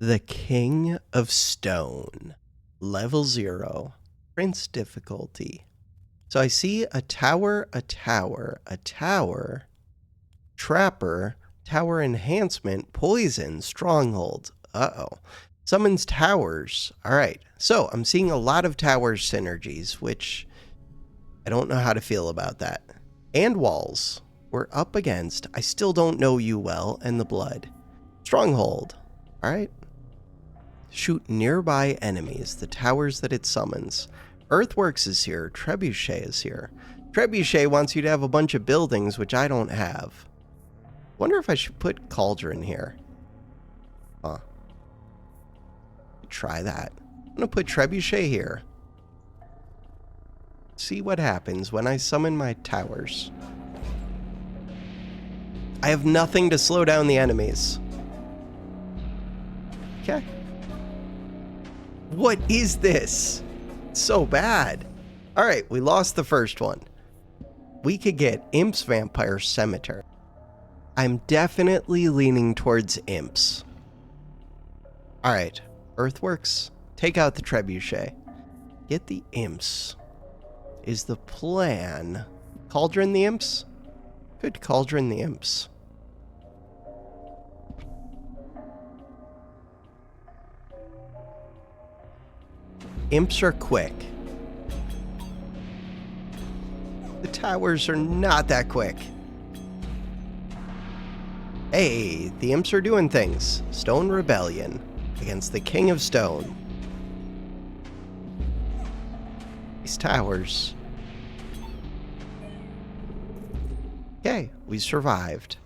The King of Stone. Level 0. Prince difficulty. So I see a tower, trapper, tower enhancement, poison, stronghold. Uh-oh. Summons towers. Alright, so I'm seeing a lot of tower synergies, which I don't know how to feel about that. And walls. We're up against I Still Don't Know You Well and the Blood. Stronghold. Alright. Shoot nearby enemies, the towers that it summons. Earthworks is here. Trebuchet is here. Trebuchet wants you to have a bunch of buildings, which I don't have. Wonder if I should put Cauldron here. Huh. Try that. I'm going to put Trebuchet here. See what happens when I summon my towers. I have nothing to slow down the enemies. Okay. What is this? It's so bad. Alright, we lost the first one. We could get Imps, Vampire, Cemetery. I'm definitely leaning towards Imps. Alright, Earthworks, take out the Trebuchet. Get the Imps. Is the plan. Cauldron the Imps? Could Cauldron the Imps. Imps are quick. The towers are not that quick. Hey, the Imps are doing things. Stone Rebellion against the King of Stone. These towers. Okay, we survived.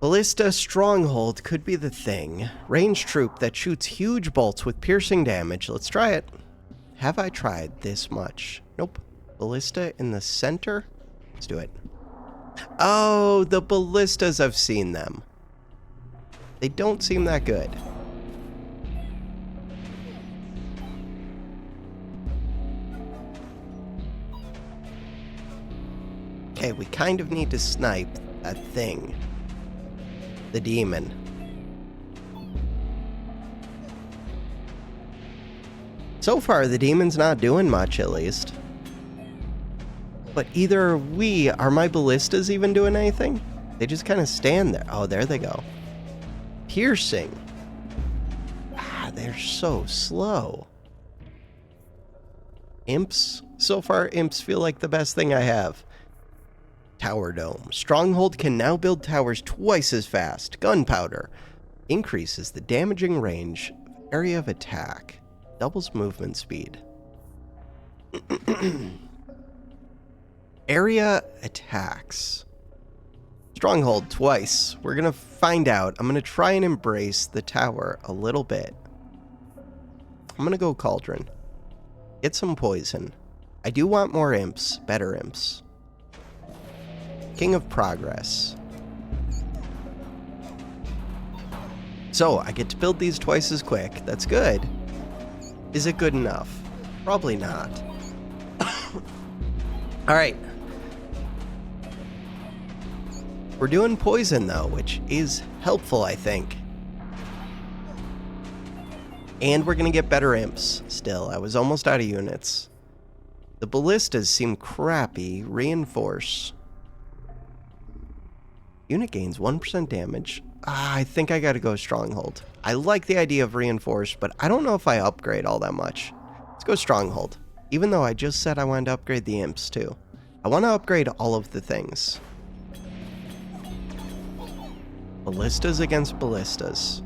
Ballista Stronghold could be the thing. Ranged troop that shoots huge bolts with piercing damage. Let's try it. Have I tried this much? Nope. Ballista in the center? Let's do it. Oh, the ballistas, I've seen them. They don't seem that good. Okay, we kind of need to snipe that thing. The demon. So far, the demon's not doing much, at least. But either are my ballistas even doing anything? They just kind of stand there. Oh, there they go. Piercing. Ah, they're so slow. Imps. So far, Imps feel like the best thing I have. Tower Dome. Stronghold can now build towers twice as fast. Gunpowder. Increases the damaging range, area of attack. Doubles movement speed. Area attacks. Stronghold twice. We're going to find out. I'm going to try and embrace the tower a little bit. I'm going to go Cauldron. Get some poison. I do want more Imps. Better Imps. King of Progress. So, I get to build these twice as quick. That's good. Is it good enough? Probably not. Alright. We're doing poison, though, which is helpful, I think. And we're going to get better Imps still. I was almost out of units. The ballistas seem crappy. Reinforce. Unit gains 1% damage. I think I gotta go Stronghold. I like the idea of Reinforce, but I don't know if I upgrade all that much. Let's go Stronghold. Even though I just said I wanted to upgrade the Imps too. I want to upgrade all of the things. Ballistas against ballistas.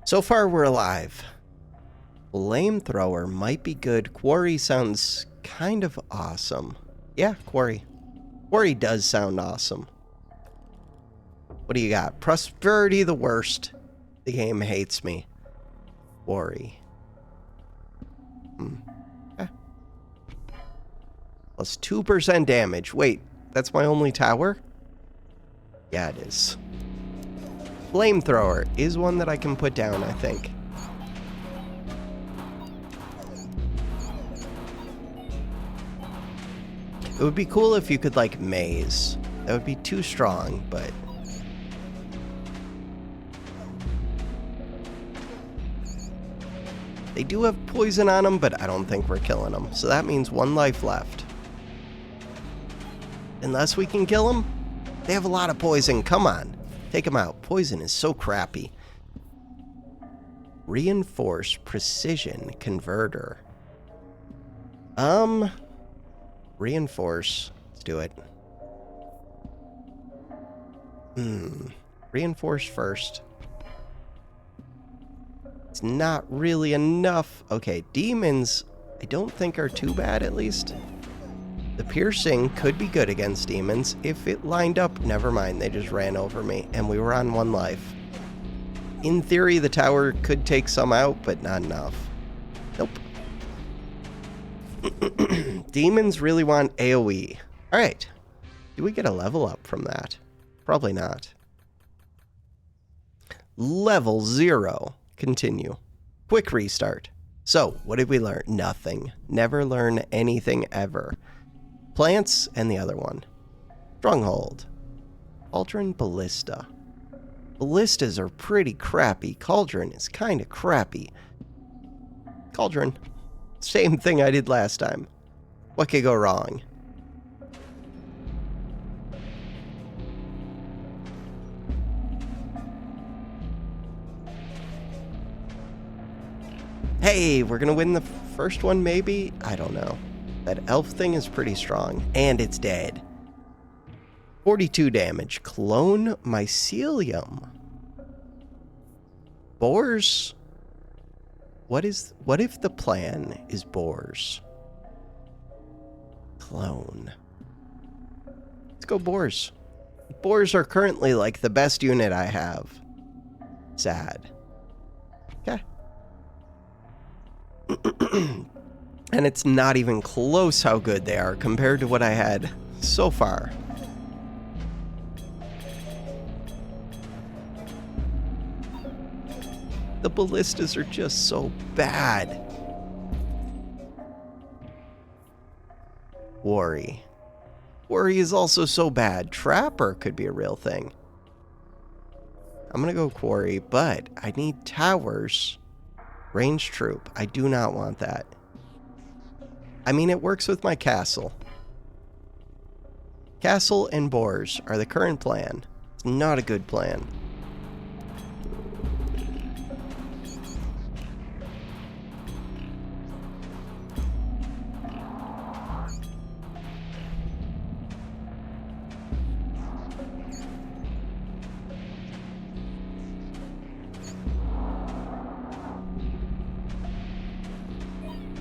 So far, we're alive. Flamethrower might be good. Quarry sounds kind of awesome. Yeah, Quarry. Quarry does sound awesome. What do you got? Prosperity the worst. The game hates me. Quarry. Okay. Plus 2% damage. Wait, that's my only tower? Yeah, it is. Flamethrower is one that I can put down, I think. It would be cool if you could, like, maze. That would be too strong, but... They do have poison on them, but I don't think we're killing them. So that means 1 life left. Unless we can kill them. They have a lot of poison. Come on. Take them out. Poison is so crappy. Reinforce precision converter. Reinforce. Let's do it. Reinforce first. It's not really enough. Okay, demons, I don't think are too bad, at least. The piercing could be good against demons. If it lined up, never mind. They just ran over me, and we were on 1 life. In theory, the tower could take some out, but not enough. Nope. Demons really want AoE. All right. Do we get a level up from that? Probably not. Level 0. Continue. Quick restart. So, what did we learn? Nothing. Never learn anything ever. Plants and the other one. Stronghold. Cauldron Ballista. Ballistas are pretty crappy. Cauldron is kind of crappy. Cauldron. Same thing I did last time. What could go wrong? Hey, we're gonna win the first one, maybe? I don't know. That elf thing is pretty strong. And it's dead. 42 damage. Clone Mycelium. Boars? What if the plan is boars? Clone. Let's go boars. Boars are currently like the best unit I have. Sad. Okay. And it's not even close how good they are compared to what I had so far. The ballistas are just so bad. Worry. Worry is also so bad. Trapper could be a real thing. I'm gonna go quarry, but I need towers. Ranged troop. I do not want that. I mean, it works with my castle. Castle and boars are the current plan. It's not a good plan.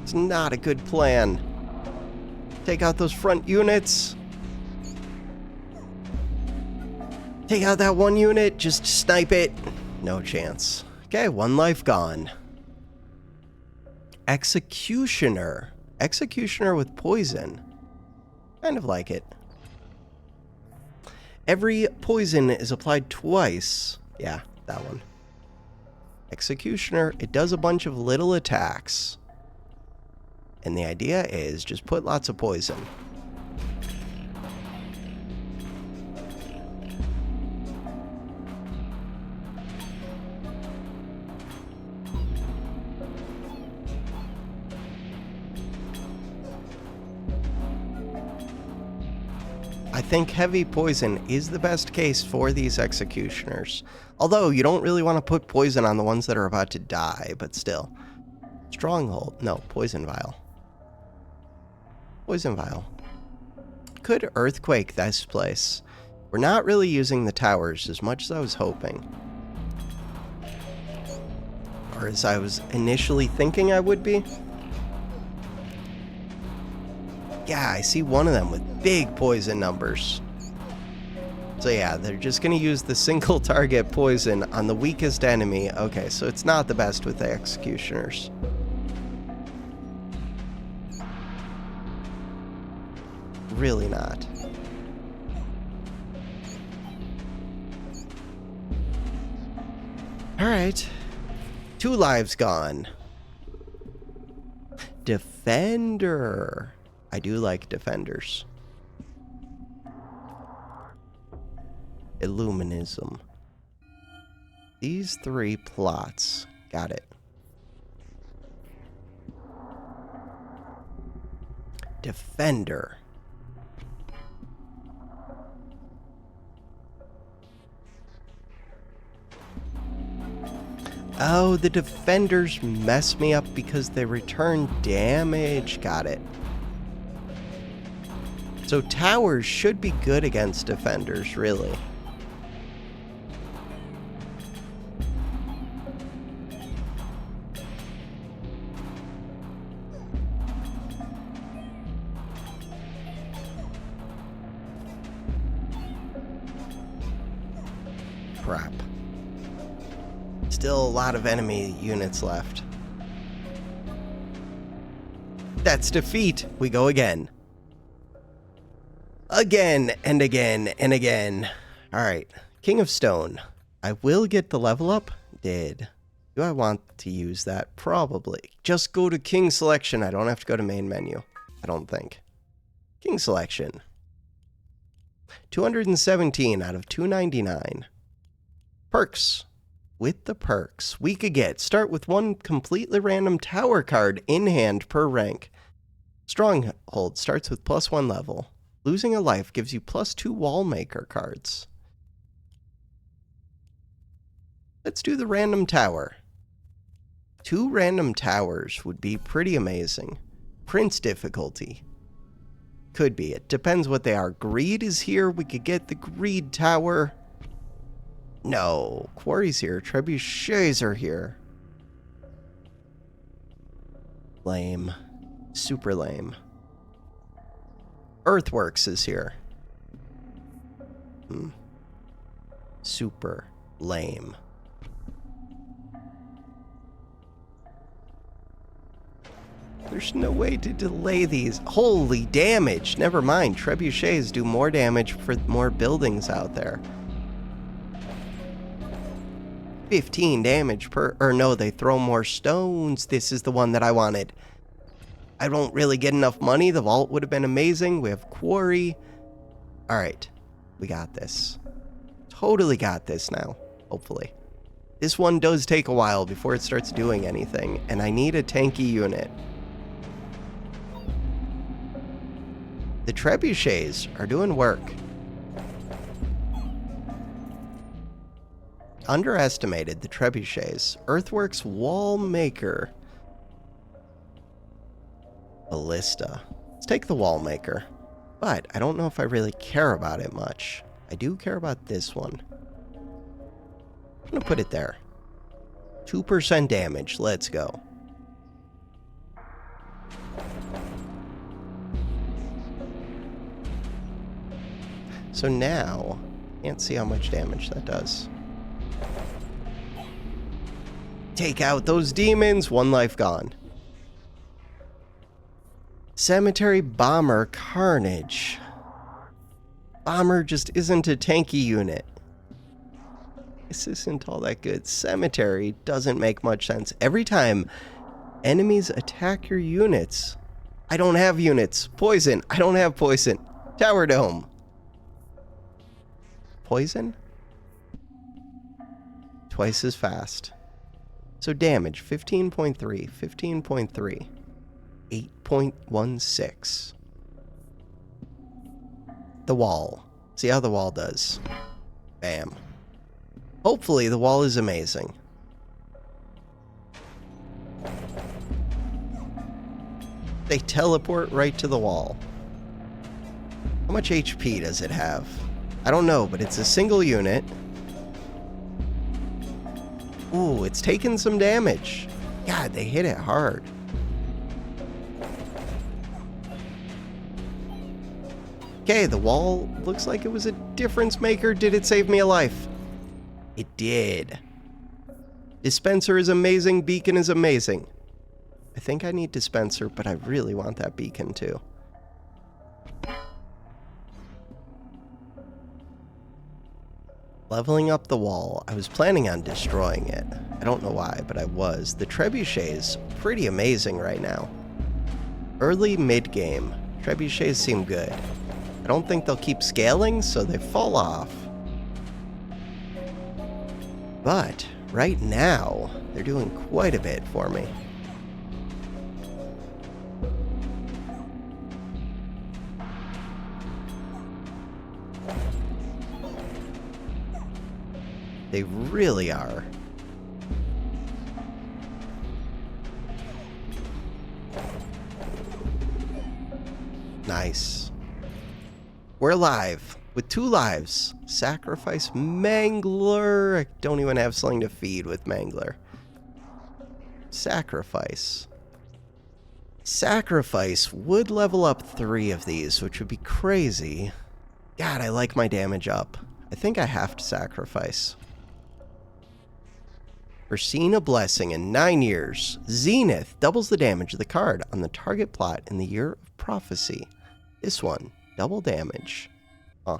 It's not a good plan. Take out those front units. Take out that one unit. Just snipe it. No chance. Okay, 1 life gone. Executioner. Executioner with poison. Kind of like it. Every poison is applied twice. Yeah, that one. Executioner. It does a bunch of little attacks. And the idea is just put lots of poison. I think heavy poison is the best case for these executioners. Although you don't really want to put poison on the ones that are about to die, but still. Stronghold. No, poison vial. Poison vial. Could earthquake this place. We're not really using the towers as much as I was hoping. Or as I was initially thinking I would be. Yeah, I see one of them with big poison numbers. So yeah, they're just going to use the single target poison on the weakest enemy. Okay, so it's not the best with the executioners. Really not. Alright. 2 lives gone. Defender. I do like defenders. Illuminism. These 3 plots. Got it. Defender. Oh, the defenders mess me up because they return damage. Got it. So towers should be good against defenders, really. Crap. Still a lot of enemy units left. That's defeat. We go again. Again and again and again. Alright. King of Stone. I will get the level up. Did. Do I want to use that? Probably. Just go to King Selection. I don't have to go to main menu. I don't think. King Selection. 217 out of 299. Perks. With the perks, we could start with 1 completely random tower card in hand per rank. Stronghold starts with +1 level. Losing a life gives you +2 wall maker cards. Let's do the random tower. 2 random towers would be pretty amazing. Prince difficulty. Could be. It depends what they are. Greed is here. We could get the Greed Tower. No. Quarry's here. Trebuchets are here. Lame. Super lame. Earthworks is here. Super lame. There's no way to delay these. Holy damage. Never mind. Trebuchets do more damage for more buildings out there. 15 damage per... Or no, they throw more stones. This is the one that I wanted. I don't really get enough money. The vault would have been amazing. We have quarry. Alright. We got this. Totally got this now. Hopefully. This one does take a while before it starts doing anything. And I need a tanky unit. The trebuchets are doing work. Underestimated the trebuchets. Earthworks wall maker. Ballista. Let's take the wall maker. But I don't know if I really care about it much. I do care about this one. I'm gonna put it there. 2% damage. Let's go. So now, can't see how much damage that does. Take out those demons. 1 life gone. Cemetery Bomber Carnage. Bomber just isn't a tanky unit. This isn't all that good. Cemetery doesn't make much sense. Every time enemies attack your units. I don't have units. Poison. I don't have poison. Tower Dome. Poison? Twice as fast. So damage, 15.3, 15.3, 8.16. The wall. See how the wall does. Bam. Hopefully the wall is amazing. They teleport right to the wall. How much HP does it have? I don't know, but it's a single unit. Ooh, it's taken some damage. God, they hit it hard. Okay, the wall looks like it was a difference maker. Did it save me a life? It did. Dispenser is amazing. Beacon is amazing. I think I need dispenser, but I really want that beacon too. Leveling up the wall. I was planning on destroying it. I don't know why, but I was. The trebuchets, pretty amazing right now. Early mid-game. Trebuchets seem good. I don't think they'll keep scaling, so they fall off. But right now, they're doing quite a bit for me. They really are. Nice. We're alive with 2 lives. Sacrifice Mangler. I don't even have something to feed with Mangler. Sacrifice. Sacrifice would level up 3 of these, which would be crazy. God, I like my damage up. I think I have to sacrifice. Foreseen a blessing in 9 years. Zenith doubles the damage of the card on the target plot in the year of prophecy. This one, double damage. Huh.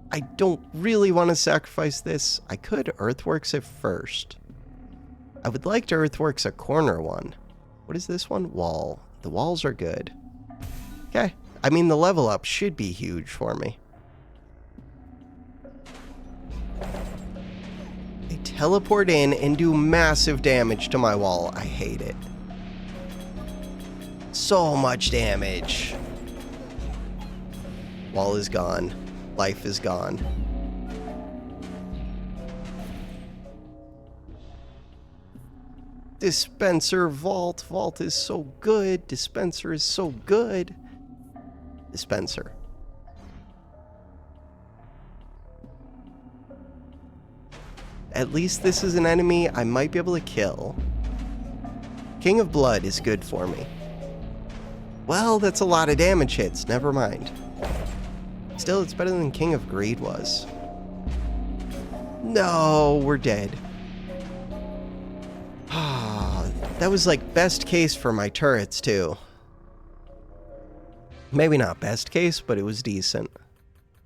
I don't really want to sacrifice this. I could Earthworks it first. I would like to Earthworks a corner one. What is this one? Wall. The walls are good. Okay. I mean, the level up should be huge for me. They teleport in and do massive damage to my wall. I hate it. So much damage. Wall is gone. Life is gone. Dispenser, Vault. Vault is so good. Dispenser is so good. Dispenser. At least this is an enemy I might be able to kill. King of Blood is good for me. Well, that's a lot of damage hits. Never mind. Still, it's better than King of Greed was. No, we're dead. That was like best case for my turrets, too. Maybe not best case, but it was decent.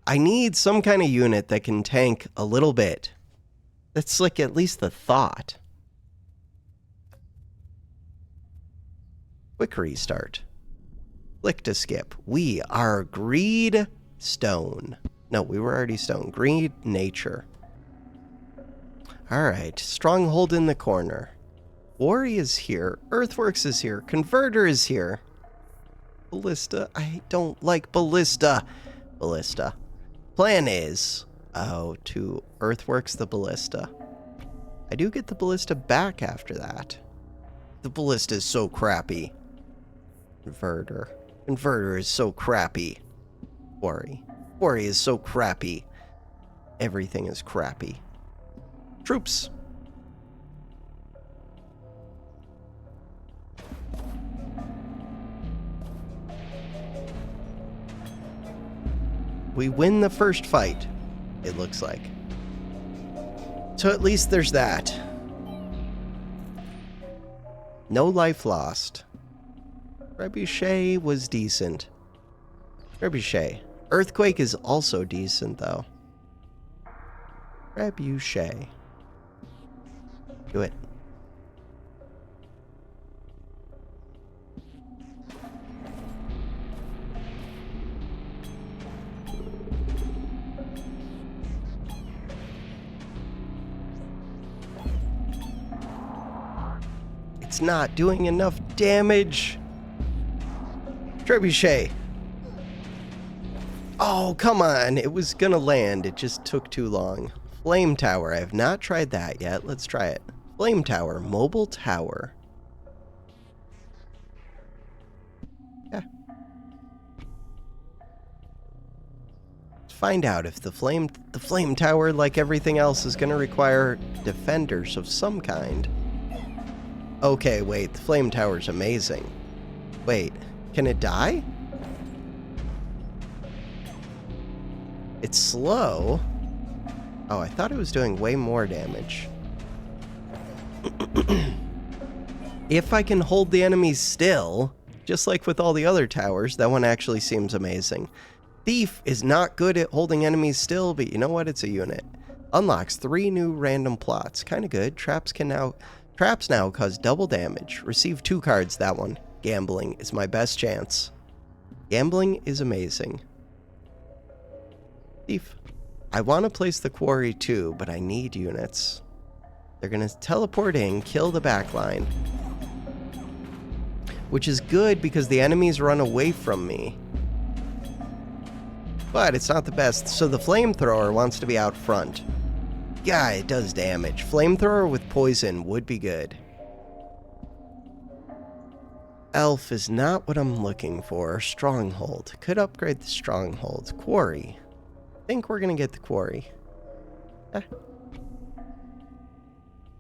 I need some kind of unit that can tank a little bit. That's like at least the thought. Quick restart. Click to skip. We are Greed Stone. No, we were already Stone. Greed Nature. Alright, Stronghold in the corner. Worry is here. Earthworks is here. Converter is here. Ballista. I don't like Ballista. Ballista. Plan is, to Earthworks the Ballista. I do get the Ballista back after that. The Ballista is so crappy. Converter. Converter is so crappy. Worry. Worry is so crappy. Everything is crappy. Troops. We win the first fight, it looks like. So at least there's that. No life lost. Trebuchet was decent. Trebuchet. Earthquake is also decent, though. Trebuchet. Do it. It's not doing enough damage. Trebuchet. Oh, come on. It was gonna land. It just took too long. Flame Tower. I have not tried that yet. Let's try it. Flame Tower. Mobile Tower. Yeah. Let's find out if the flame tower, like everything else, is gonna require defenders of some kind. Okay, wait, the flame tower's amazing. Wait, can it die? It's slow. Oh, I thought it was doing way more damage. If I can hold the enemies still, just like with all the other towers, that one actually seems amazing. Thief is not good at holding enemies still, but you know what? It's a unit. Unlocks 3 new random plots. Kind of good. Traps now cause double damage. Receive 2 cards, that one. Gambling is my best chance. Gambling is amazing. Thief. I want to place the quarry too, but I need units. They're going to teleport in, kill the back line. Which is good because the enemies run away from me. But it's not the best, so the flamethrower wants to be out front. Yeah, it does damage. Flamethrower with poison would be good. Elf is not what I'm looking for. Stronghold. Could upgrade the stronghold. Quarry. I think we're going to get the quarry.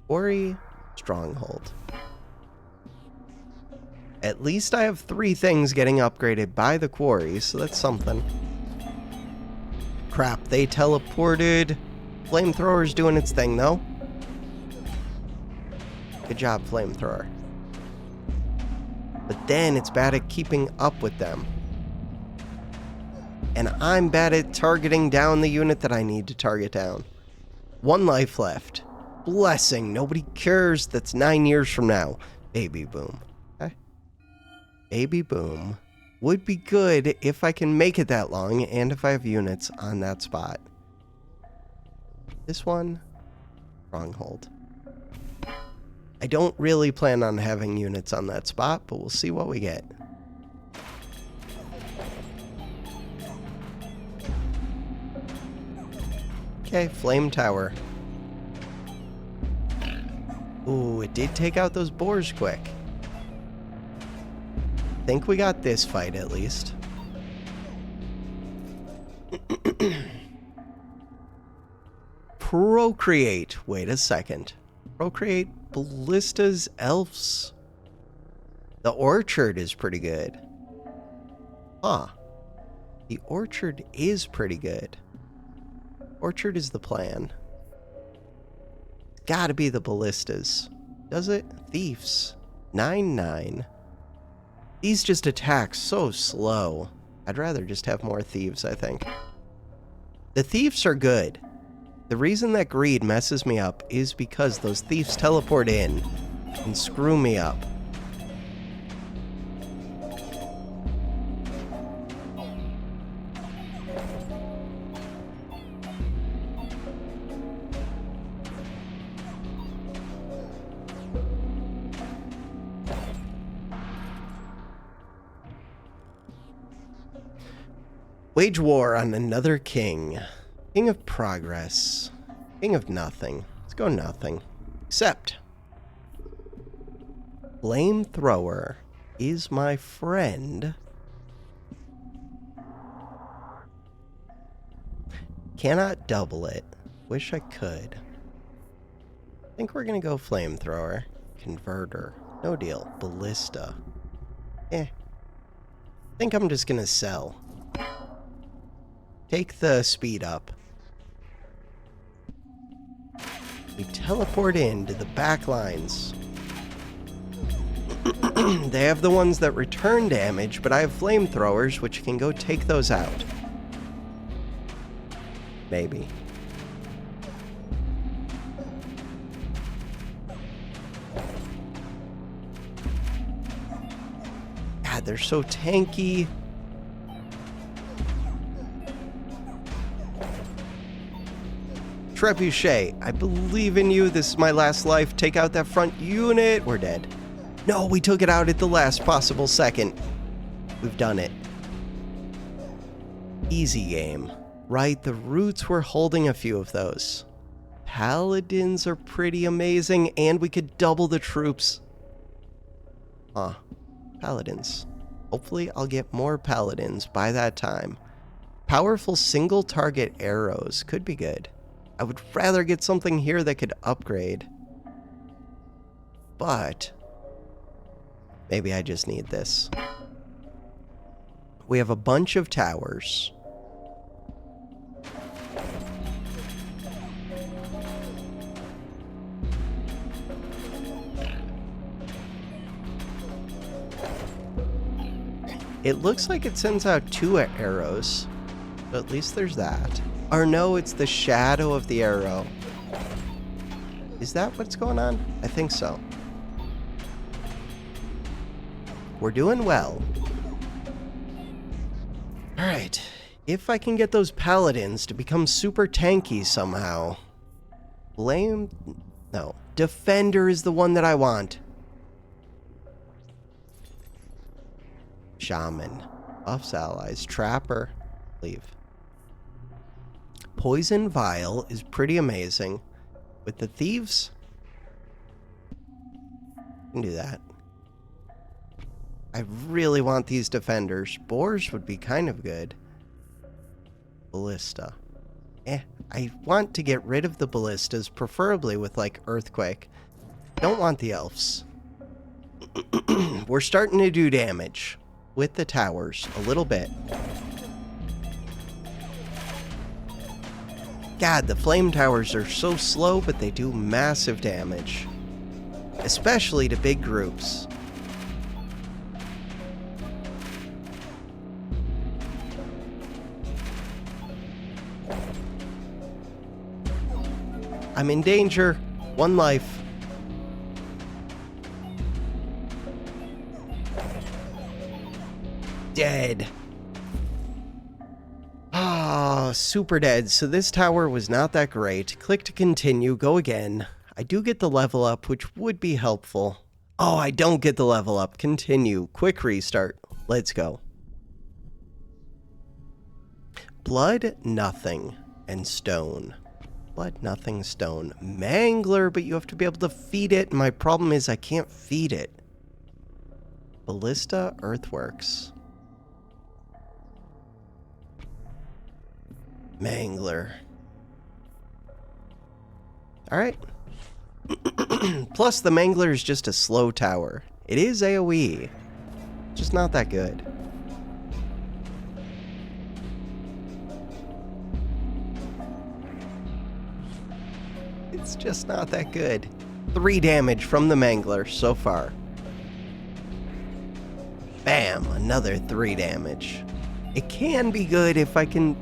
Quarry, stronghold. At least I have 3 things getting upgraded by the quarry, so that's something. Crap, they teleported. Flamethrower's doing its thing, though. Good job, flamethrower. But then it's bad at keeping up with them. And I'm bad at targeting down the unit that I need to target down. 1 life left. Blessing. Nobody cares. That's 9 years from now. Baby boom. Okay. Baby boom. Would be good if I can make it that long and if I have units on that spot. This one, stronghold. I don't really plan on having units on that spot, but we'll see what we get. Okay, flame tower. Ooh, it did take out those boars quick. Think we got this fight at least. Procreate. Wait a second. Procreate, ballistas, elves. The orchard is pretty good. Huh. The orchard is pretty good. Orchard is the plan. Gotta be the ballistas. Does it? Thieves. 9-9. These just attack so slow. I'd rather just have more thieves, I think. The thieves are good. The reason that greed messes me up is because those thieves teleport in and screw me up. Wage war on another king. King of progress. King of nothing. Let's go nothing. Except flamethrower is my friend. Cannot double it. Wish I could. I think we're gonna go flamethrower. Converter. No deal. Ballista. I think I'm just gonna sell. Take the speed up. We teleport into the back lines. They have the ones that return damage, but I have flamethrowers, which can go take those out. Maybe. God, they're so tanky. Trebuchet, I believe in you. This is my last life. Take out that front unit. We're dead. No, we took it out at the last possible second. We've done it. Easy game. Right, the roots were holding a few of those. Paladins are pretty amazing, and we could double the troops. Huh. Paladins. Hopefully I'll get more paladins by that time. Powerful single target arrows could be good. I would rather get something here that could upgrade. But maybe I just need this. We have a bunch of towers. It looks like it sends out 2 arrows. So at least there's that. Or no, it's the shadow of the arrow. Is that what's going on? I think so. We're doing well. Alright. If I can get those paladins to become super tanky somehow. No. Defender is the one that I want. Shaman. Buffs allies. Trapper. Leave. Poison Vial is pretty amazing. With the thieves, I can do that. I really want these defenders. Boars would be kind of good. Ballista. I want to get rid of the ballistas, preferably with, like, Earthquake. Don't want the elves. We're starting to do damage with the towers a little bit. God, the flame towers are so slow, but they do massive damage. Especially to big groups. I'm in danger. 1 life. Dead. Ah, super dead. So this tower was not that great. Click to continue. Go again. I do get the level up, which would be helpful. Oh, I don't get the level up. Continue. Quick restart. Let's go. Blood, nothing, and stone. Blood, nothing, stone. Mangler, but you have to be able to feed it. My problem is I can't feed it. Ballista, earthworks. Mangler. Alright. Plus, the Mangler is just a slow tower. It is AoE. Just not that good. It's just not that good. 3 damage from the Mangler so far. Bam! Another 3 damage. It can be good if I can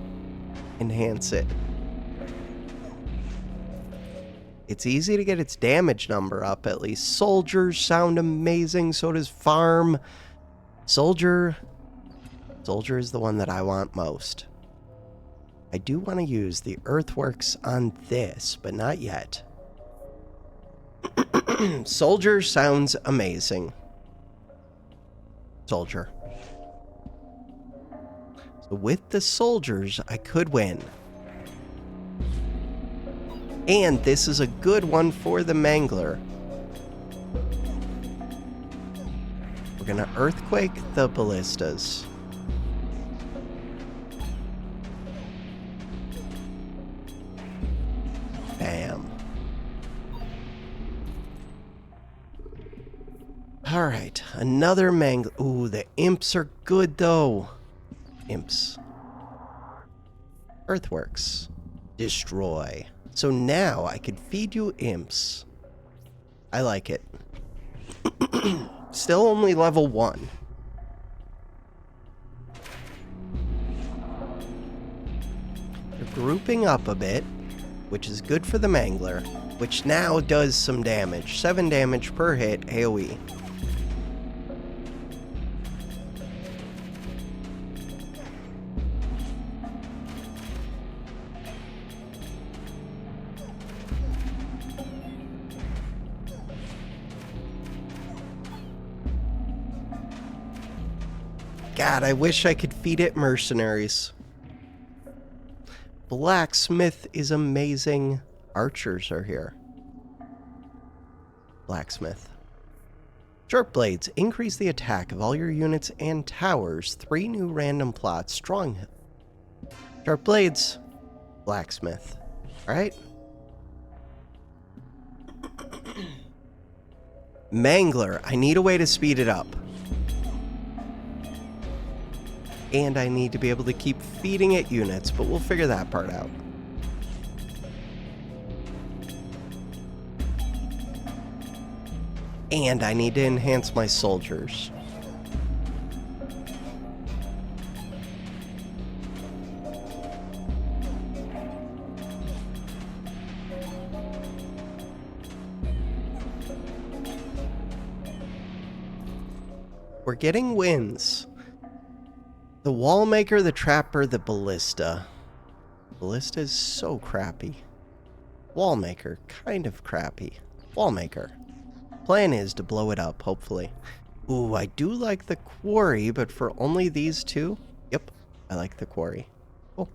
enhance it. It's easy to get its damage number up, at least. Soldiers sound amazing, so does Farm. Soldier is the one that I want most. I do want to use the earthworks on this, but not yet. Soldier sounds amazing. Soldier. So with the soldiers, I could win. And this is a good one for the Mangler. We're gonna earthquake the ballistas. Bam. Alright, another Mangler. Ooh, the imps are good though. Imps. Earthworks. Destroy. So now I could feed you imps. I like it. Still only level 1. They're grouping up a bit, which is good for the Mangler, which now does some damage. 7 damage per hit AoE. God, I wish I could feed it mercenaries. Blacksmith is amazing. Archers are here. Blacksmith. Sharp blades. Increase the attack of all your units and towers. 3 new random plots. Strong. Sharp blades. Blacksmith. Alright. Mangler. I need a way to speed it up. And I need to be able to keep feeding it units, but we'll figure that part out. And I need to enhance my soldiers. We're getting wins. The wall maker, the trapper, the ballista. Ballista is so crappy. Wall maker, kind of crappy. Wall maker. Plan is to blow it up, hopefully. Ooh, I do like the quarry, but for only these two? Yep, I like the quarry. Cool.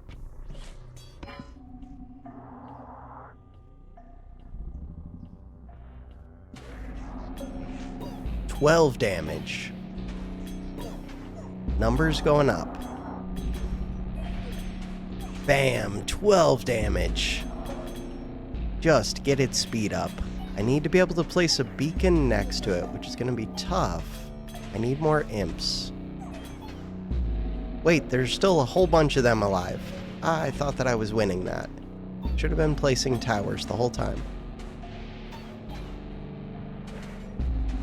$12 damage. Numbers going up. Bam, 12 damage. Just get its speed up. I need to be able to place a beacon next to it, which is going to be tough. I need more imps. Wait, there's still a whole bunch of them alive. I thought that I was winning that. Should have been placing towers the whole time.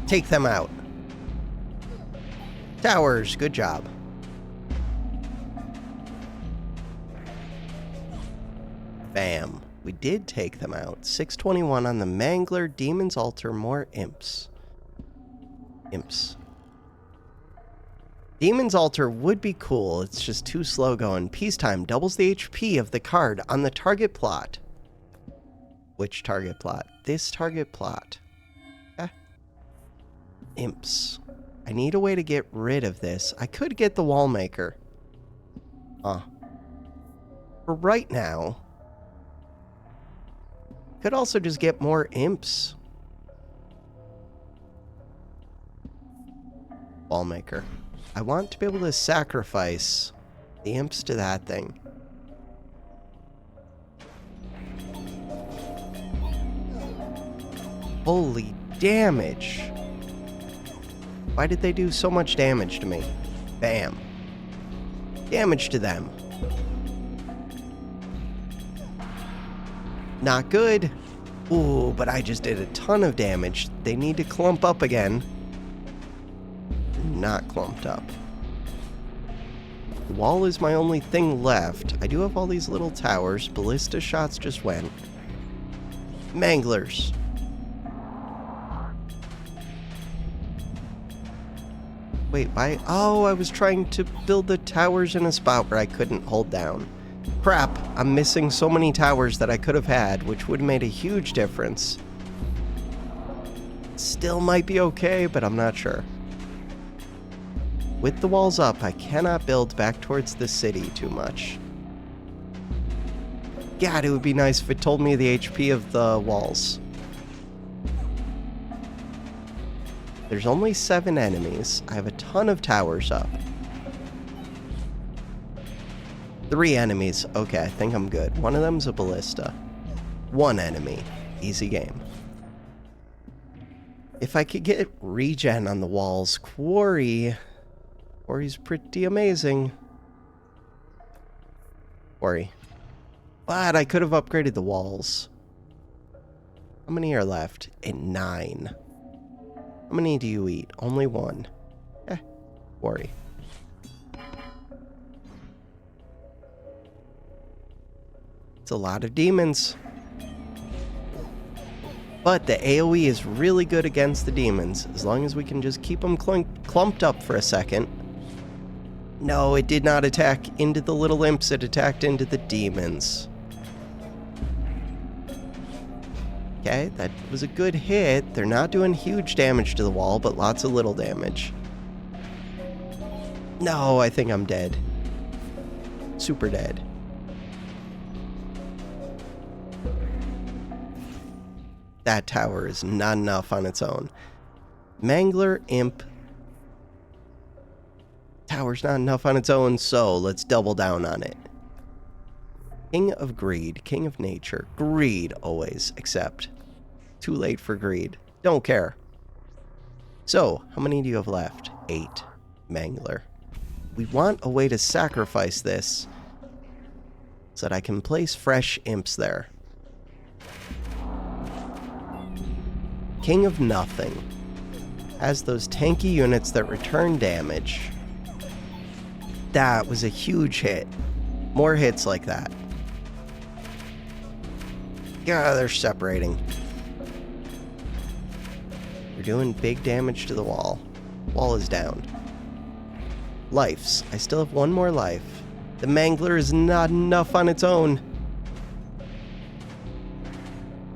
Take them out. Towers, good job. Bam. We did take them out. 621 on the Mangler, Demon's Altar, more imps. Imps. Demon's Altar would be cool, it's just too slow going. Peacetime doubles the HP of the card on the target plot. Which target plot? This target plot. Imps. I need a way to get rid of this. I could get the wall maker. For right now. Could also just get more imps. Wall maker. I want to be able to sacrifice the imps to that thing. Holy damage. Why did they do so much damage to me? Bam. Damage to them. Not good. Ooh, but I just did a ton of damage. They need to clump up again. Not clumped up. The wall is my only thing left. I do have all these little towers. Ballista shots just went. Manglers. Wait, why? Oh, I was trying to build the towers in a spot where I couldn't hold down. Crap, I'm missing so many towers that I could have had, which would have made a huge difference. Still might be okay, but I'm not sure. With the walls up, I cannot build back towards the city too much. God, it would be nice if it told me the HP of the walls. There's only 7 enemies. I have a ton of towers up. 3 enemies. Okay, I think I'm good. One of them's a ballista. 1 enemy. Easy game. If I could get regen on the walls, quarry's pretty amazing. Quarry. But I could have upgraded the walls. How many are left? 9. How many do you eat? Only 1. Quarry. It's a lot of demons. But the AoE is really good against the demons, as long as we can just keep them clumped up for a second. No, it did not attack into the little imps, it attacked into the demons. Okay, that was a good hit. They're not doing huge damage to the wall, but lots of little damage. No, I think I'm dead. Super dead. That tower is not enough on its own. Mangler, imp. Tower's not enough on its own, so let's double down on it. King of greed, king of nature. Greed always, except too late for greed. Don't care. So, how many do you have left? 8. Mangler. We want a way to sacrifice this so that I can place fresh imps there. King of nothing. Has those tanky units that return damage. That was a huge hit. More hits like that. Yeah, they're separating. They're doing big damage to the wall. Wall is down. Lives. I still have one more life. The Mangler is not enough on its own.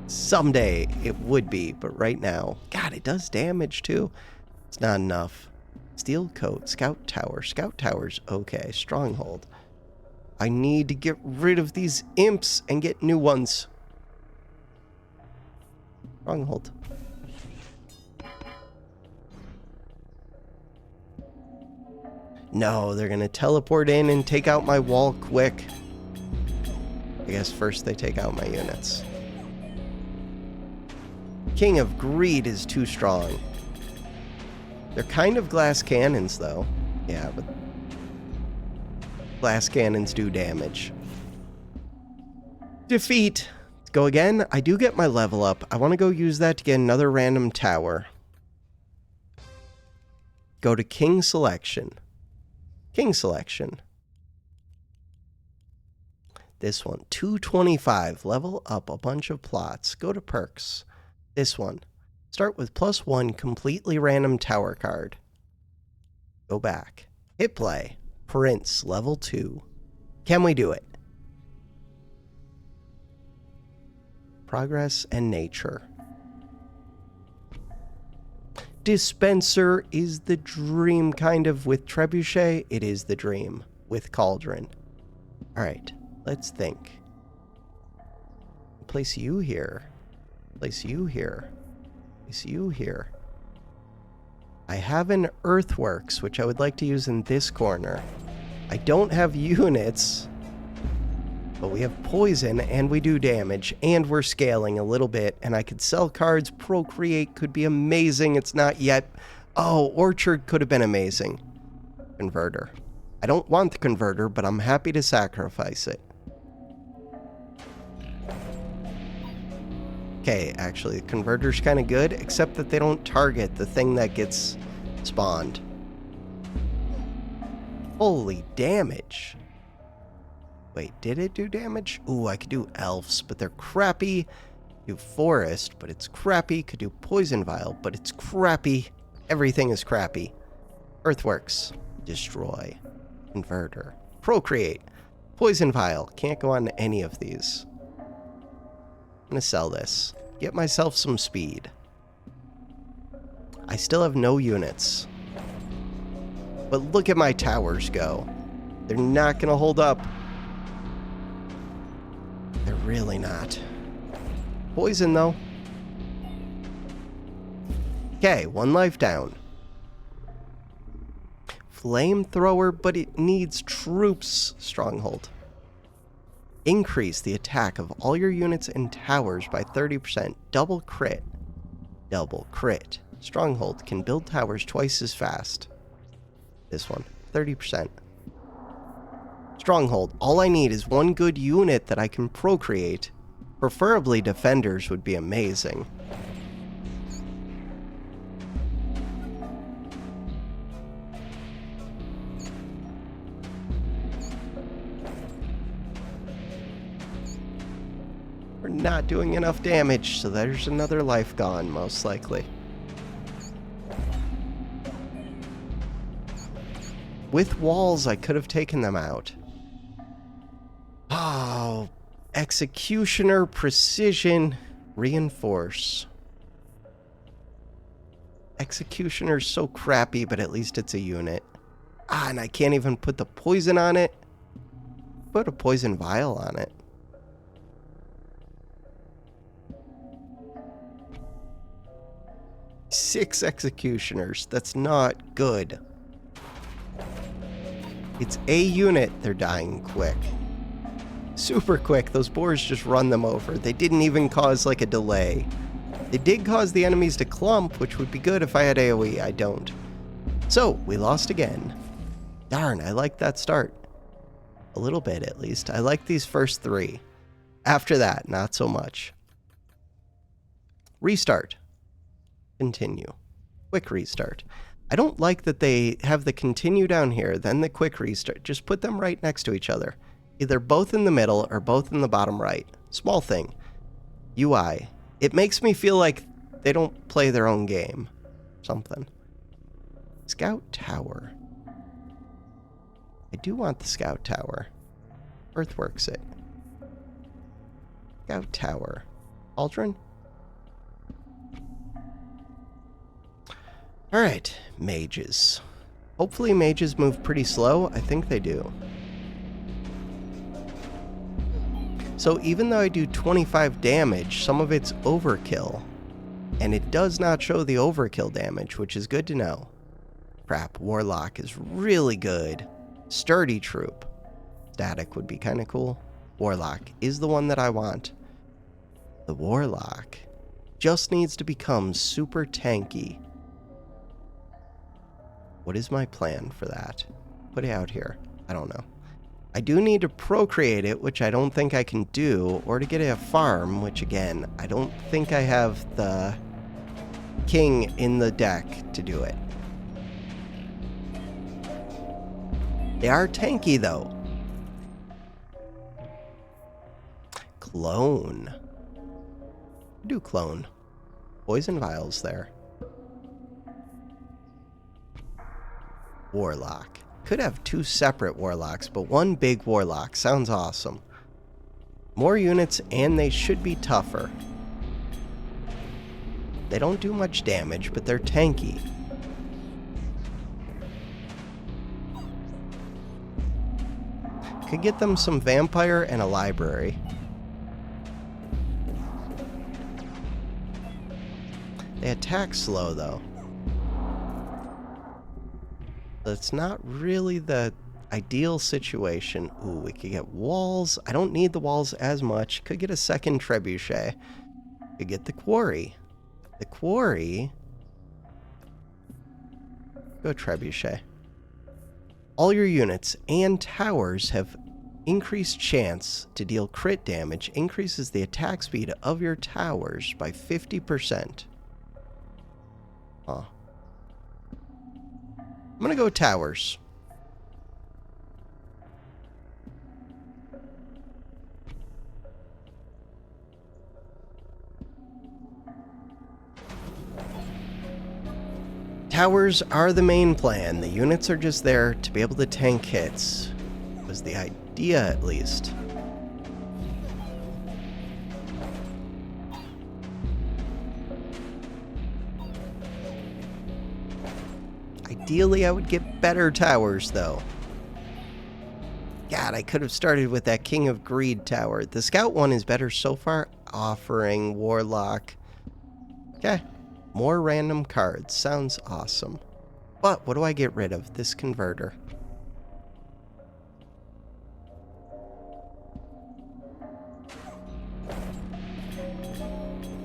Someday it would be, but right now... God, it does damage too. It's not enough. Steel coat, scout tower. Scout tower's okay. Stronghold. I need to get rid of these imps and get new ones. Stronghold. No, they're gonna teleport in and take out my wall quick. I guess first they take out my units. King of Greed is too strong. They're kind of glass cannons, though. Yeah, but glass cannons do damage. Defeat. Let's go again. I do get my level up. I want to go use that to get another random tower. Go to King Selection. King Selection. This one. 225. Level up a bunch of plots. Go to Perks. This one. Start with +1 completely random tower card. Go back. Hit play. Prince, level 2. Can we do it? Progress and nature. Dispenser is the dream, kind of. With Trebuchet, it is the dream. With Cauldron. Alright, let's think. Place you here. Place you here. Place you here. I have an earthworks, which I would like to use in this corner. I don't have units, but we have poison, and we do damage, and we're scaling a little bit, and I could sell cards. Procreate could be amazing. It's not yet. Oh, Orchard could have been amazing. Converter. I don't want the converter, but I'm happy to sacrifice it. Okay, actually, the converter's kind of good, except that they don't target the thing that gets spawned. Holy damage. Wait, did it do damage? Ooh, I could do elves, but they're crappy. Do forest, but it's crappy. Could do poison vial, but it's crappy. Everything is crappy. Earthworks. Destroy. Converter. Procreate. Poison vial. Can't go on any of these. I'm gonna sell this. Get myself some speed. I still have no units. But look at my towers go. They're not gonna hold up. They're really not. Poison, though. Okay, 1 life down. Flamethrower, but it needs troops. Stronghold. Increase the attack of all your units and towers by 30%. Double crit. Double crit. Stronghold can build towers twice as fast. This one. 30%. Stronghold. All I need is 1 good unit that I can procreate. Preferably defenders would be amazing. We're not doing enough damage, so there's another life gone, most likely. With walls, I could have taken them out. Oh, Executioner, Precision, Reinforce. Executioner's so crappy, but at least it's a unit. Ah, and I can't even put the poison on it. Put a poison vial on it. Six executioners. That's not good. It's a unit. They're dying quick. Super quick. Those boars just run them over. They didn't even cause like a delay. They did cause the enemies to clump, which would be good if I had AoE. I don't. So, we lost again. Darn, I like that start. A little bit, at least. I like these first 3. After that, not so much. Restart. Continue. Quick restart. I don't like that they have the continue down here, then the quick restart. Just put them right next to each other. Either both in the middle or both in the bottom right. Small thing. UI. It makes me feel like they don't play their own game. Something. Scout Tower. I do want the scout tower. Earthworks it. Scout tower. Cauldron? Alright, mages. Hopefully mages move pretty slow. I think they do. So even though I do 25 damage, some of it's overkill. And it does not show the overkill damage, which is good to know. Crap, Warlock is really good. Sturdy troop. Static would be kind of cool. Warlock is the one that I want. The Warlock just needs to become super tanky. What is my plan for that? Put it out here. I don't know. I do need to procreate it, which I don't think I can do, or to get a farm, which again, I don't think I have the king in the deck to do it. They are tanky though. Clone. Do clone. Poison vials there. Warlock. Could have two separate warlocks, but one big warlock. Sounds awesome. More units, and they should be tougher. They don't do much damage, but they're tanky. Could get them some vampire and a library. They attack slow, though. That's not really the ideal situation. Ooh, we could get walls. I don't need the walls as much. Could get a second trebuchet. Could get the quarry. The quarry. Go trebuchet. All your units and towers have increased chance to deal crit damage. Increases the attack speed of your towers by 50%. Huh. I'm gonna go towers. Towers are the main plan. The units are just there to be able to tank hits. Was the idea, at least. Ideally, I would get better towers, though. God, I could have started with that King of Greed tower. The Scout one is better so far. Offering, Warlock. Okay. More random cards. Sounds awesome. But what do I get rid of? This converter.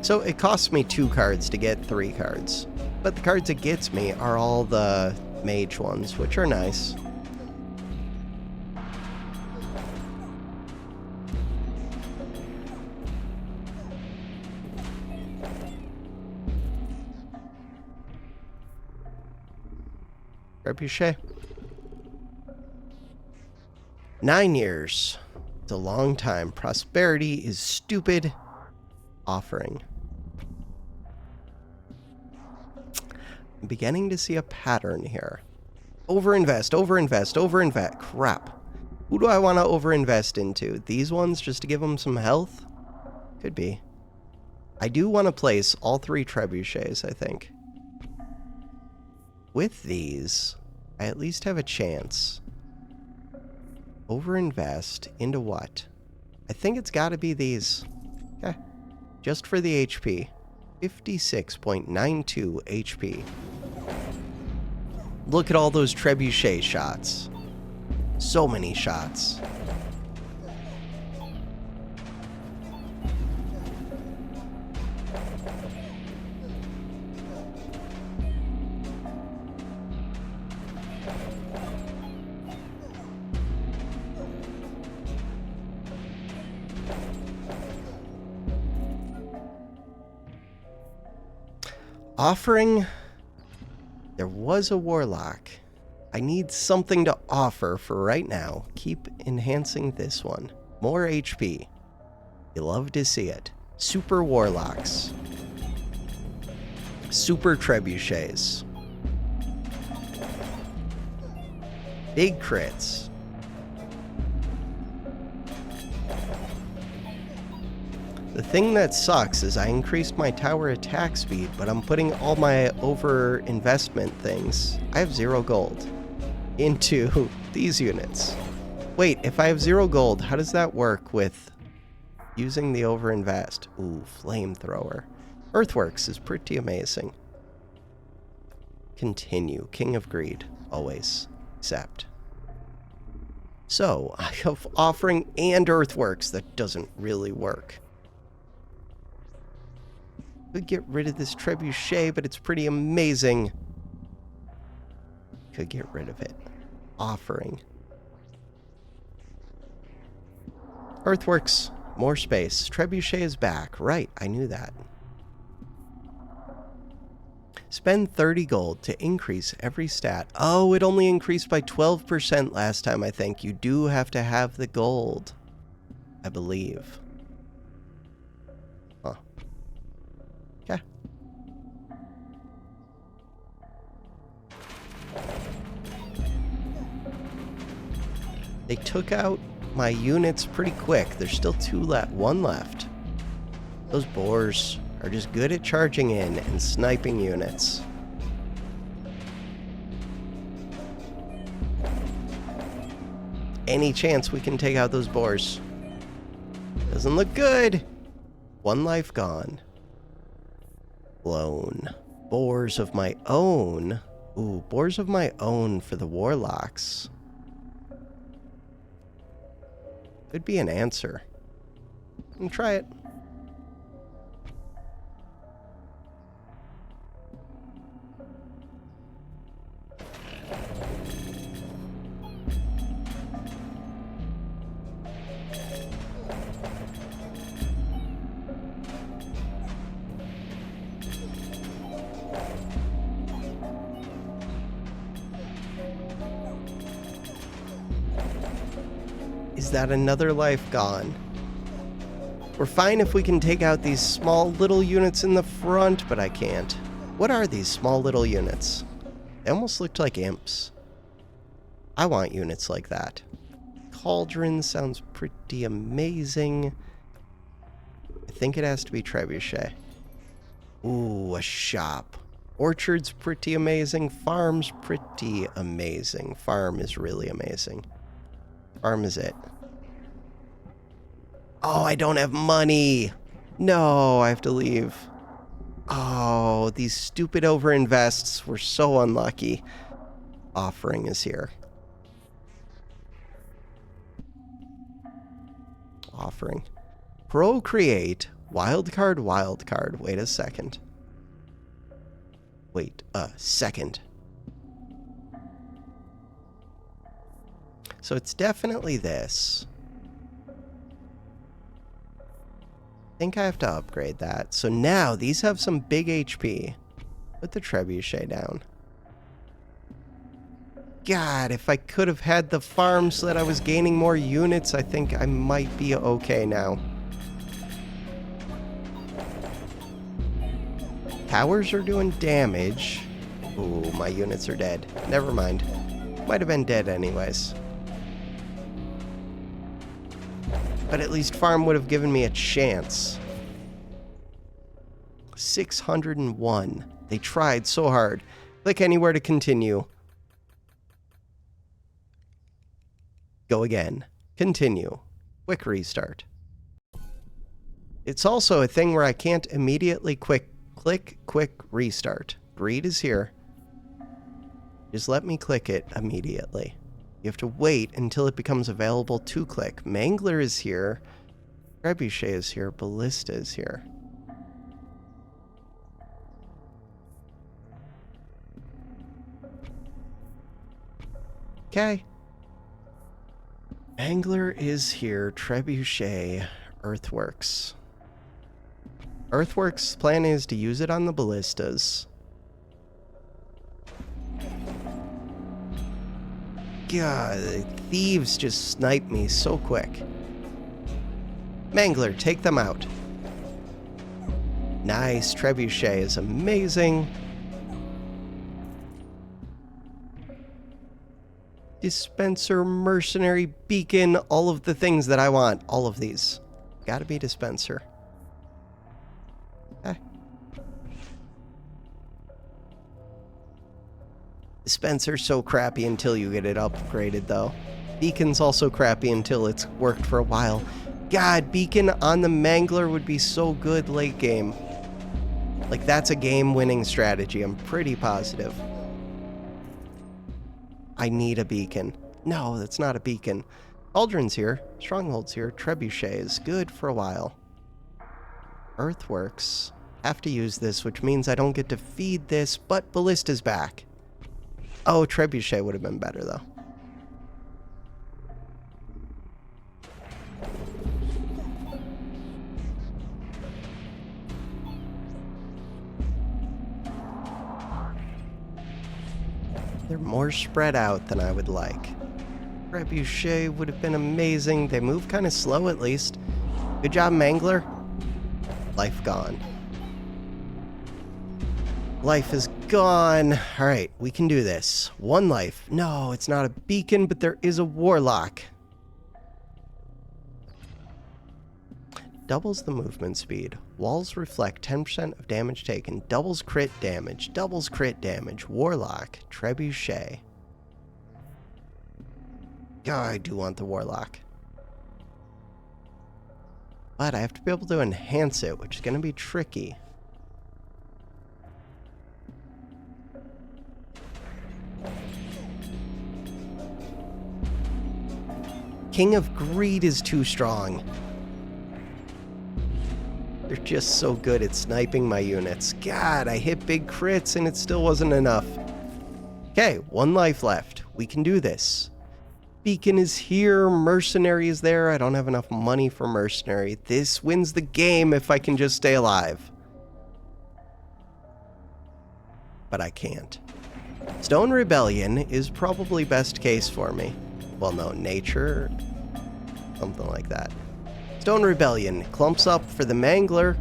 So it costs me 2 cards to get 3 cards. But the cards it gets me are all the mage ones, which are nice. Trebuchet. 9 years. It's a long time. Prosperity is stupid. Offering. I'm beginning to see a pattern here. Overinvest, overinvest, overinvest. Crap. Who do I want to overinvest into? These ones just to give them some health? Could be. I do want to place all 3 trebuchets, I think. With these, I at least have a chance. Overinvest into what? I think it's got to be these. Okay. Just for the HP. 56.92 HP. Look at all those trebuchet shots. So many shots. Offering. There was a Warlock. I need something to offer for right now. Keep enhancing this one. More HP. You love to see it. Super Warlocks. Super Trebuchets. Big crits. thing that sucks is I increased my tower attack speed, but I'm putting all my over-investment things, I have 0 gold, into these units. Wait, if I have 0 gold, how does that work with using the over-invest? Ooh, flamethrower. Earthworks is pretty amazing. Continue. King of Greed. Always. Accept. So, I have offering and earthworks. That doesn't really work. Could get rid of this trebuchet, but it's pretty amazing. Could get rid of it. Offering. Earthworks. More space. Trebuchet is back. Right, I knew that. Spend 30 gold to increase every stat. Oh, it only increased by 12% last time, I think. You do have to have the gold, I believe. Huh. Okay. They took out my units pretty quick. There's still 1 left. Those boars are just good at charging in and sniping units. Any chance we can take out those boars? Doesn't look good. 1 life gone. Blown. Boars of my own. Ooh, boars of my own for the warlocks. Could be an answer. Try it. Is that another life gone? We're fine if we can take out these small little units in the front, but I can't. What are these small little units? They almost looked like imps. I want units like that. Cauldron sounds pretty amazing. I think it has to be trebuchet. Ooh, a shop. Orchard's pretty amazing. Farm's pretty amazing. Farm is really amazing. Farm is it. Oh, I don't have money. No, I have to leave. Oh, these stupid overinvests were so unlucky. Offering is here. Offering. Procreate. Wildcard, wildcard. Wait a second. Wait a second. So it's definitely this. I think I have to upgrade that. So now these have some big HP. Put the trebuchet down. God, if I could have had the farm so that I was gaining more units, I think I might be okay now. Towers are doing damage. Ooh, my units are dead. Never mind. Might have been dead anyways. But at least farm would have given me a chance. 601. They tried so hard. Click anywhere to continue. Go again. Continue. Quick restart. It's also a thing where I can't immediately click quick restart. Greed is here. Just let me click it immediately. You have to wait until it becomes available to click. Mangler is here. Trebuchet is here. Ballista is here. Okay. Mangler is here. Trebuchet. Earthworks. Earthworks' plan is to use it on the ballistas. God, the thieves just snipe me so quick. Mangler, take them out. Nice, trebuchet is amazing. Dispenser, mercenary, beacon, all of the things that I want. All of these. Gotta be dispenser. Dispenser's so crappy until you get it upgraded, though. Beacon's also crappy until it's worked for a while. God, Beacon on the Mangler would be so good late game. Like, that's a game-winning strategy, I'm pretty positive. I need a beacon. No, that's not a beacon. Cauldron's here. Stronghold's here. Trebuchet is good for a while. Earthworks. Have to use this, which means I don't get to feed this, but Ballista's back. Oh, Trebuchet would have been better, though. They're more spread out than I would like. Trebuchet would have been amazing. They move kind of slow, at least. Good job, Mangler. Life gone. Life is gone. All right, we can do this. 1 life. No, it's not a beacon, but there is a warlock. Doubles the movement speed. Walls reflect 10% of damage taken. Doubles crit damage. Doubles crit damage. Warlock. Trebuchet. God, I do want the warlock. But I have to be able to enhance it, which is going to be tricky. King of Greed is too strong. They're just so good at sniping my units. God, I hit big crits and it still wasn't enough. Okay, 1 life left. We can do this. Beacon is here. Mercenary is there. I don't have enough money for Mercenary. This wins the game if I can just stay alive. But I can't. Stone Rebellion is probably best case for me. Well, no, Nature. Something like that. Stone Rebellion clumps up for the Mangler.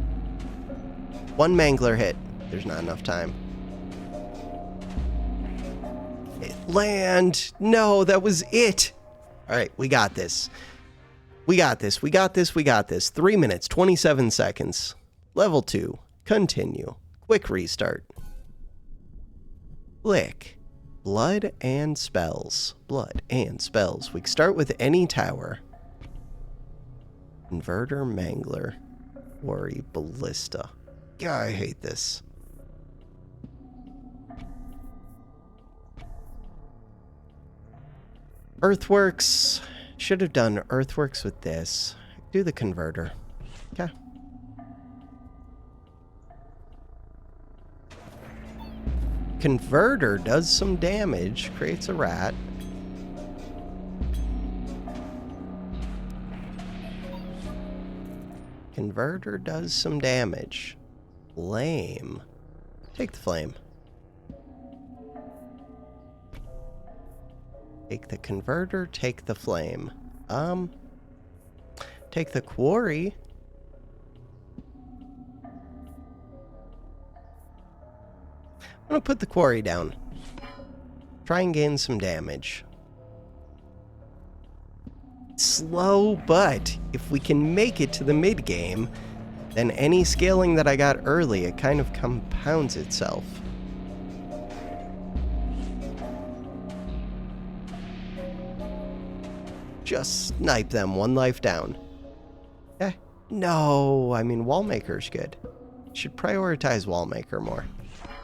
1 Mangler hit. There's not enough time. Land. No, that was it. All right, we got this. We got this. We got this. We got this. 3 minutes, 27 seconds. Level 2. Continue. Quick restart. Click. Blood and spells. Blood and spells. We can start with any tower. Inverter, Mangler, Worry, Ballista. God, I hate this. Earthworks. Should have done Earthworks with this. Do the Converter. Okay. Converter does some damage. Creates a rat. Converter does some damage. Flame. Take the flame. Take the converter, take the flame. Take the quarry. I'm gonna put the quarry down. Try and gain some damage. Slow, but if we can make it to the mid game, then any scaling that I got early, it kind of compounds itself. Just snipe them, 1 life down. Eh, no, I mean, Wallmaker's good. Should prioritize Wallmaker more.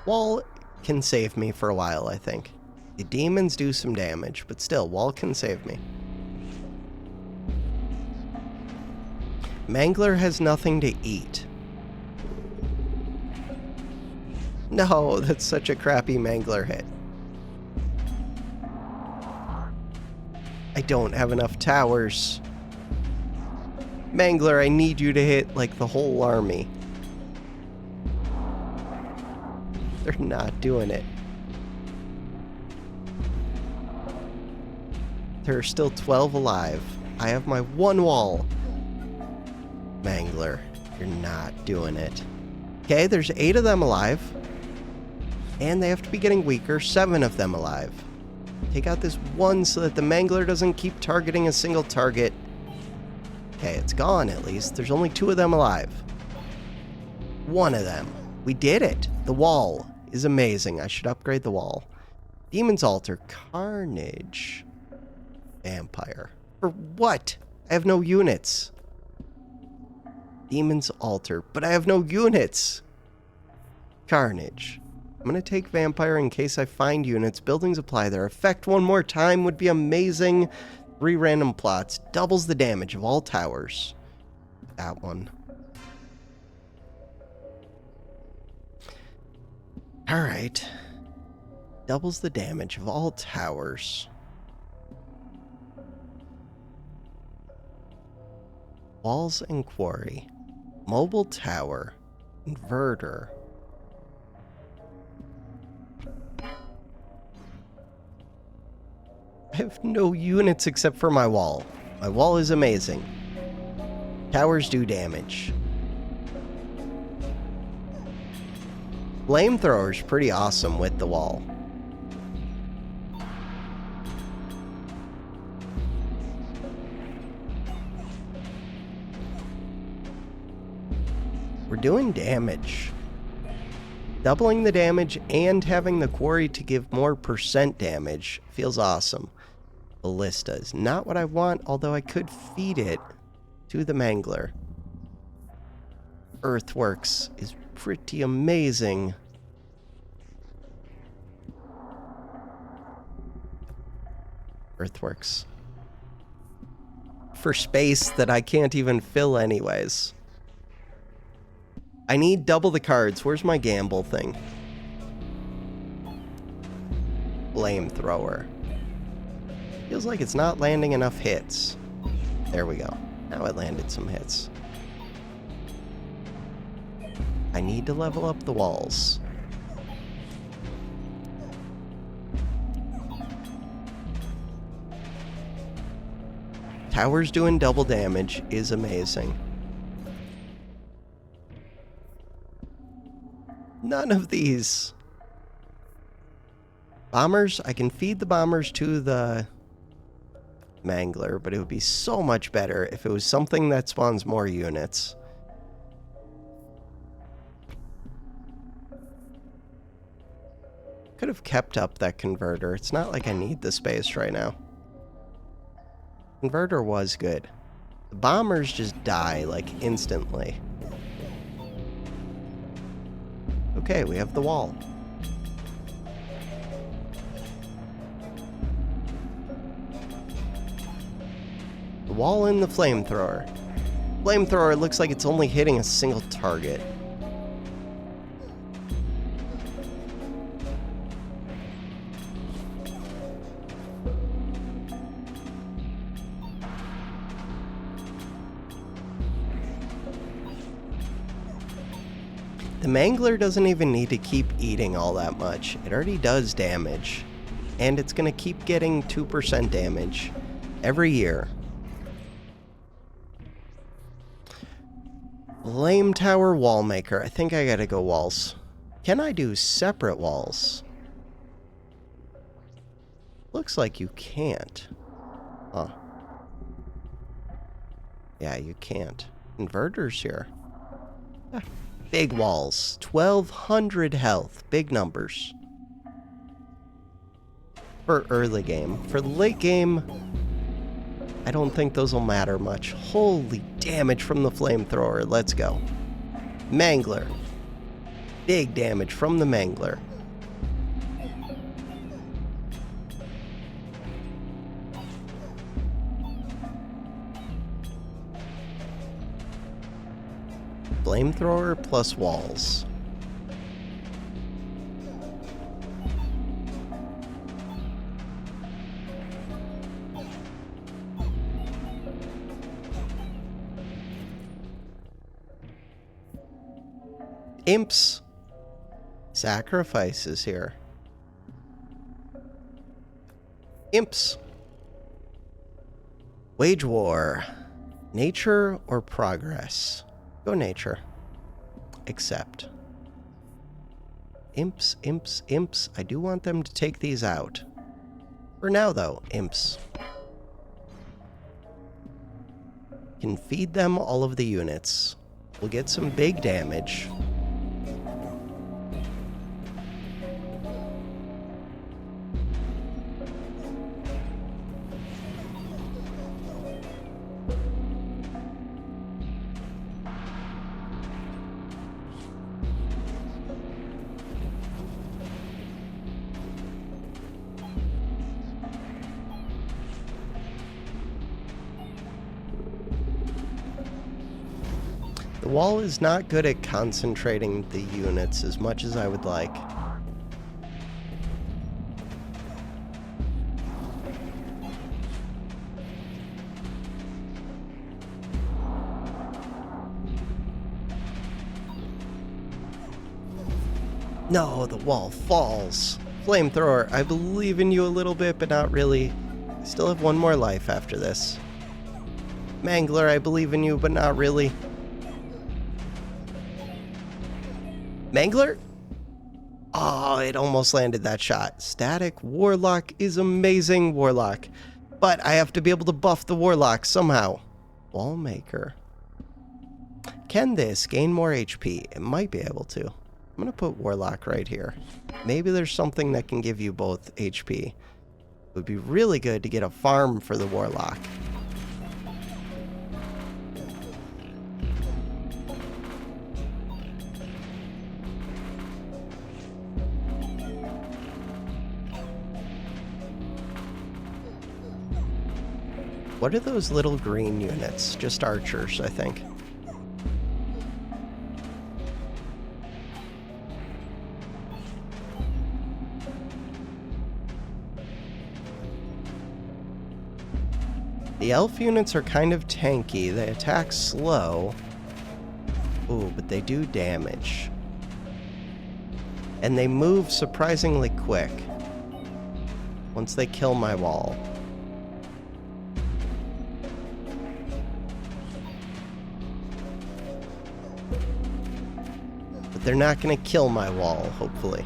Wall can save me for a while, I think. The demons do some damage, but still, Wall can save me. Mangler has nothing to eat. No, that's such a crappy Mangler hit. I don't have enough towers. Mangler, I need you to hit, like, the whole army. They're not doing it. There are still 12 alive. I have my 1 wall. Mangler, you're not doing it. Okay, there's 8 of them alive. And they have to be getting weaker. 7 of them alive. Take out this 1 so that the Mangler doesn't keep targeting a single target. Okay, it's gone at least. There's only 2 of them alive. 1 of them. We did it. The wall is amazing. I should upgrade the wall. Demon's Altar, Carnage, Vampire. For what? I have no units. Demon's Altar, but I have no units. Carnage. I'm going to take Vampire in case I find units. Buildings apply their effect one more time would be amazing. 3 random plots. Doubles the damage of all towers. That one. Alright. Doubles the damage of all towers. Walls and quarry. Mobile tower. Inverter. I have no units except for my wall. My wall is amazing. Towers do damage. Flamethrower's pretty awesome with the wall. We're doing damage. Doubling the damage and having the quarry to give more % damage feels awesome. Ballista is not what I want, although I could feed it to the Mangler. Earthworks is pretty amazing. Earthworks. For space that I can't even fill anyways. I need double the cards. Where's my gamble thing? Flamethrower. Feels like it's not landing enough hits. There we go. Now it landed some hits. I need to level up the walls. Towers doing double damage is amazing. None of these. Bombers, I can feed the bombers to the Mangler, but it would be so much better if it was something that spawns more units. Could have kept up that converter. It's not like I need the space right now. Converter was good. The bombers just die, like, instantly. Okay, we have the wall. The wall and the flamethrower. Flamethrower looks like it's only hitting a single target. The Mangler doesn't even need to keep eating all that much. It already does damage. And it's going to keep getting 2% damage every year. Flame Tower Wallmaker. I think I gotta go walls. Can I do separate walls? Looks like you can't. Huh. Yeah, you can't. Inverters here. Ah. Big walls. 1,200 health. Big numbers. For early game. For the late game, I don't think those will matter much. Holy damage from the flamethrower. Let's go. Mangler. Big damage from the Mangler. Flamethrower plus walls. Imps. Sacrifices here. Imps. Wage war. Nature or progress? Go nature. Accept. Imps, imps, imps. I do want them to take these out. For now, though, imps. Can feed them all of the units. We'll get some big damage. The wall is not good at concentrating the units as much as I would like. No, the wall falls. Flamethrower, I believe in you a little bit, but not really. I still have one more life after this. Mangler, I believe in you, but not really. Mangler? Oh, it almost landed that shot. Static Warlock is amazing, Warlock. But I have to be able to buff the Warlock somehow. Wallmaker. Can this gain more HP? It might be able to. I'm going to put Warlock right here. Maybe there's something that can give you both HP. It would be really good to get a farm for the Warlock. What are those little green units? Just archers, I think. The elf units are kind of tanky. They attack slow. Ooh, but they do damage. And they move surprisingly quick once they kill my wall. But they're not going to kill my wall, hopefully.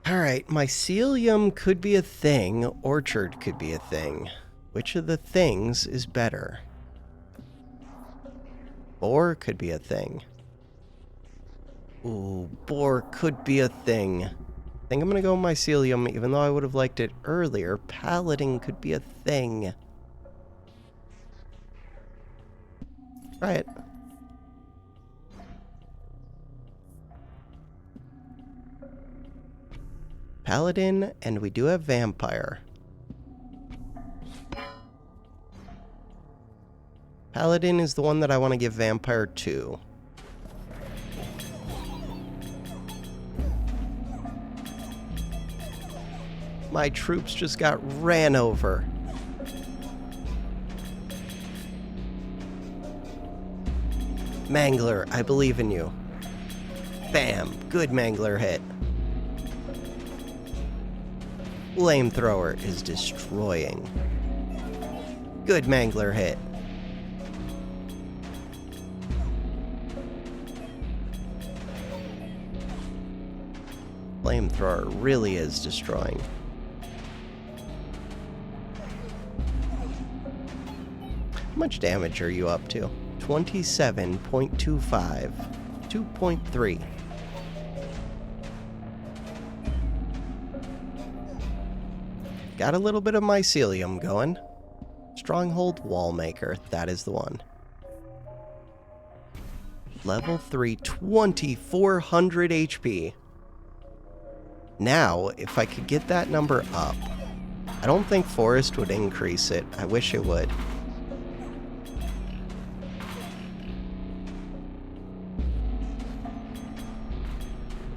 Alright, mycelium could be a thing, orchard could be a thing. Which of the things is better? Boar could be a thing. Ooh, boar could be a thing. I think I'm gonna go mycelium, even though I would have liked it earlier. Paladin could be a thing. Try it. Paladin, and we do have vampire. Paladin is the one that I want to give vampire to. My troops just got ran over. Mangler, I believe in you. Bam, good Mangler hit. Flamethrower is destroying. Good Mangler hit. Flamethrower really is destroying. How much damage are you up to? 27.25. 2.3. Got a little bit of mycelium going. Stronghold Wallmaker, that is the one. Level 3, 2400 HP. Now, if I could get that number up. I don't think Forest would increase it. I wish it would.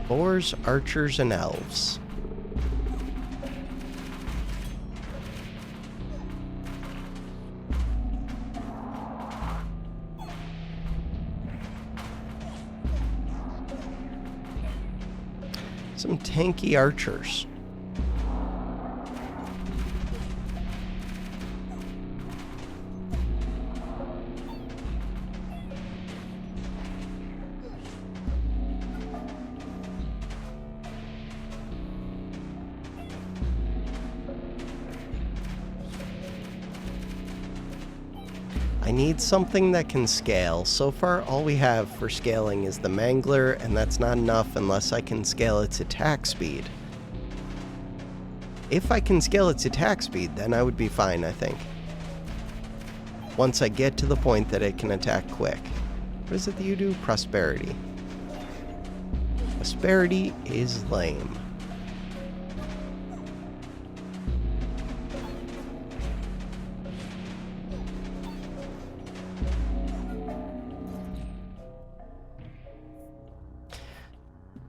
Boars, archers, and elves. Some tanky archers. I need something that can scale. So far, all we have for scaling is the Mangler, and that's not enough unless I can scale its attack speed. If I can scale its attack speed, then I would be fine, I think. Once I get to the point that it can attack quick. What is it that you do? Prosperity. Prosperity is lame.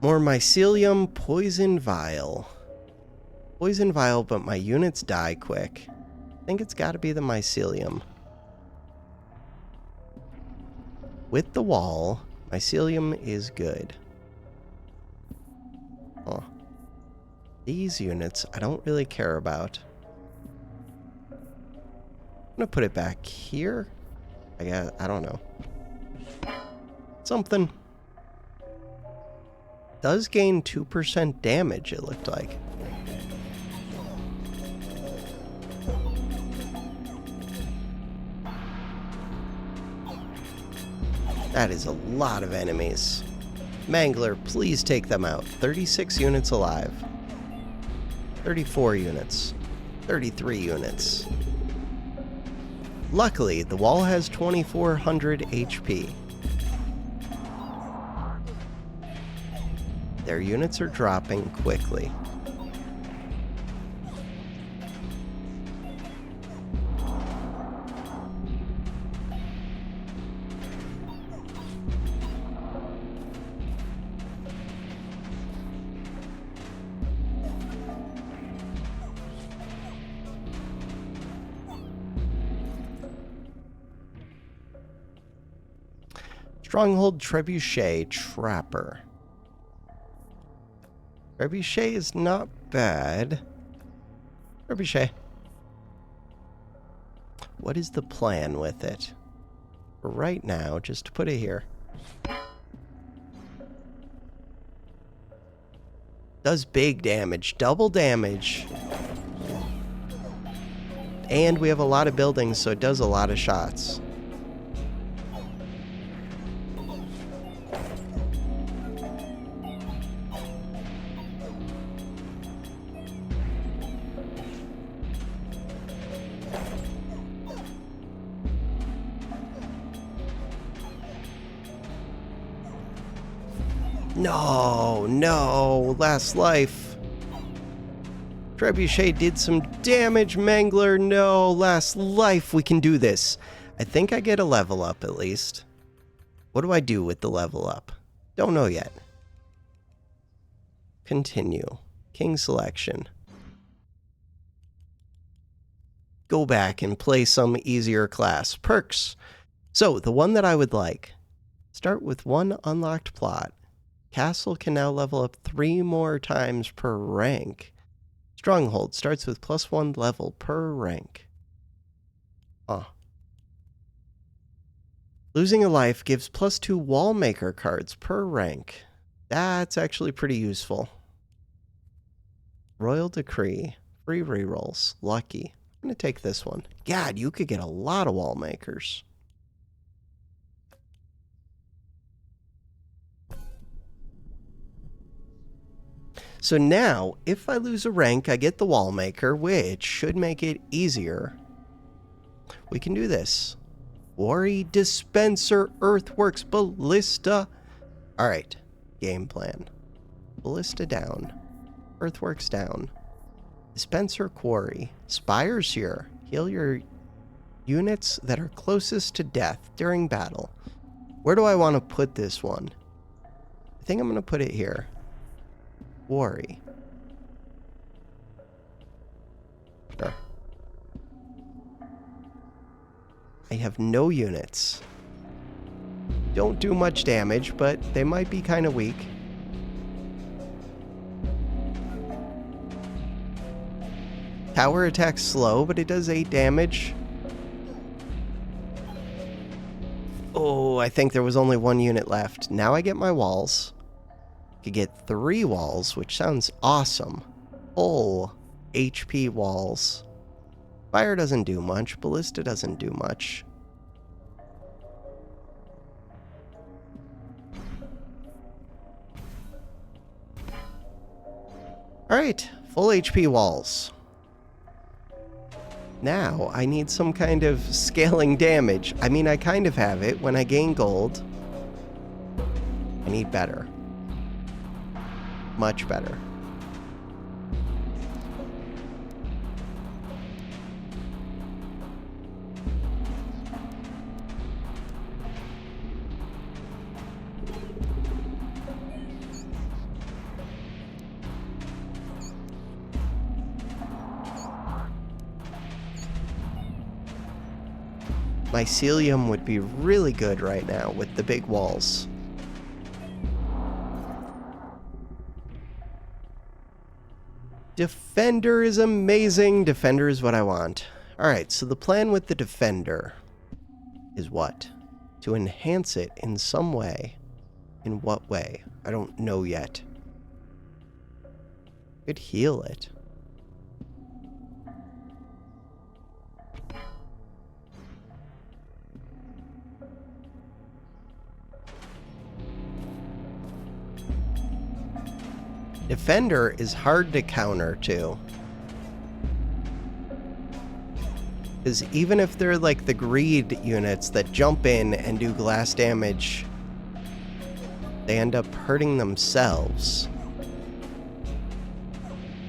More mycelium, poison vial. Poison vial, but my units die quick. I think it's got to be the mycelium. With the wall, mycelium is good. Oh. These units I don't really care about. I'm gonna put it back here. I don't know. Something. Does gain 2% damage, it looked like. That is a lot of enemies. Mangler, please take them out. 36 units alive. 34 units. 33 units. Luckily, the wall has 2400 HP. Their units are dropping quickly. Stronghold Trebuchet Trapper. Trebuchet is not bad. Trebuchet. What is the plan with it? For right now, just to put it here. Does big damage, double damage. And we have a lot of buildings, so it does a lot of shots. No, last life. Trebuchet did some damage, Mangler. No, last life. We can do this. I think I get a level up at least. What do I do with the level up? Don't know yet. Continue. King selection. Go back and play some easier class. Perks. So, the one that I would like. Start with one unlocked plot. Castle can now level up 3 more times per rank. Stronghold starts with +1 level per rank. Losing a life gives +2 wallmaker cards per rank. That's actually pretty useful. Royal Decree. Free rerolls. Lucky. I'm going to take this one. God, you could get a lot of wallmakers. So now, if I lose a rank, I get the wallmaker, which should make it easier. We can do this. Quarry, Dispenser, Earthworks, Ballista. Alright, game plan. Ballista down. Earthworks down. Dispenser, Quarry. Spires here. Heal your units that are closest to death during battle. Where do I want to put this one? I think I'm going to put it here. Quarry. Sure. I have no units. Don't do much damage, but they might be kind of weak. Tower attacks slow, but it does 8 damage. Oh, I think there was only 1 unit left. Now I get my walls. Could get 3 walls, which sounds awesome. Full HP walls. Fire doesn't do much. Ballista doesn't do much. Alright, full HP walls. Now, I need some kind of scaling damage. I mean, I kind of have it. When I gain gold, I need better. Much better. Mycelium would be really good right now with the big walls. Defender is amazing. Defender is what I want. Alright, so the plan with the Defender is what? To enhance it in some way. In what way? I don't know yet. Could heal it. Defender is hard to counter, too. Because even if they're like the greed units that jump in and do glass damage, they end up hurting themselves.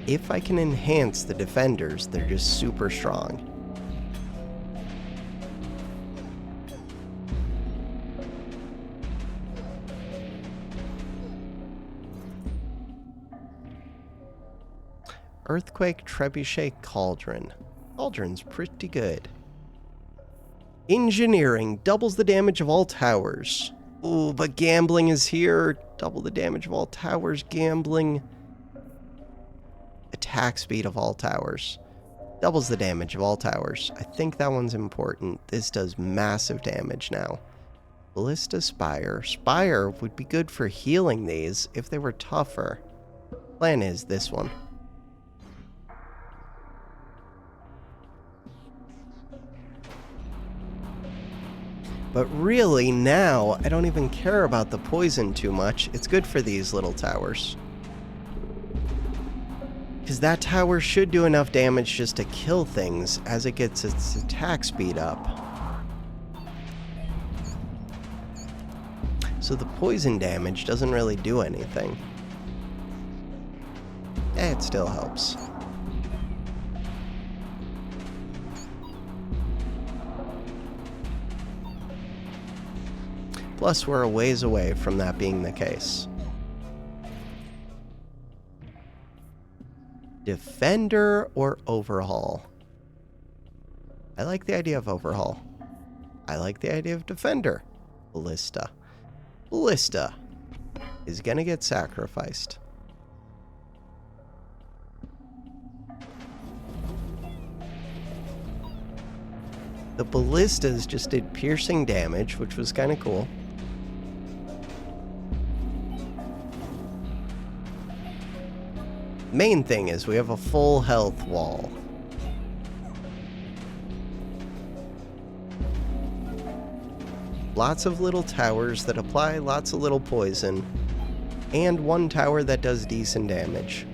If I can enhance the defenders, they're just super strong. Earthquake, Trebuchet, Cauldron. Cauldron's pretty good. Engineering doubles the damage of all towers. Ooh, but gambling is here. Double the damage of all towers. Gambling. Attack speed of all towers. Doubles the damage of all towers. I think that one's important. This does massive damage now. Ballista, Spire. Spire would be good for healing these if they were tougher. Plan is this one. But really, now, I don't even care about the poison too much. It's good for these little towers. Because that tower should do enough damage just to kill things as it gets its attack speed up. So the poison damage doesn't really do anything. It still helps. Plus, we're a ways away from that being the case. Defender or Overhaul? I like the idea of Overhaul. I like the idea of Defender. Ballista. Ballista is gonna get sacrificed. The ballistas just did piercing damage, which was kind of cool. Main thing is we have a full health wall. Lots of little towers that apply lots of little poison, and one tower that does decent damage.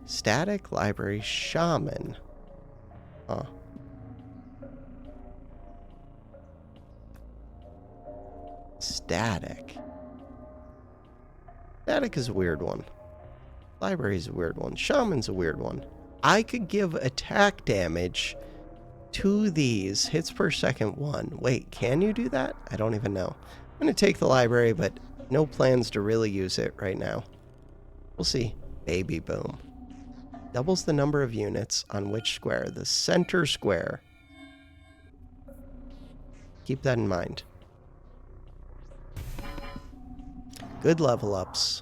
Static, Library, Shaman. Huh. Static. Static is a weird one. Library is a weird one. Shaman's a weird one. I could give attack damage to these. Hits per second 1. Wait, can you do that? I don't even know. I'm going to take the library, but no plans to really use it right now. We'll see. Baby Boom. Doubles the number of units on which square? The center square. Keep that in mind. Good level ups,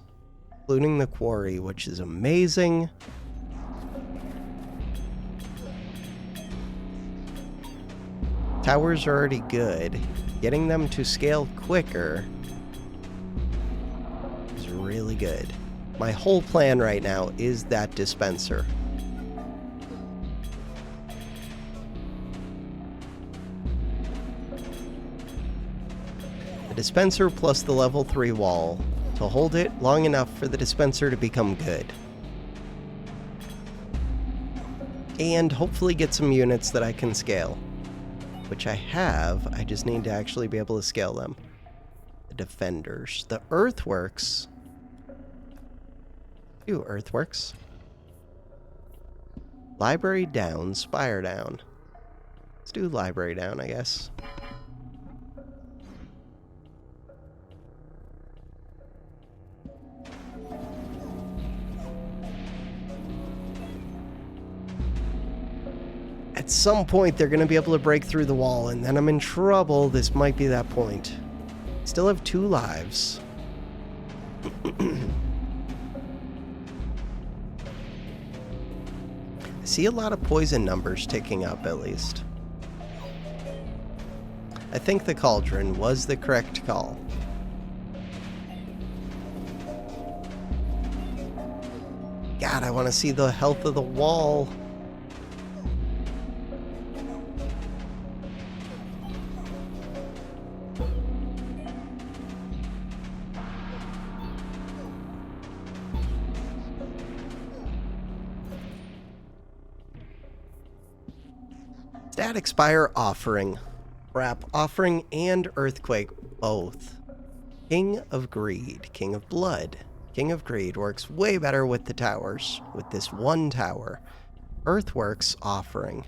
including the quarry, which is amazing. Towers are already good. Getting them to scale quicker is really good. My whole plan right now is that dispenser. The dispenser plus the level 3 wall to hold it long enough for the dispenser to become good. And hopefully get some units that I can scale. Which I have, I just need to actually be able to scale them. The defenders. The earthworks. Two earthworks. Library down, spire down. Let's do library down, I guess. At some point, they're going to be able to break through the wall, and then I'm in trouble. This might be that point. Still have 2 lives. I see a lot of poison numbers ticking up, at least. I think the cauldron was the correct call. God, I want to see the health of the wall. Static Spire Offering. Wrap Offering and Earthquake, both. King of Greed, King of Blood. King of Greed works way better with the towers, with this one tower. Earthworks Offering.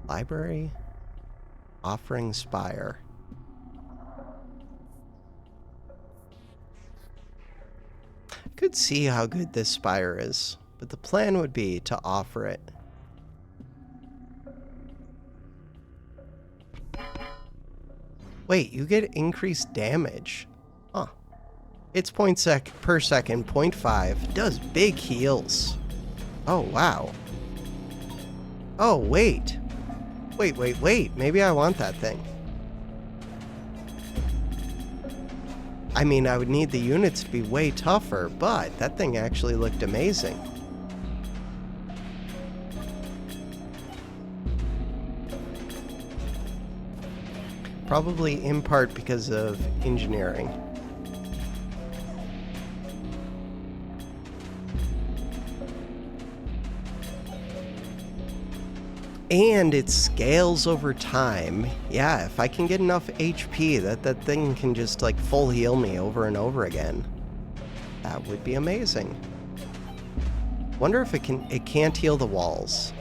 Library. Offering Spire. Could see how good this spire is, but the plan would be to offer it. Wait, you get increased damage. Huh. It's per second, 0.5. Does big heals. Oh, wow. Oh, wait. Wait. Maybe I want that thing. I mean, I would need the units to be way tougher, but that thing actually looked amazing. Probably in part because of engineering. And it scales over time. Yeah, if I can get enough HP that thing can just like full heal me over and over again. That would be amazing. Wonder if it can't heal the walls.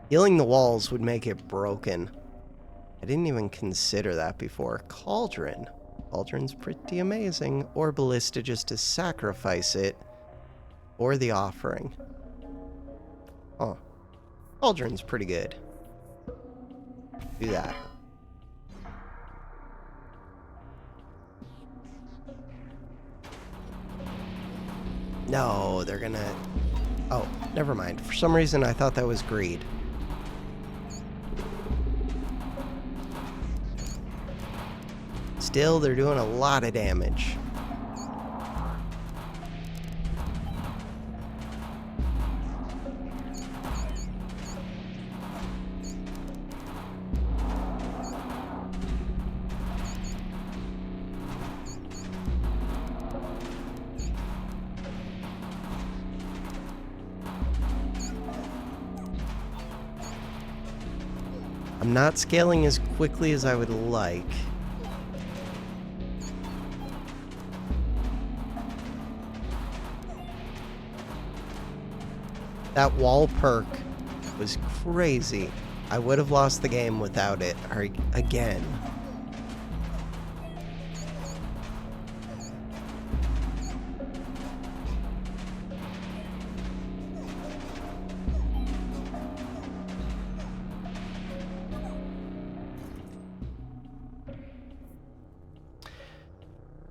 Healing the walls would make it broken. I didn't even consider that before. Cauldron. Cauldron's pretty amazing. Or Ballista just to sacrifice it. Or the offering. Oh. Cauldron's pretty good. Do that. No, they're gonna... Oh, never mind. For some reason, I thought that was greed. Still, they're doing a lot of damage. I'm not scaling as quickly as I would like. That wall perk was crazy. I would have lost the game without it again.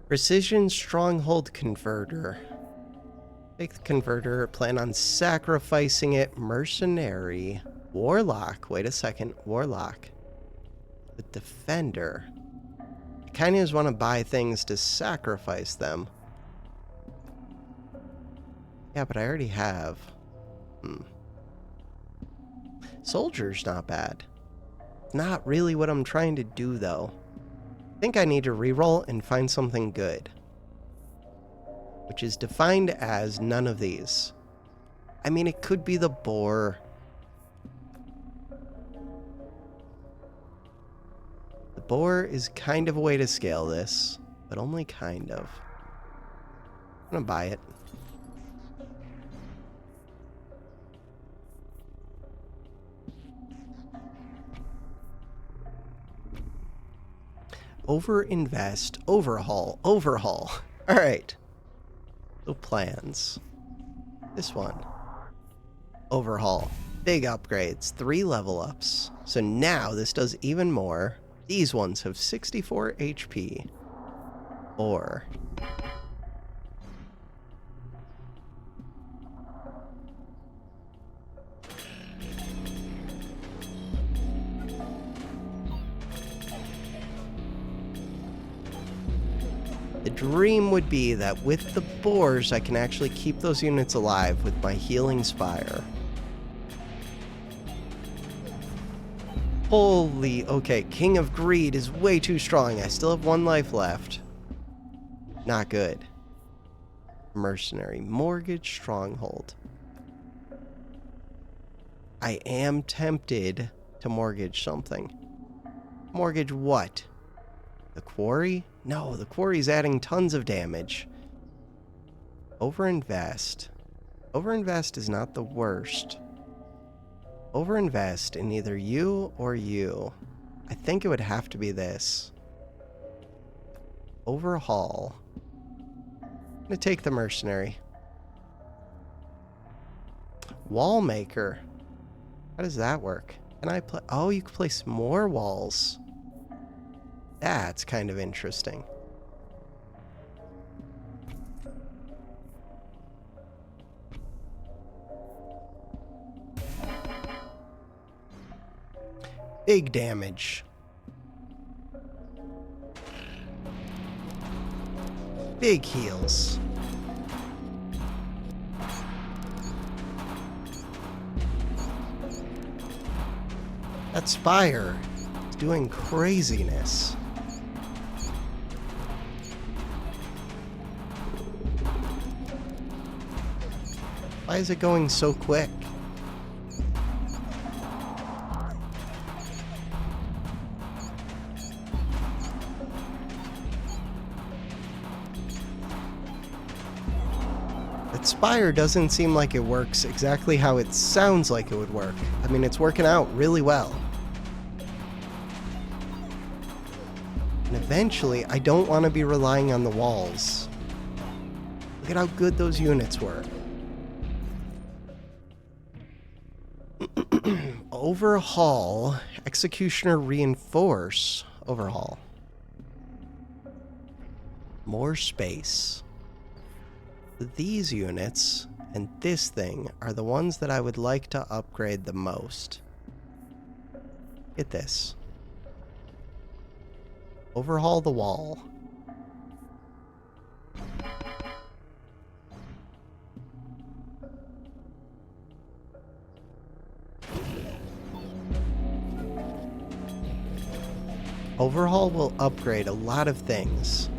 Precision Stronghold Converter. Take the converter, plan on sacrificing it. Mercenary. Warlock. Wait a second. Warlock. The Defender. I kind of just want to buy things to sacrifice them. Yeah, but I already have. Soldier's not bad. Not really what I'm trying to do, though. I think I need to reroll and find something good, which is defined as none of these. I mean, it could be the boar. The boar is kind of a way to scale this, but only kind of. I'm gonna buy it. Overinvest, overhaul, overhaul. All right. So plans. This one. Overhaul. Big upgrades. 3 level ups. So now this does even more. These ones have 64 HP. Or... the dream would be that with the boars, I can actually keep those units alive with my healing spire. Holy, okay, King of Greed is way too strong. I still have 1 life left. Not good. Mercenary, mortgage, stronghold. I am tempted to mortgage something. Mortgage what? The quarry? No, the quarry's adding tons of damage. Overinvest. Overinvest is not the worst. Overinvest in either you or you. I think it would have to be this. Overhaul. I'm gonna take the mercenary. Wallmaker. How does that work? Can I play? Oh, you can place more walls. That's kind of interesting. Big damage. Big heals. That spire is doing craziness. Why is it going so quick? That spire doesn't seem like it works exactly how it sounds like it would work. I mean, it's working out really well. And eventually, I don't want to be relying on the walls. Look at how good those units were. Overhaul. Executioner reinforce. Overhaul. More space. These units and this thing are the ones that I would like to upgrade the most. Get this. Overhaul the wall. Overhaul will upgrade a lot of things.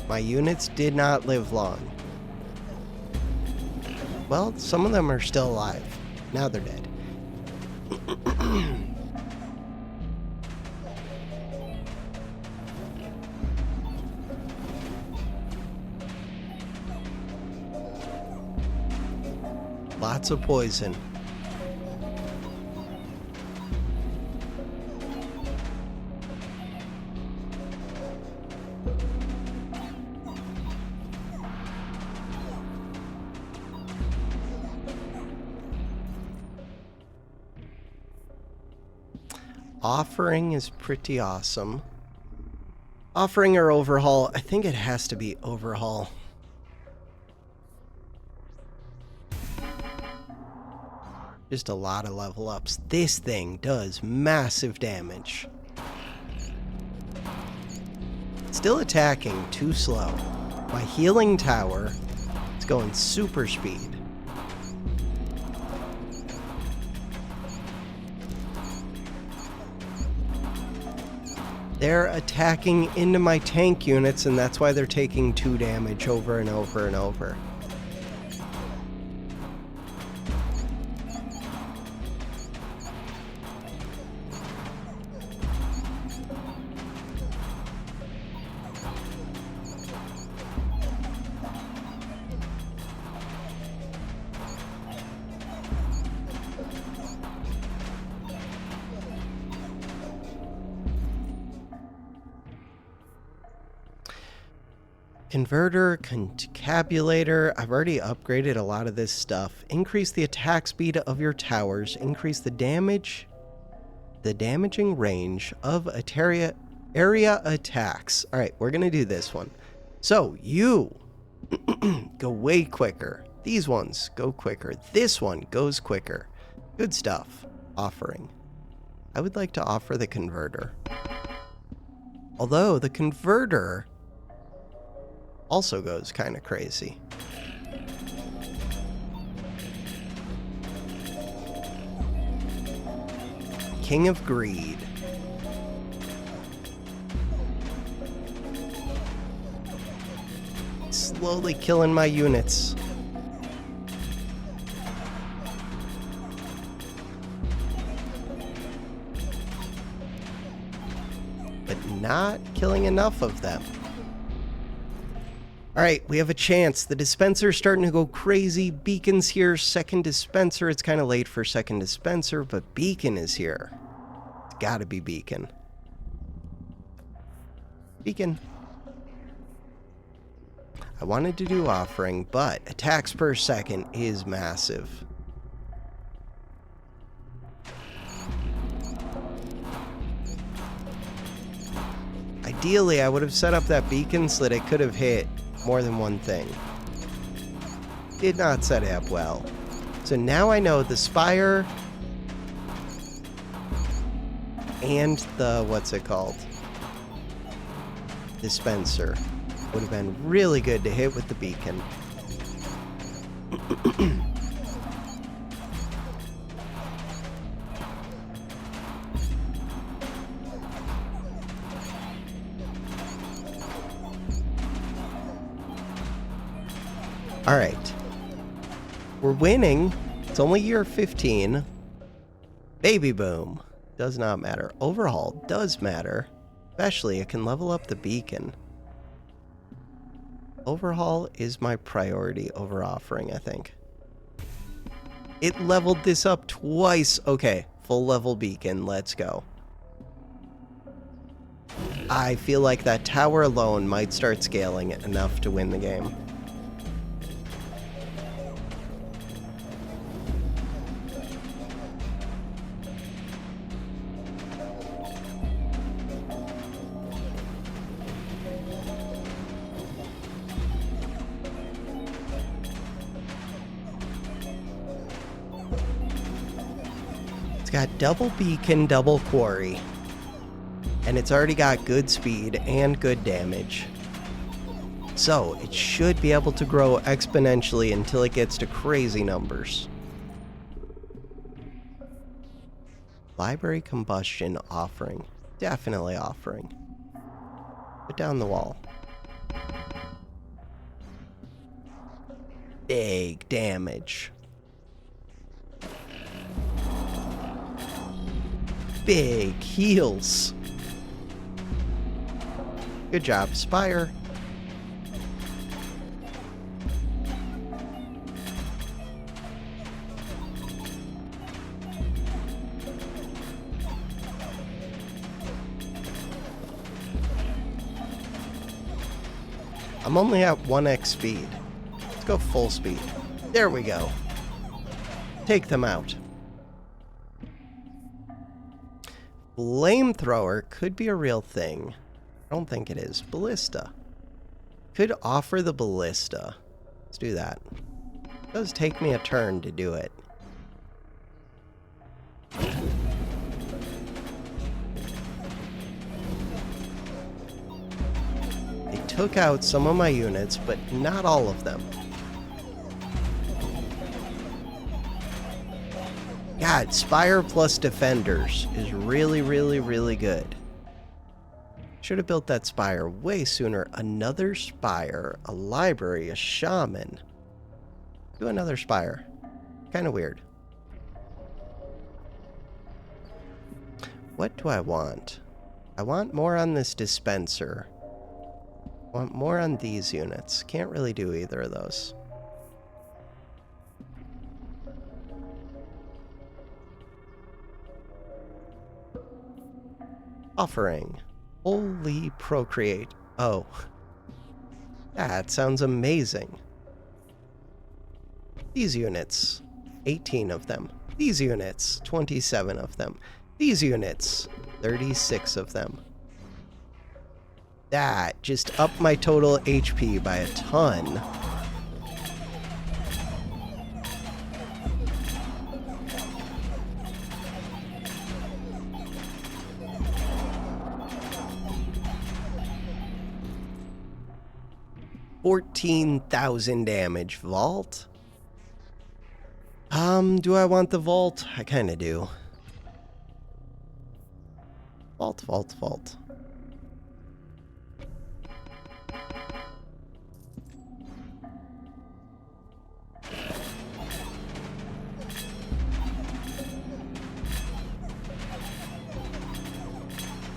My units did not live long. Well, some of them are still alive. Now they're dead. Lots of poison. Offering is pretty awesome. Offering or overhaul? I think it has to be overhaul. Just a lot of level ups. This thing does massive damage. Still attacking, too slow. My healing tower is going super speed. They're attacking into my tank units, and that's why they're taking 2 damage over and over and over. Converter, concabulator. I've already upgraded a lot of this stuff. Increase the attack speed of your towers. Increase the damaging range of area attacks. All right, we're going to do this one. So you go way quicker. These ones go quicker. This one goes quicker. Good stuff. Offering. I would like to offer the converter. Although the converter also goes kind of crazy. King of Greed. Slowly killing my units. But not killing enough of them. Alright, we have a chance. The dispenser's starting to go crazy. Beacon's here. Second dispenser. It's kind of late for second dispenser, but Beacon is here. It's gotta be Beacon. Beacon. I wanted to do offering, but attacks per second is massive. Ideally, I would have set up that beacon so that it could have hit more than one thing. Did not set it up well. So now I know the Spire and the, what's it called? Dispenser would have been really good to hit with the beacon. All right. We're winning. It's only year 15. Baby boom. Does not matter. Overhaul does matter. Especially, it can level up the beacon. Overhaul is my priority over offering, I think. It leveled this up twice. Okay, full level beacon. Let's go. I feel like that tower alone might start scaling enough to win the game. It's got double beacon, double quarry. And it's already got good speed and good damage. So it should be able to grow exponentially until it gets to crazy numbers. Library combustion offering. Definitely offering. Put down the wall. Big damage. Big heals. Good job, Spire. I'm only at 1x speed. Let's go full speed. There we go. Take them out. Flamethrower could be a real thing. I don't think it is. Ballista. Could offer the ballista. Let's do that. It does take me a turn to do it. It took out some of my units, but not all of them. God, Spire plus Defenders is really, really, really good. Should have built that spire way sooner. Another spire, a library, a shaman. Do another spire. Kind of weird. What do I want? I want more on this dispenser. I want more on these units. Can't really do either of those. Offering. Holy procreate. Oh. That sounds amazing. These units, 18 of them. These units, 27 of them. These units, 36 of them. That just upped my total HP by a ton. $14,000 damage. Vault? Do I want the vault? I kind of do. Vault, vault, vault.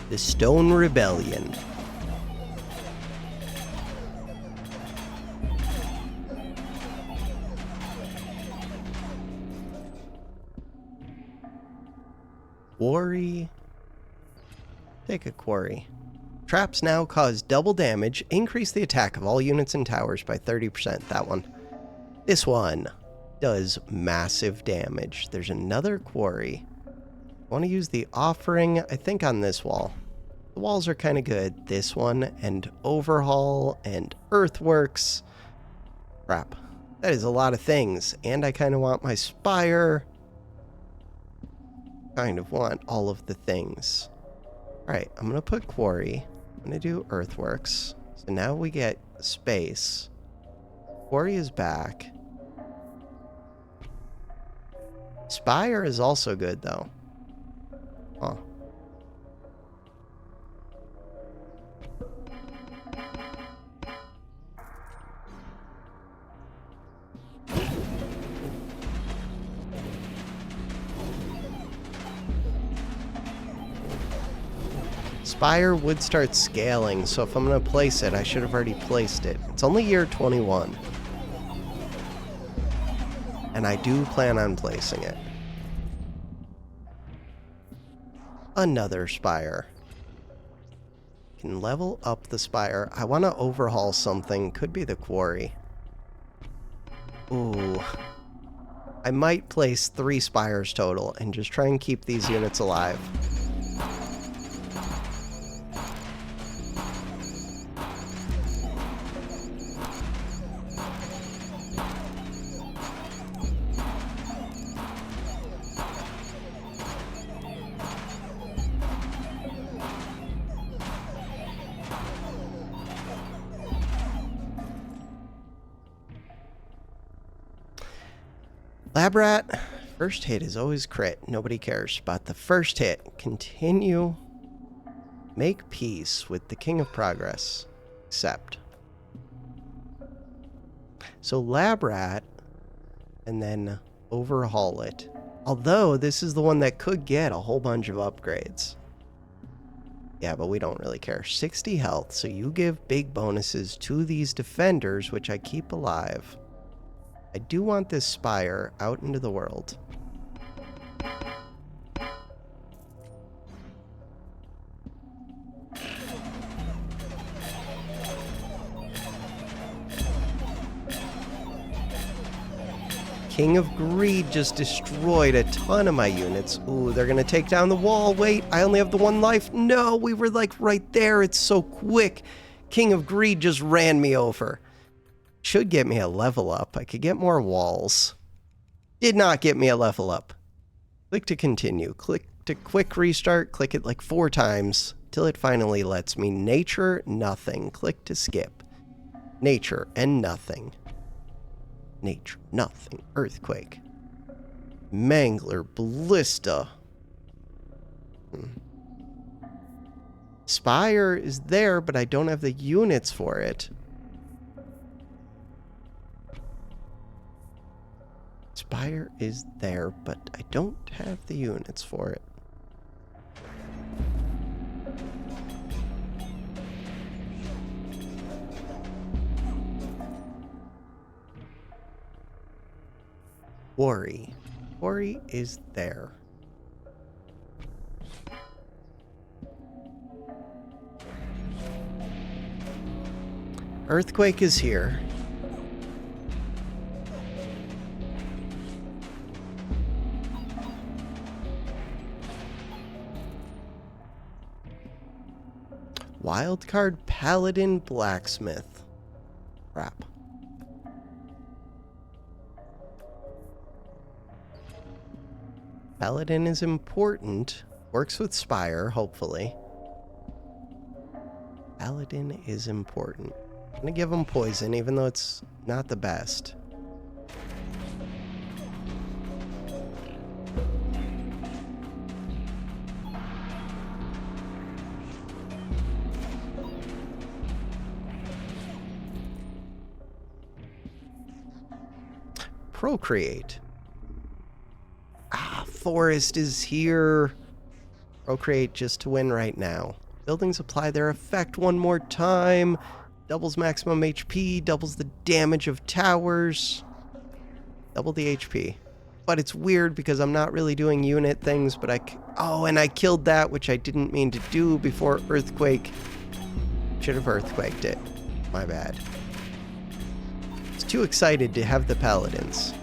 The Stone Rebellion. Quarry. Take a quarry. Traps now cause double damage. Increase the attack of all units and towers by 30%. That one. This one does massive damage. There's another quarry. I want to use the offering, I think, on this wall. The walls are kind of good. This one and overhaul and earthworks. Crap. That is a lot of things. And I kind of want my spire. Kind of want all of the things. Alright, I'm going to put quarry. I'm going to do earthworks. So now we get space. Quarry is back. Spire is also good, though. Huh. Spire would start scaling, so if I'm going to place it, I should have already placed it. It's only year 21. And I do plan on placing it. Another spire. Can level up the spire. I want to overhaul something. Could be the quarry. Ooh. I might place 3 spires total and just try and keep these units alive. Lab rat, first hit is always crit. Nobody cares about the first hit. Continue. Make peace with the King of Progress. Accept. So lab rat, and then overhaul it. Although this is the one that could get a whole bunch of upgrades. Yeah, but we don't really care. 60 health, so you give big bonuses to these defenders, which I keep alive. I do want this spire out into the world. King of Greed just destroyed a ton of my units. Ooh, they're gonna take down the wall. Wait, I only have the 1 life. No, we were like right there. It's so quick. King of Greed just ran me over. Should get me a level up. I could get more walls. Did not get me a level up. Click to continue. Click to quick restart. Click it like 4 times till it finally lets me. Nature, nothing. Click to skip. Nature and nothing. Nature, nothing. Earthquake. Mangler, Ballista. Spire is there, but I don't have the units for it. Spire is there, but I don't have the units for it. Quarry. Quarry is there. Earthquake is here. Wildcard Paladin Blacksmith. Crap. Paladin is important. Works with Spire, hopefully. Paladin is important. I'm gonna give him poison, even though it's not the best. Procreate. Ah, forest is here. Procreate just to win right now. Buildings apply their effect one more time. Doubles maximum HP, doubles the damage of towers. Double the HP. But it's weird because I'm not really doing unit things, but oh, and I killed that, which I didn't mean to do before Earthquake. Should have Earthquaked it. My bad. Too excited to have the paladins.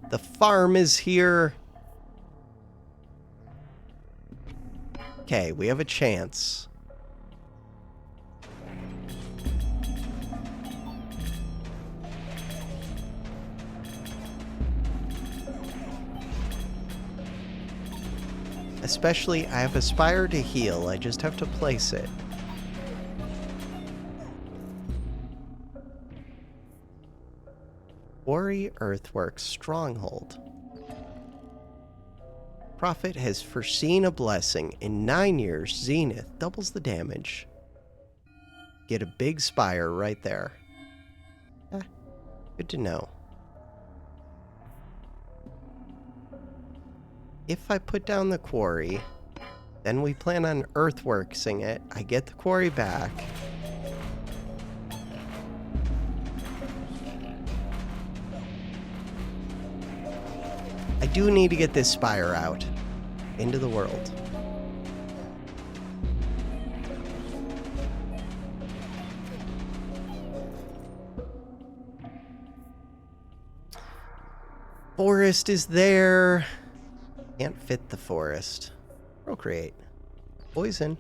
The farm is here. Okay, we have a chance. Especially, I have Aspire to heal. I just have to place it. Quarry Earthworks Stronghold. Prophet has foreseen a blessing. In 9 years, Zenith doubles the damage. Get a big spire right there. Good to know. If I put down the quarry, then we plan on earthworksing it. I get the quarry back. I do need to get this spire out into the world. Forest is there. Can't fit the forest. Procreate. Poison.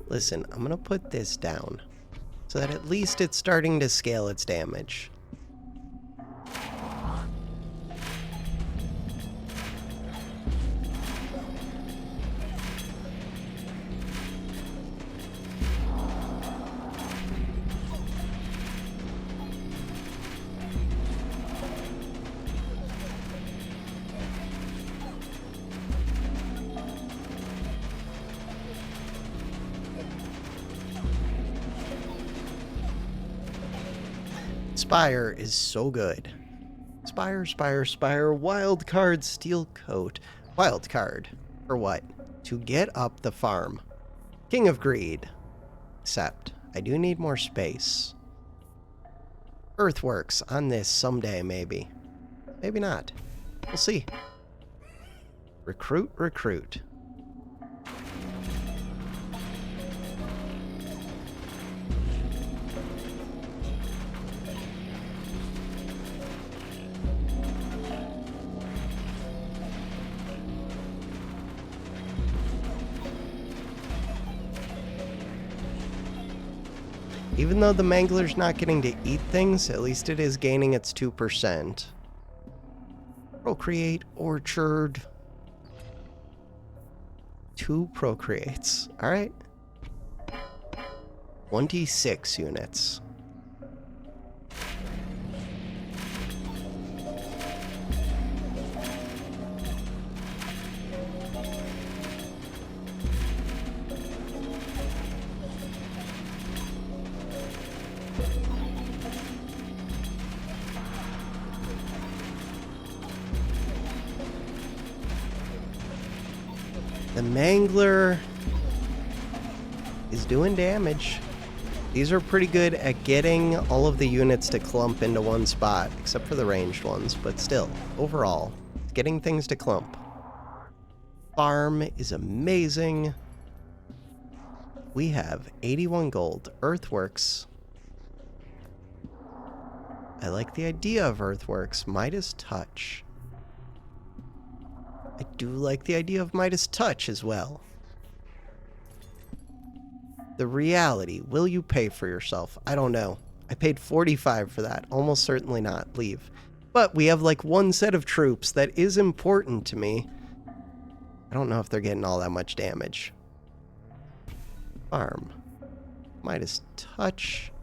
Listen, I'm gonna put this down so that at least it's starting to scale its damage. Spire is so good. Spire, Spire, Spire, wild card, steel coat. Wild card. For what? To get up the farm. King of Greed. Except, I do need more space. Earthworks on this someday, maybe. Maybe not. We'll see. Recruit, recruit. Even though the Mangler's not getting to eat things, at least it is gaining its 2%. Procreate, orchard. 2 procreates. Alright. 26 units. The Mangler is doing damage. These are pretty good at getting all of the units to clump into one spot, except for the ranged ones, but still, overall, getting things to clump. Farm is amazing. We have 81 gold. Earthworks. I like the idea of Earthworks. Midas Touch. I do like the idea of Midas Touch as well. The reality, will you pay for yourself? I don't know. I paid 45 for that. Almost certainly not. Leave. But we have like one set of troops that is important to me. I don't know if they're getting all that much damage. Farm. Midas Touch.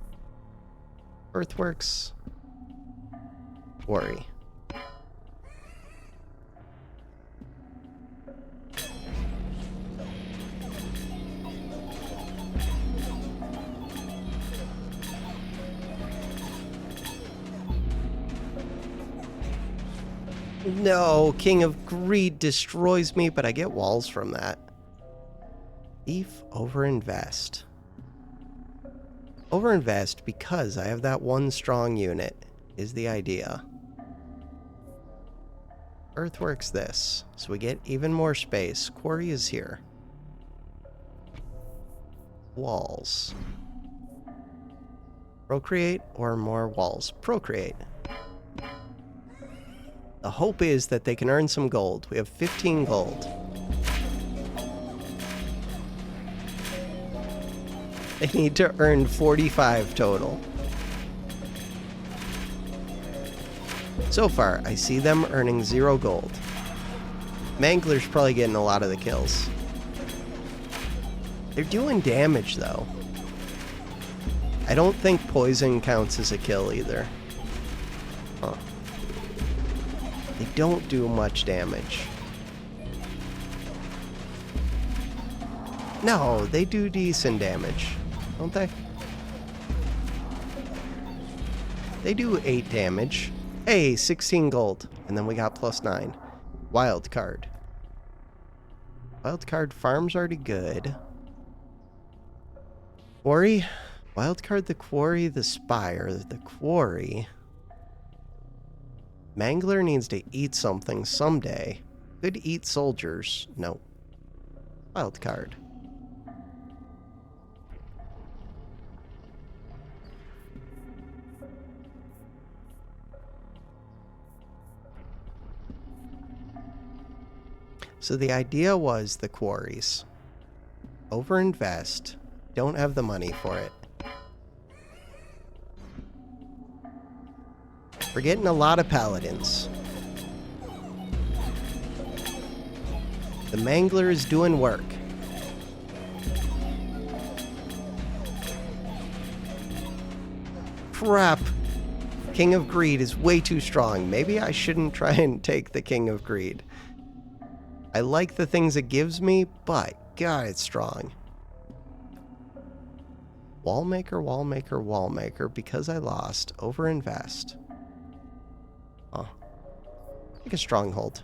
Earthworks. Quarry. No, King of Greed destroys me, but I get walls from that. Thief, overinvest. Overinvest because I have that one strong unit, is the idea. Earthworks this, so we get even more space. Quarry is here. Walls. Procreate or more walls? Procreate. The hope is that they can earn some gold. We have 15 gold. They need to earn 45 total. So far, I see them earning 0 gold. Mangler's probably getting a lot of the kills. They're doing damage, though. I don't think poison counts as a kill either. Huh. They don't do much damage. No, they do decent damage, don't they? They do 8 damage. Hey, 16 gold. And then we got +9. Wild card. Wild card farm's already good. Quarry. Wild card the quarry, the spire, the quarry. Mangler needs to eat something someday. Could eat soldiers. No. Wild card. So the idea was the quarries. Overinvest. Don't have the money for it. We're getting a lot of paladins. The Mangler is doing work. Crap. King of Greed is way too strong. Maybe I shouldn't try and take the King of Greed. I like the things it gives me, but God, it's strong. Wallmaker, wallmaker, wallmaker. Because I lost. Overinvest. Oh. Take a stronghold.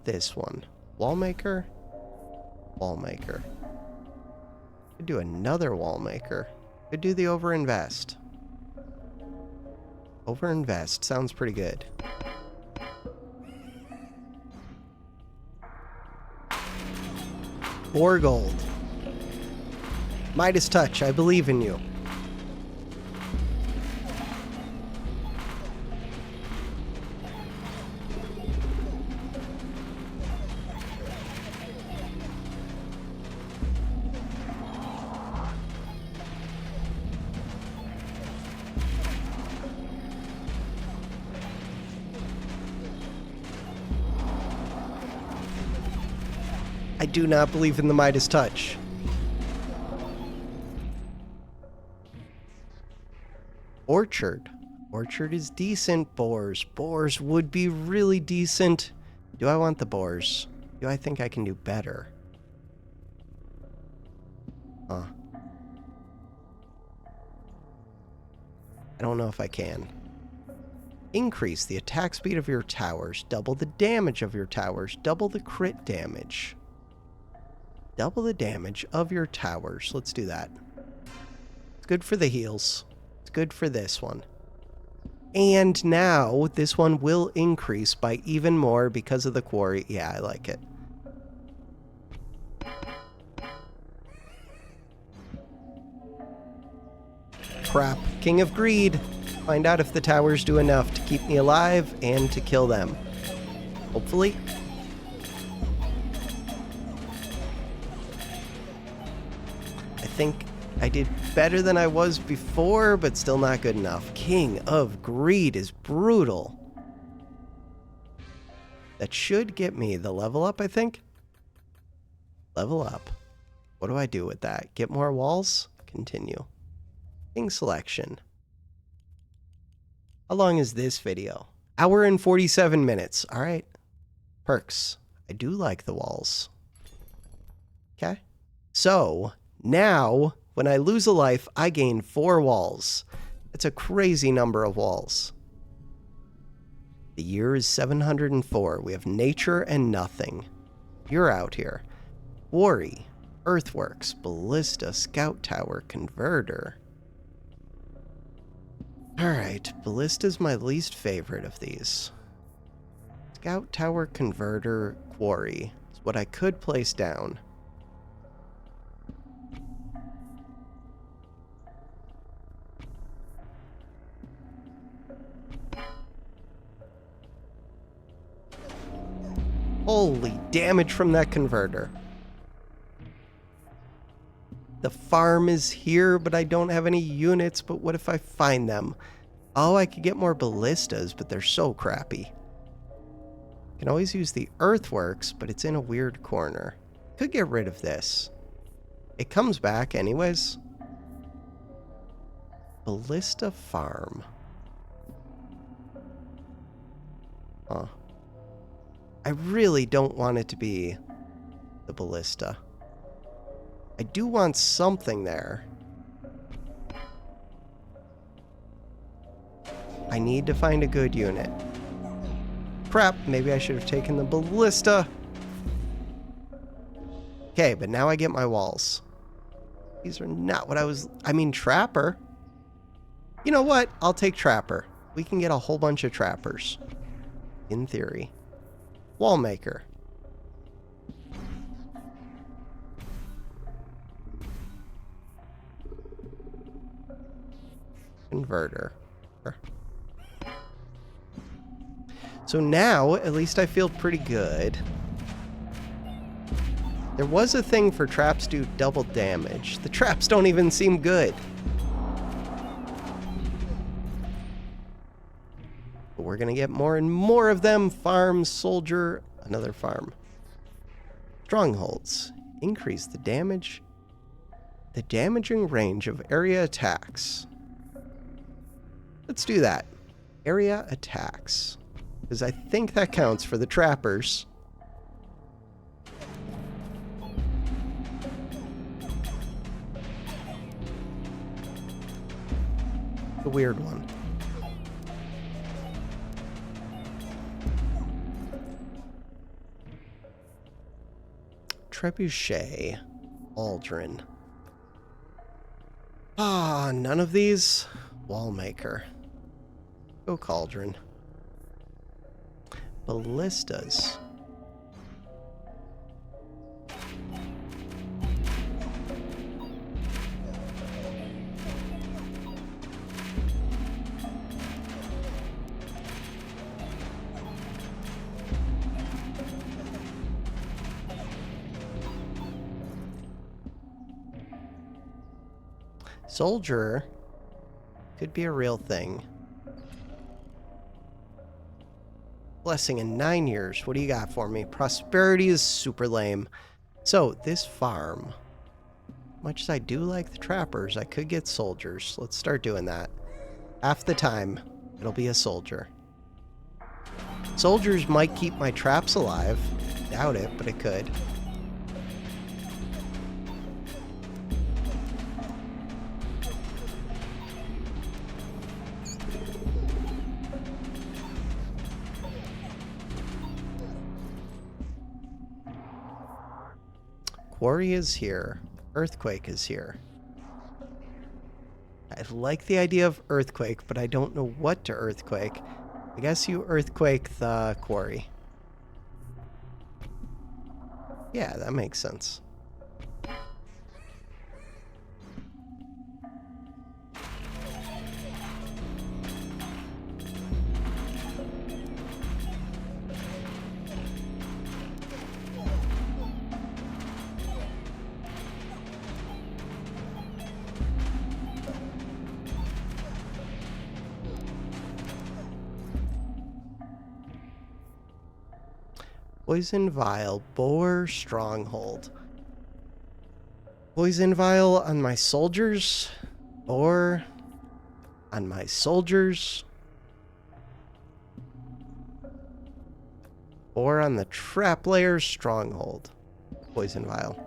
This one. Wallmaker. Wallmaker. Could do another wallmaker. Could do the overinvest. Overinvest sounds pretty good. $4 gold. Midas Touch, I believe in you. I do not believe in the Midas Touch. Orchard. Orchard is decent. Boars. Boars would be really decent. Do I want the boars? Do I think I can do better? Huh. I don't know if I can. Increase the attack speed of your towers. Double the damage of your towers. Double the crit damage. Double the damage of your towers. Let's do that. It's good for the heals. It's good for this one. And now this one will increase by even more because of the quarry. Yeah, I like it. Crap. King of Greed. Find out if the towers do enough to keep me alive and to kill them. Hopefully. I think I did better than I was before, but still not good enough. King of Greed is brutal. That should get me the level up, I think. Level up. What do I do with that? Get more walls? Continue. King selection. How long is this video? Hour and 47 minutes. All right. Perks. I do like the walls. Okay. So, now, when I lose a life, I gain 4 walls. That's a crazy number of walls. The year is 704. We have nature and nothing. You're out here. Quarry. Earthworks. Ballista. Scout tower. Converter. Alright, Ballista's my least favorite of these. Scout Tower, Converter, Quarry is what I could place down. Holy damage from that Converter. The farm is here, but I don't have any units. But what if I find them? Oh, I could get more ballistas, but they're so crappy. Can always use the earthworks, but it's in a weird corner. Could get rid of this. It comes back anyways. Ballista farm. Huh. I really don't want it to be the ballista. I do want something there. I need to find a good unit. Crap, maybe I should have taken the ballista. Okay, but now I get my walls. These are not what I mean, Trapper. You know what? I'll take Trapper. We can get a whole bunch of Trappers. In theory. Wallmaker. Converter. So now, at least I feel pretty good. There was a thing for traps do double damage. The traps don't even seem good. But we're gonna get more and more of them. Farm, soldier, another farm. Strongholds. Increase the damage. The damaging range of area attacks. Let's do that. Area attacks. Because I think that counts for the trappers. A weird one. Trebuchet. Aldrin. Ah, none of these. Wallmaker. Go Cauldron. Ballistas. Soldier could be a real thing. Blessing in 9 years. What do you got for me? Prosperity is super lame. So, this farm. Much as I do like the trappers, I could get soldiers. Let's start doing that. Half the time, it'll be a soldier. Soldiers might keep my traps alive. Doubt it, but it could. Quarry is here. Earthquake is here. I like the idea of earthquake, but I don't know what to earthquake. I guess you earthquake the quarry. Yeah, that makes sense. Poison vial, boar stronghold. Poison vial on my soldiers, or on my soldiers, or on the trap layer's stronghold. Poison vial.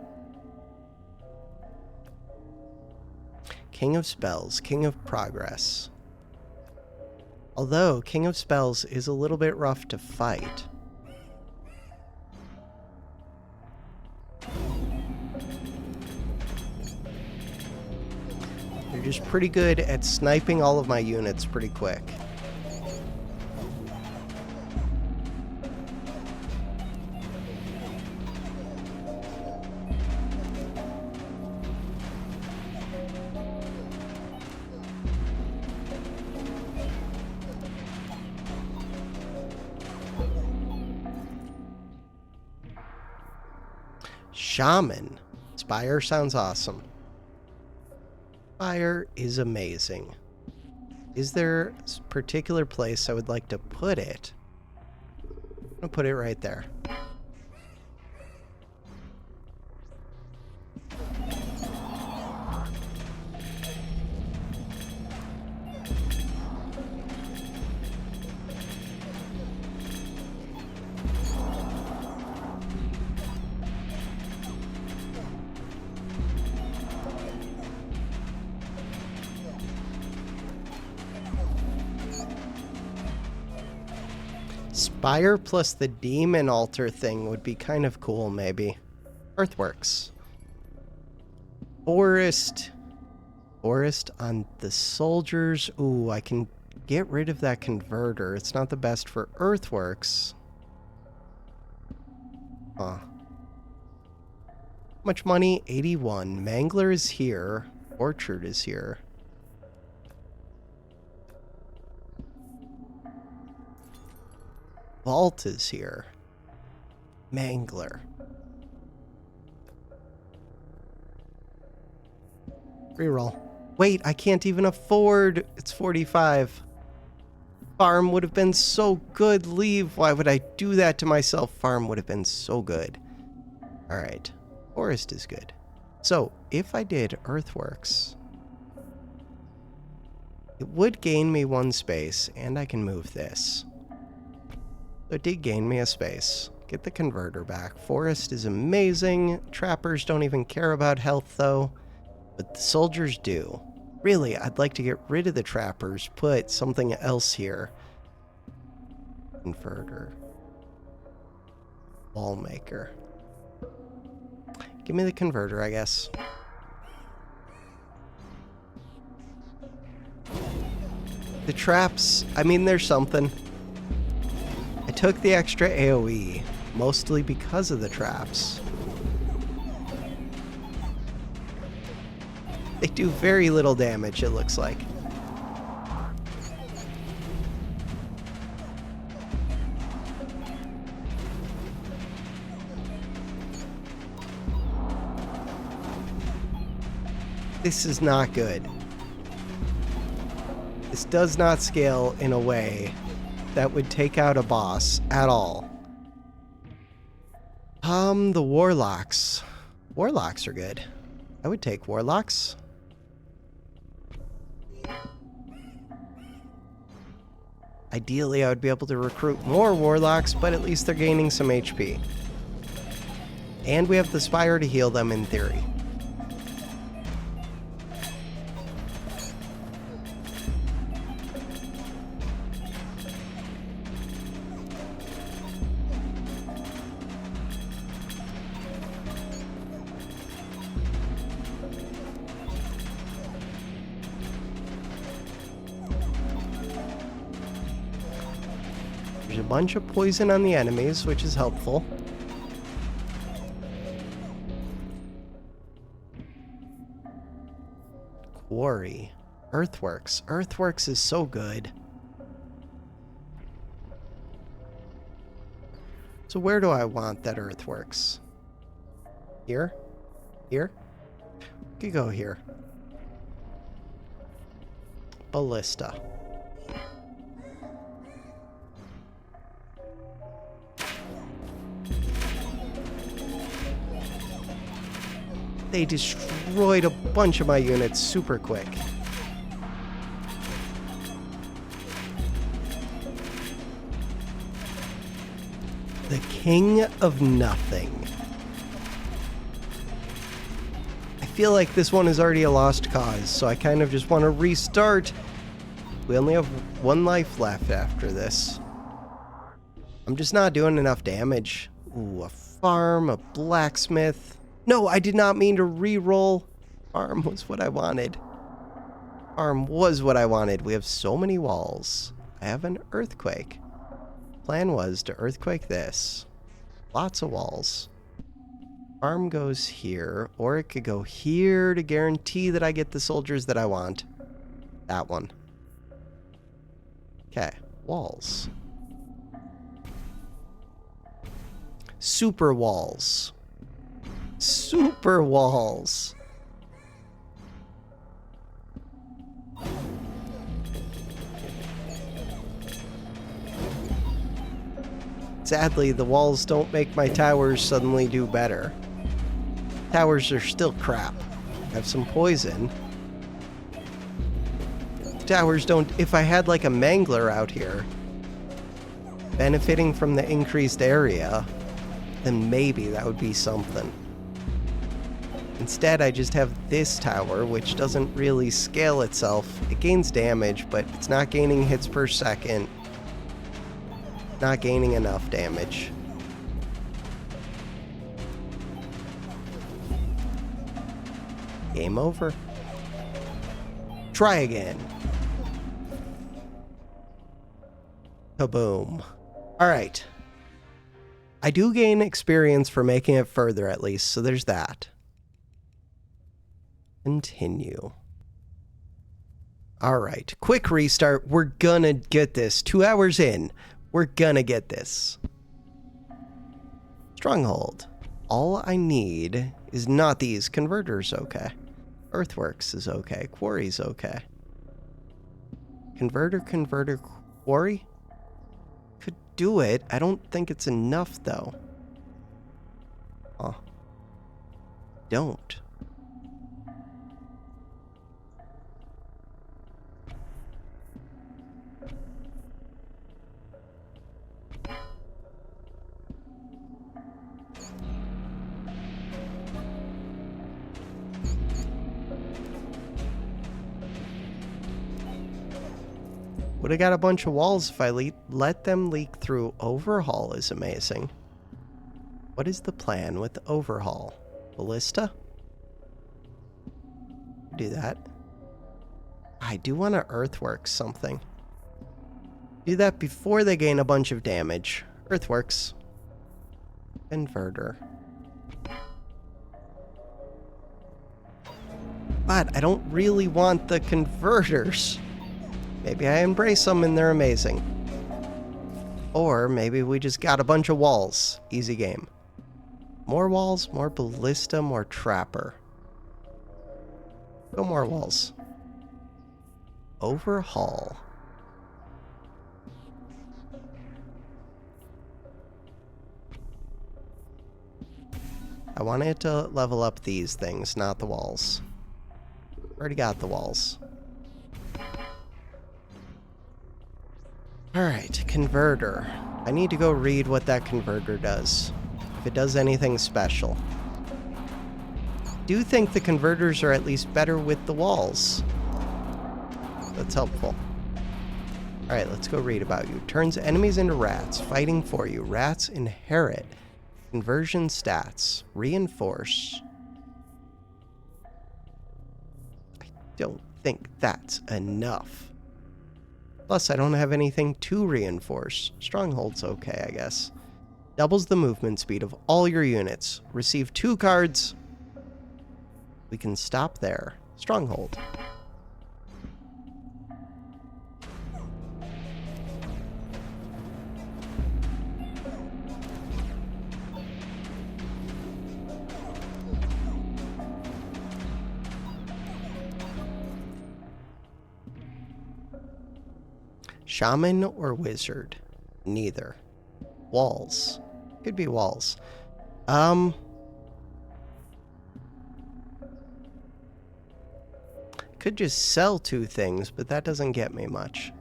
King of Spells, King of Progress. Although King of Spells is a little bit rough to fight. They're just pretty good at sniping all of my units pretty quick. Shaman. Spire sounds awesome. Spire is amazing. Is there a particular place I would like to put it? I'm gonna put it right there. Spire plus the demon altar thing would be kind of cool, maybe. Earthworks. Forest. Forest on the soldiers. Ooh, I can get rid of that converter. It's not the best for earthworks. Huh. How much money? 81. Mangler is here. Orchard is here. Vault is here. Mangler. Reroll. Wait, I can't even afford. It's 45. Farm would have been so good. Leave. Why would I do that to myself? Farm would have been so good. Alright. Forest is good. So, if I did earthworks, it would gain me 1 space, and I can move this. So it did gain me a space. Get the converter back. Forest is amazing. Trappers don't even care about health, though. But the soldiers do. Really, I'd like to get rid of the trappers. Put something else here. Converter. Wall maker. Give me the converter, I guess. The traps, I mean, there's something. I took the extra AoE, mostly because of the traps. They do very little damage, it looks like. This is not good. This does not scale in a way that would take out a boss at all. The warlocks. Warlocks are good. I would take warlocks. Ideally, I would be able to recruit more warlocks, but at least they're gaining some HP. And we have the Spire to heal them in theory. There's a bunch of poison on the enemies, which is helpful. Quarry. Earthworks. Earthworks is so good. So where do I want that earthworks? Here? Here? We could go here. Ballista. They destroyed a bunch of my units super quick. The King of Nothing. I feel like this one is already a lost cause, so I kind of just want to restart. We only have 1 life left after this. I'm just not doing enough damage. Ooh, a farm, a blacksmith. No, I did not mean to re-roll. Farm was what I wanted. Farm was what I wanted. We have so many walls. I have an earthquake. Plan was to earthquake this. Lots of walls. Farm goes here, or it could go here to guarantee that I get the soldiers that I want. That one. Okay, walls. Super walls. Super walls. Sadly, the walls don't make my towers suddenly do better. Towers are still crap. I have some poison. Towers don't... If I had like a mangler out here, benefiting from the increased area, then maybe that would be something. Instead, I just have this tower, which doesn't really scale itself. It gains damage, but it's not gaining hits per second. Not gaining enough damage. Game over. Try again. Kaboom. Alright. I do gain experience for making it further at least, so there's that. Continue. Alright, quick restart. We're gonna get this. 2 hours in. We're gonna get this. Stronghold. All I need is not these. Converters okay. Earthworks is okay. Quarry's okay. Converter, quarry? Could do it. I don't think it's enough though. Huh. Don't. Would have got a bunch of walls if I let them leak through. Overhaul is amazing. What is the plan with the overhaul? Ballista? Do that. I do want to earthworks something. Do that before they gain a bunch of damage. Earthworks. Converter. But I don't really want the converters. Maybe I embrace them and they're amazing. Or maybe we just got a bunch of walls. Easy game. More walls, more ballista, more trapper. Go more walls. Overhaul. I want it to level up these things, not the walls. Already got the walls. Alright, converter. I need to go read what that converter does. If it does anything special. Do think the converters are at least better with the walls. That's helpful. Alright, let's go read about you. Turns enemies into rats, fighting for you. Rats inherit. Conversion stats. Reinforce. I don't think that's enough. Plus, I don't have anything to reinforce. Stronghold's okay, I guess. Doubles the movement speed of all your units. Receive 2 cards. We can stop there. Stronghold. Shaman or wizard? Neither. Walls. Could be walls. Could just sell 2 things, but that doesn't get me much.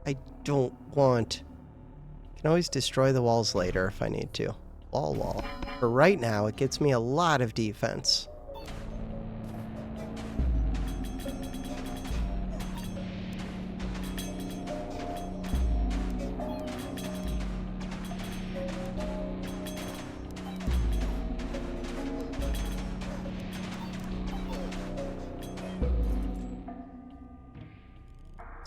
I don't want... Can always destroy the walls later if I need to. Wall. For right now, it gets me a lot of defense.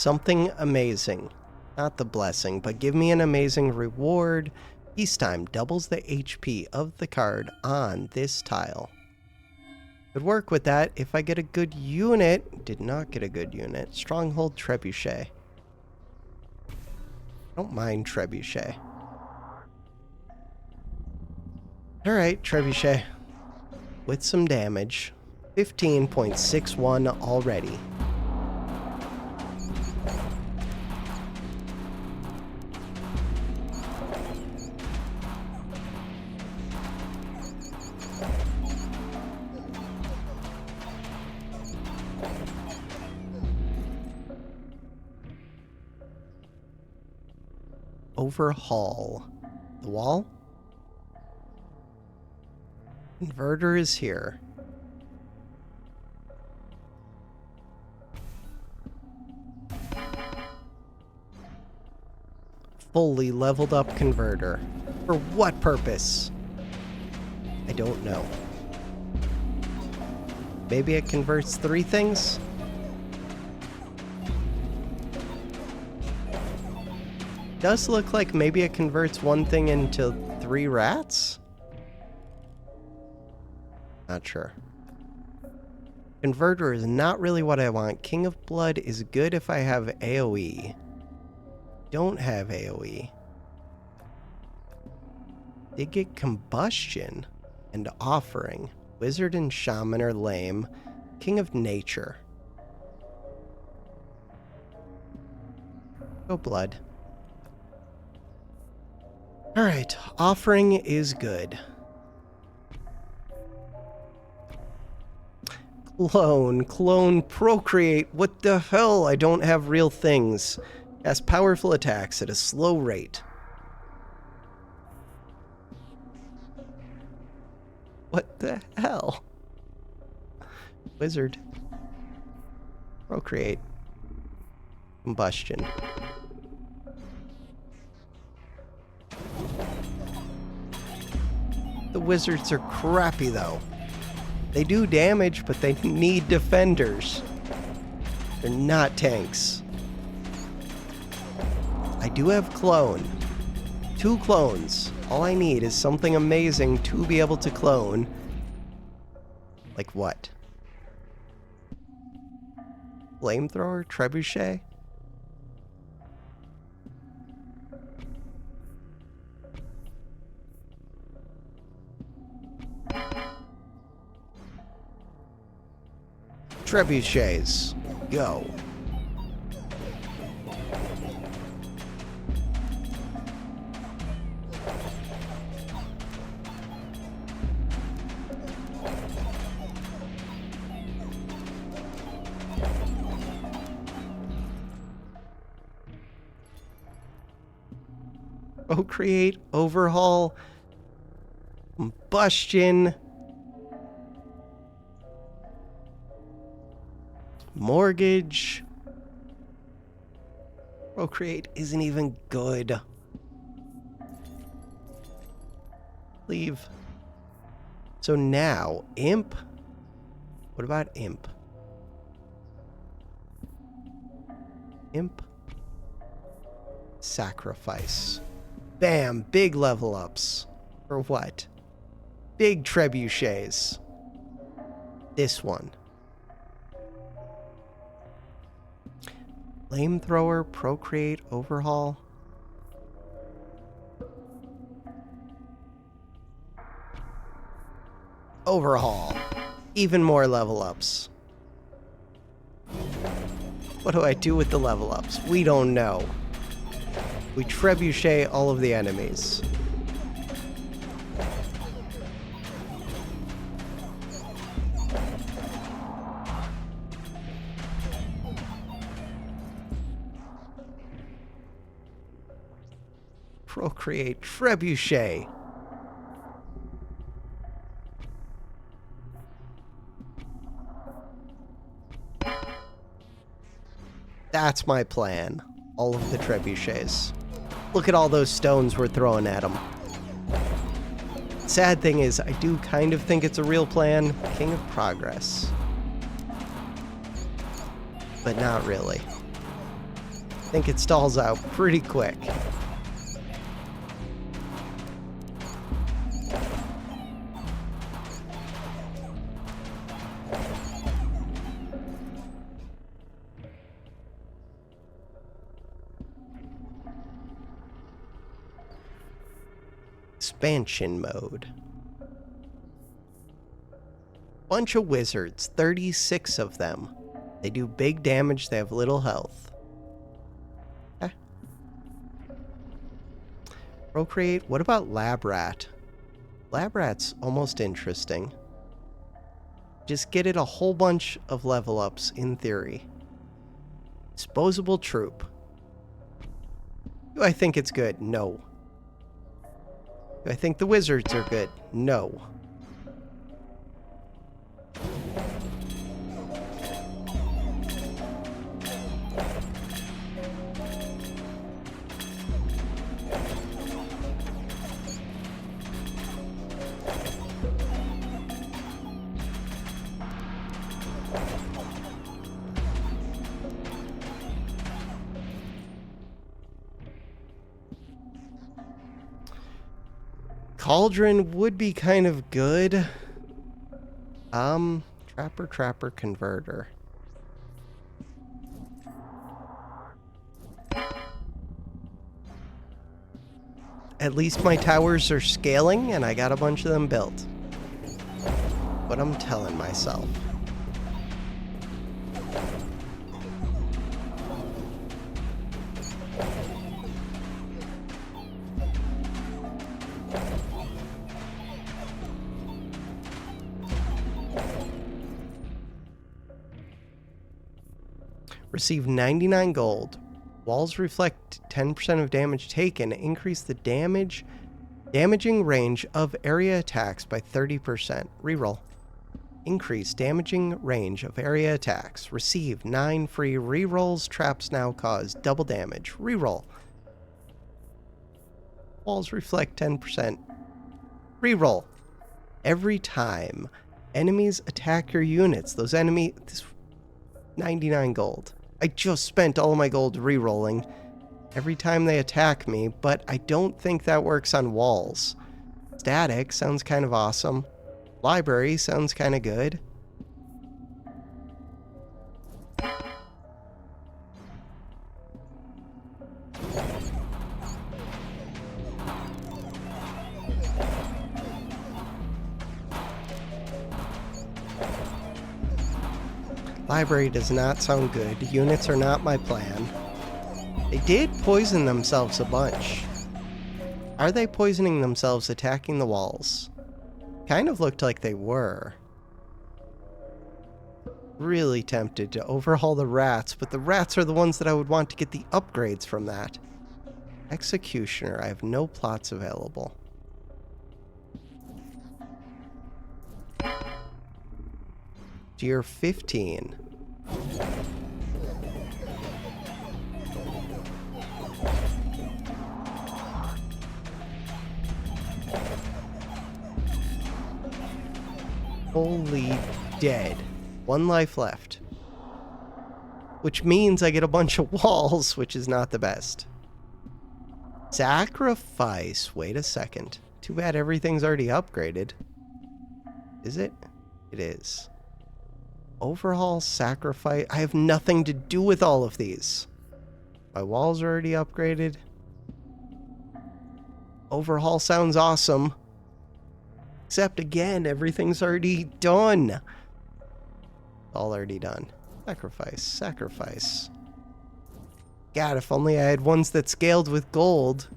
Something amazing. Not the blessing, but give me an amazing reward. Peacetime doubles the HP of the card on this tile. Could work with that if I get a good unit. Did not get a good unit. Stronghold Trebuchet. Don't mind Trebuchet. Alright, Trebuchet. With some damage. 15.61 already. Overhaul. The wall? Inverter is here. Fully leveled up converter. For what purpose? I don't know. Maybe it converts 3 things? Does look like maybe it converts 1 thing into 3 rats? Not sure. Converter is not really what I want. King of Blood is good if I have AoE. Don't have AoE. Did get Combustion and Offering. Wizard and Shaman are lame. King of Nature. Go Blood. Alright, Offering is good. Clone, Procreate. What the hell? I don't have real things. Has powerful attacks at a slow rate. What the hell? Wizard. Procreate. Combustion. The wizards are crappy, though. They do damage, but they need defenders. They're not tanks. I do have clone. 2 clones. All I need is something amazing to be able to clone. Like what? Flamethrower? Trebuchet? Trebuchets. Go. Procreate, overhaul, combustion, mortgage. Procreate isn't even good. Leave. So now, imp. What about imp? Imp. Sacrifice. Bam, big level ups. For what? Big trebuchets. This one. Flamethrower, procreate, overhaul. Overhaul. Even more level ups. What do I do with the level ups? We don't know. We trebuchet all of the enemies. Procreate, trebuchet. That's my plan. All of the trebuchets. Look at all those stones we're throwing at them. Sad thing is, I do kind of think it's a real plan. King of Progress. But not really. I think it stalls out pretty quick. Expansion mode. Bunch of wizards, 36 of them. They do big damage, they have little health. Okay. Procreate, what about Lab Rat? Lab Rat's almost interesting. Just get it a whole bunch of level ups in theory. Disposable Troop. Do I think it's good? No. Do I think the wizards are good? No. Cauldron would be kind of good. Trapper, converter. At least my towers are scaling and I got a bunch of them built. What I'm telling myself. Receive 99 gold. Walls reflect 10% of damage taken. Increase the damaging range of area attacks by 30%. Reroll. Increase damaging range of area attacks. Receive 9 free rerolls. Traps now cause double damage. Reroll. Walls reflect 10%. Reroll. Every time enemies attack your units, those enemies... 99 gold. I just spent all of my gold re-rolling every time they attack me, but I don't think that works on walls. Static sounds kind of awesome. Library sounds kind of good. Library does not sound good. Units are not my plan. They did poison themselves a bunch. Are they poisoning themselves attacking the walls? Kind of looked like they were. Really tempted to overhaul the rats, but the rats are the ones that I would want to get the upgrades from that. Executioner. I have no plots available. Tier 15. Holy dead. 1 life left. Which means I get a bunch of walls, which is not the best. Sacrifice. Wait a second. Too bad everything's already upgraded. Is it? It is. Overhaul, sacrifice. I have nothing to do with all of these. My walls are already upgraded. Overhaul sounds awesome. Except again, everything's already done. All already done. Sacrifice, sacrifice. God, if only I had ones that scaled with gold.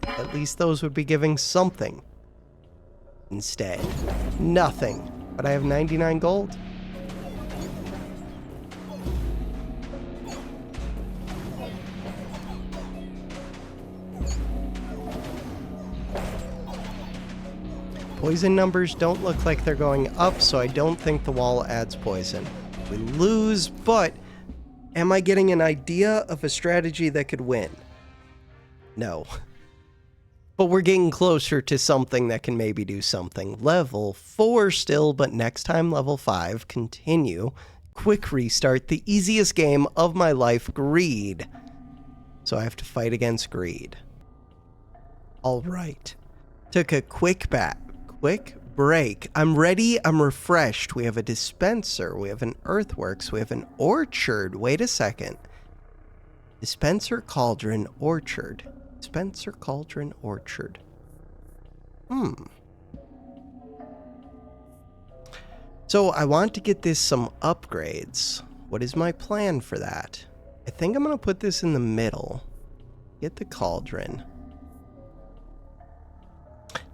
At least those would be giving something. Instead, nothing. But I have 99 gold. Poison numbers don't look like they're going up, so I don't think the wall adds poison. We lose, but am I getting an idea of a strategy that could win? No. But we're getting closer to something that can maybe do something. Level 4 still, but next time level 5. Continue. Quick restart. The easiest game of my life. Greed. So I have to fight against greed. Alright. Took a quick break. I'm ready. I'm refreshed. We have a dispenser. We have an earthworks. We have an orchard. Wait a second. Dispenser, cauldron, orchard. Dispenser, cauldron, orchard. So I want to get this some upgrades. What is my plan for that? I think I'm going to put this in the middle. Get the cauldron.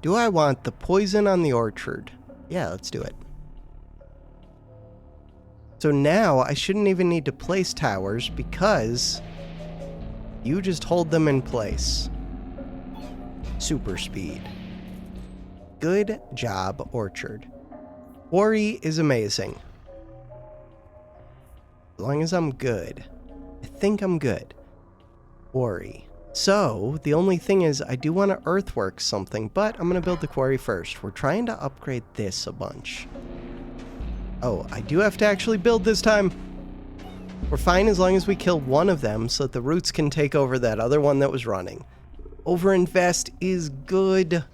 Do I want the poison on the orchard? Yeah, let's do it. So now I shouldn't even need to place towers because you just hold them in place. Super speed. Good job, orchard. Quarry is amazing. As long as I'm good. I think I'm good. Quarry. So, the only thing is, I do want to earthwork something, but I'm going to build the quarry first. We're trying to upgrade this a bunch. Oh, I do have to actually build this time. We're fine as long as we kill one of them so that the roots can take over that other one that was running. Overinvest is good.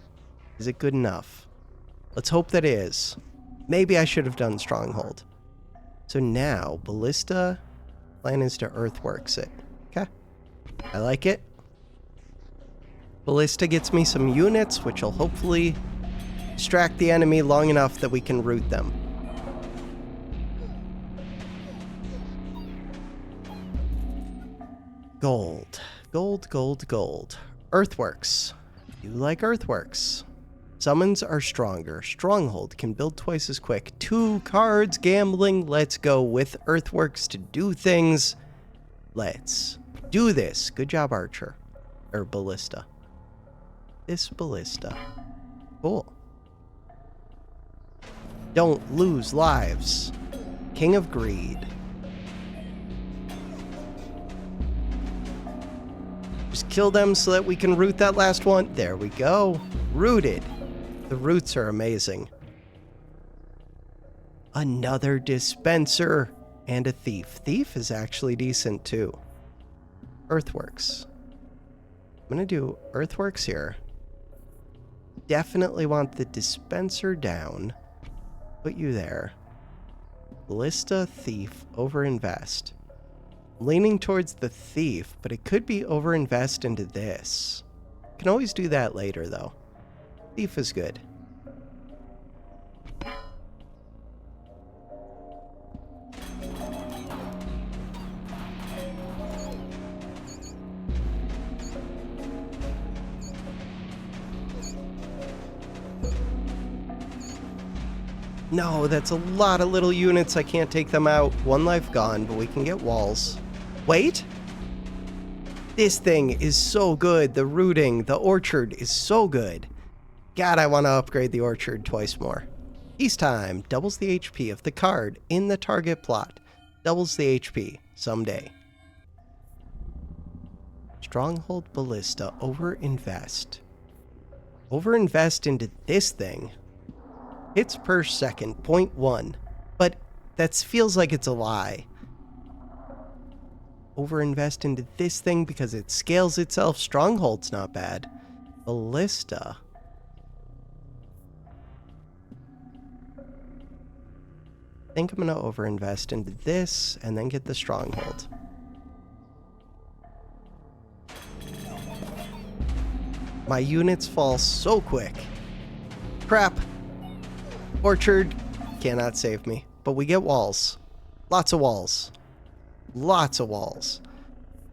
Is it good enough? Let's hope that is. Maybe I should have done Stronghold. So now, Ballista, plan is to earthworks it. Okay. I like it. Ballista gets me some units, which will hopefully distract the enemy long enough that we can root them. Gold. Gold, gold, gold. Earthworks. You like earthworks. Summons are stronger. Stronghold can build twice as quick. 2 cards, gambling. Let's go with earthworks to do things. Let's do this. Good job, Archer. Or Ballista. This Ballista. Cool. Don't lose lives. King of Greed. Just kill them so that we can root that last one. There we go. Rooted. The roots are amazing. Another dispenser and a thief. Thief is actually decent too. Earthworks. I'm going to do earthworks here. Definitely want the dispenser down. Put you there. Ballista, thief, overinvest. I'm leaning towards the thief, but it could be overinvest into this. Can always do that later though. Thief is good. No, that's a lot of little units. I can't take them out. 1 life gone, but we can get walls. Wait. This thing is so good. The rooting, the orchard is so good. God, I want to upgrade the orchard twice more. Peacetime doubles the HP of the card in the target plot. Doubles the HP someday. Stronghold Ballista. Overinvest. Overinvest into this thing. Hits per second, 0.1. But that feels like it's a lie. Overinvest into this thing because it scales itself. Stronghold's not bad. Ballista. I think I'm going to overinvest into this and then get the stronghold. My units fall so quick. Crap. Orchard cannot save me, but we get walls. Lots of walls. Lots of walls.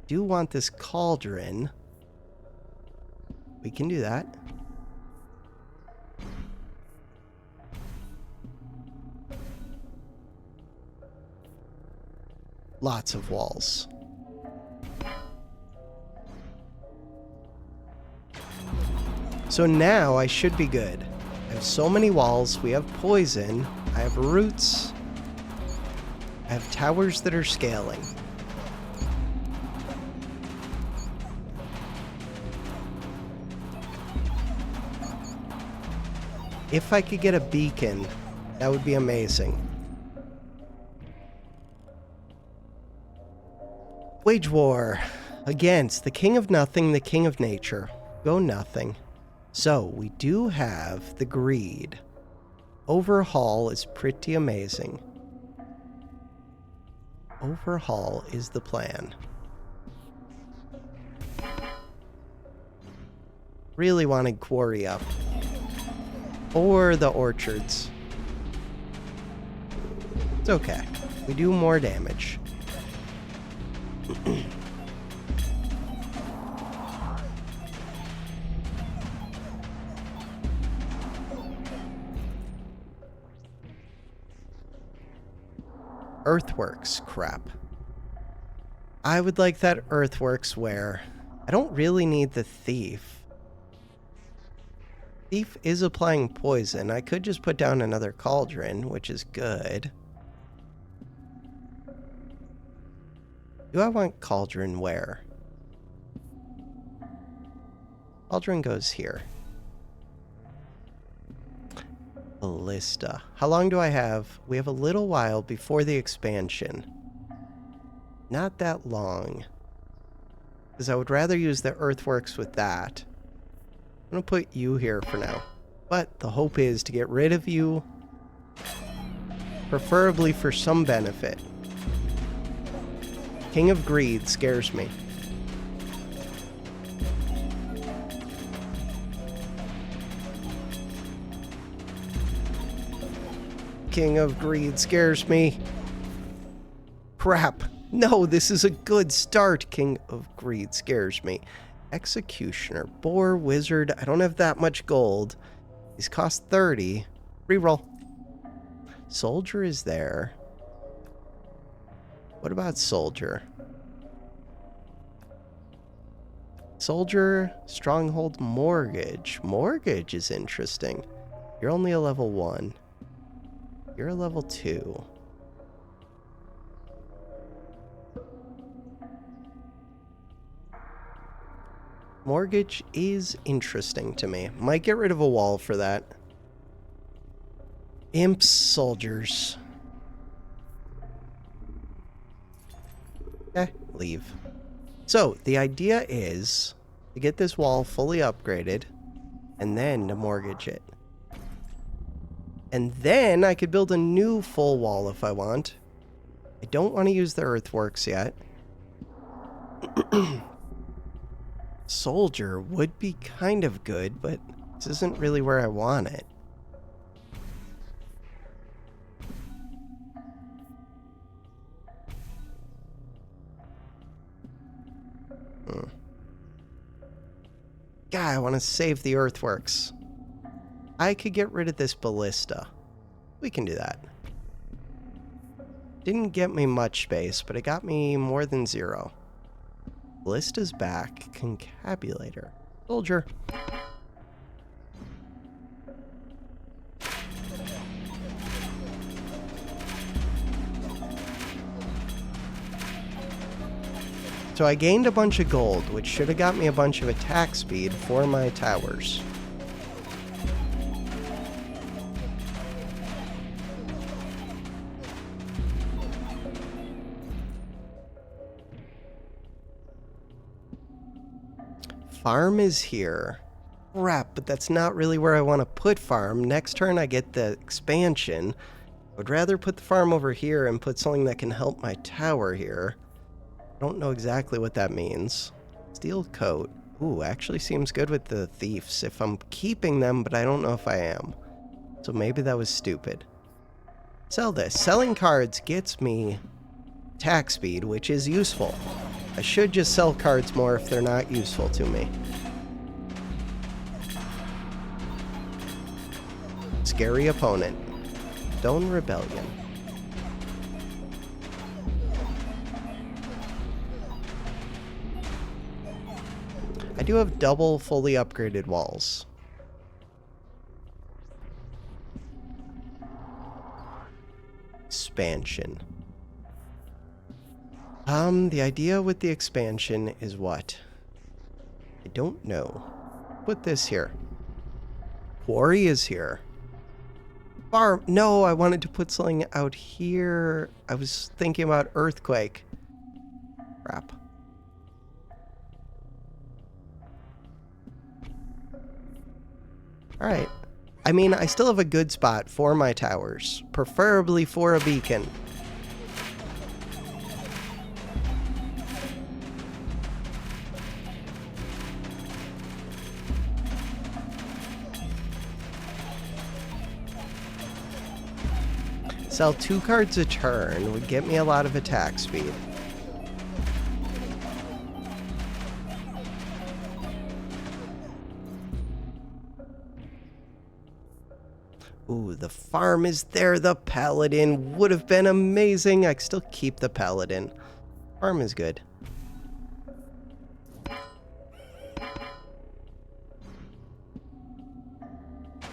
Do want this cauldron. We can do that. Lots of walls. So now I should be good. I have so many walls. We have poison. I have roots. I have towers that are scaling. If I could get a beacon, that would be amazing. Wage war against the king of nothing, the king of nature. Go nothing. So we do have the greed. Overhaul is pretty amazing. Overhaul is the plan. Really wanted quarry up. Or the orchards. It's okay. We do more damage. Earthworks, crap. I would like that earthworks where I don't really need the thief. Thief is applying poison. I could just put down another cauldron, which is good. Do I want cauldron where? Cauldron goes here. Ballista. How long do I have? We have a little while before the expansion. Not that long. Because I would rather use the earthworks with that. I'm going to put you here for now. But the hope is to get rid of you. Preferably for some benefit. King of Greed scares me. King of Greed scares me. Crap. No, this is a good start. King of Greed scares me. Executioner. Boar. Wizard. I don't have that much gold. These cost 30. Reroll. Soldier is there. What about Soldier? Soldier. Stronghold. Mortgage. Mortgage is interesting. You're only a level 1. You're a level 2. Mortgage is interesting to me. Might get rid of a wall for that. Imps, soldiers. Leave. So, the idea is to get this wall fully upgraded and then to mortgage it. And then I could build a new full wall if I want. I don't want to use the earthworks yet. Soldier would be kind of good, but this isn't really where I want it. God, I want to save the earthworks. I could get rid of this ballista. We can do that. Didn't get me much space, but it got me more than 0. Ballista's back. Concabulator. Soldier. So I gained a bunch of gold, which should have got me a bunch of attack speed for my towers. Farm is here. Crap, but that's not really where I want to put farm. Next turn I get the expansion. I would rather put the farm over here and put something that can help my tower here. I don't know exactly what that means. Steel coat. Ooh, actually seems good with the thieves if I'm keeping them, but I don't know if I am. So maybe that was stupid. Sell this. Selling cards gets me attack speed, which is useful. I should just sell cards more if they're not useful to me. Scary opponent. Stone Rebellion. I do have double fully upgraded walls. Expansion. The idea with the expansion is what? I don't know. Put this here. Quarry is here. Farm. No, I wanted to put something out here. I was thinking about earthquake. Crap. Alright. I mean, I still have a good spot for my towers. Preferably for a beacon. Sell 2 cards a turn would get me a lot of attack speed. Ooh, the farm is there. The paladin would have been amazing. I could still keep the paladin. Farm is good.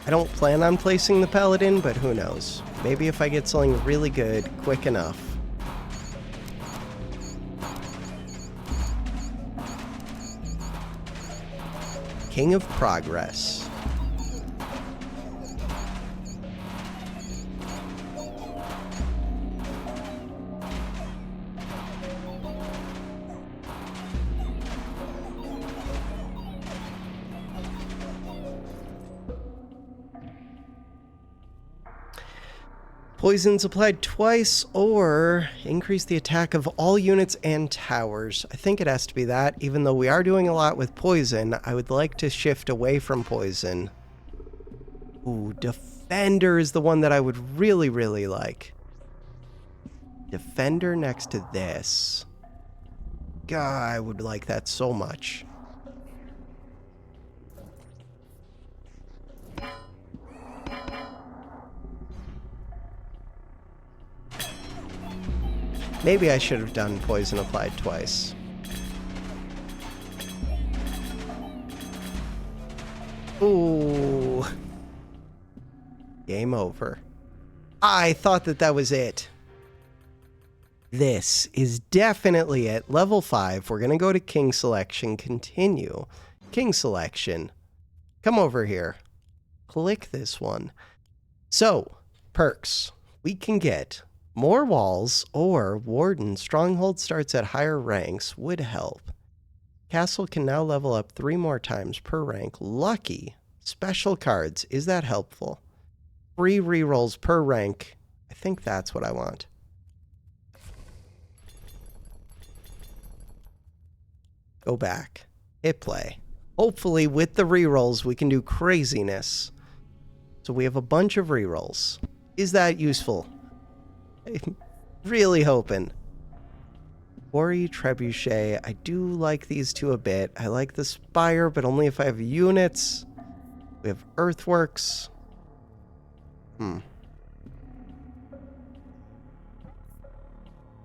I don't plan on placing the paladin, but who knows. Maybe if I get something really good quick enough. King of Progress. Poisons applied twice, or increase the attack of all units and towers. I think it has to be that. Even though we are doing a lot with poison, I would like to shift away from poison. Ooh, Defender is the one that I would really, really like. Defender next to this. God, I would like that so much. Maybe I should have done poison applied twice. Ooh. Game over. I thought that was it. This is definitely it. Level 5. We're going to go to King Selection. Continue. King Selection. Come over here. Click this one. So, perks. We can get more walls, or Warden Stronghold starts at higher ranks would help. Castle can now level up 3 more times per rank. Lucky. Special cards. Is that helpful? 3 rerolls per rank. I think that's what I want. Go back. Hit play. Hopefully with the rerolls we can do craziness. So we have a bunch of rerolls. Is that useful? I'm really hoping. Quarry, Trebuchet. I do like these 2 a bit. I like the Spire, but only if I have units. We have Earthworks. What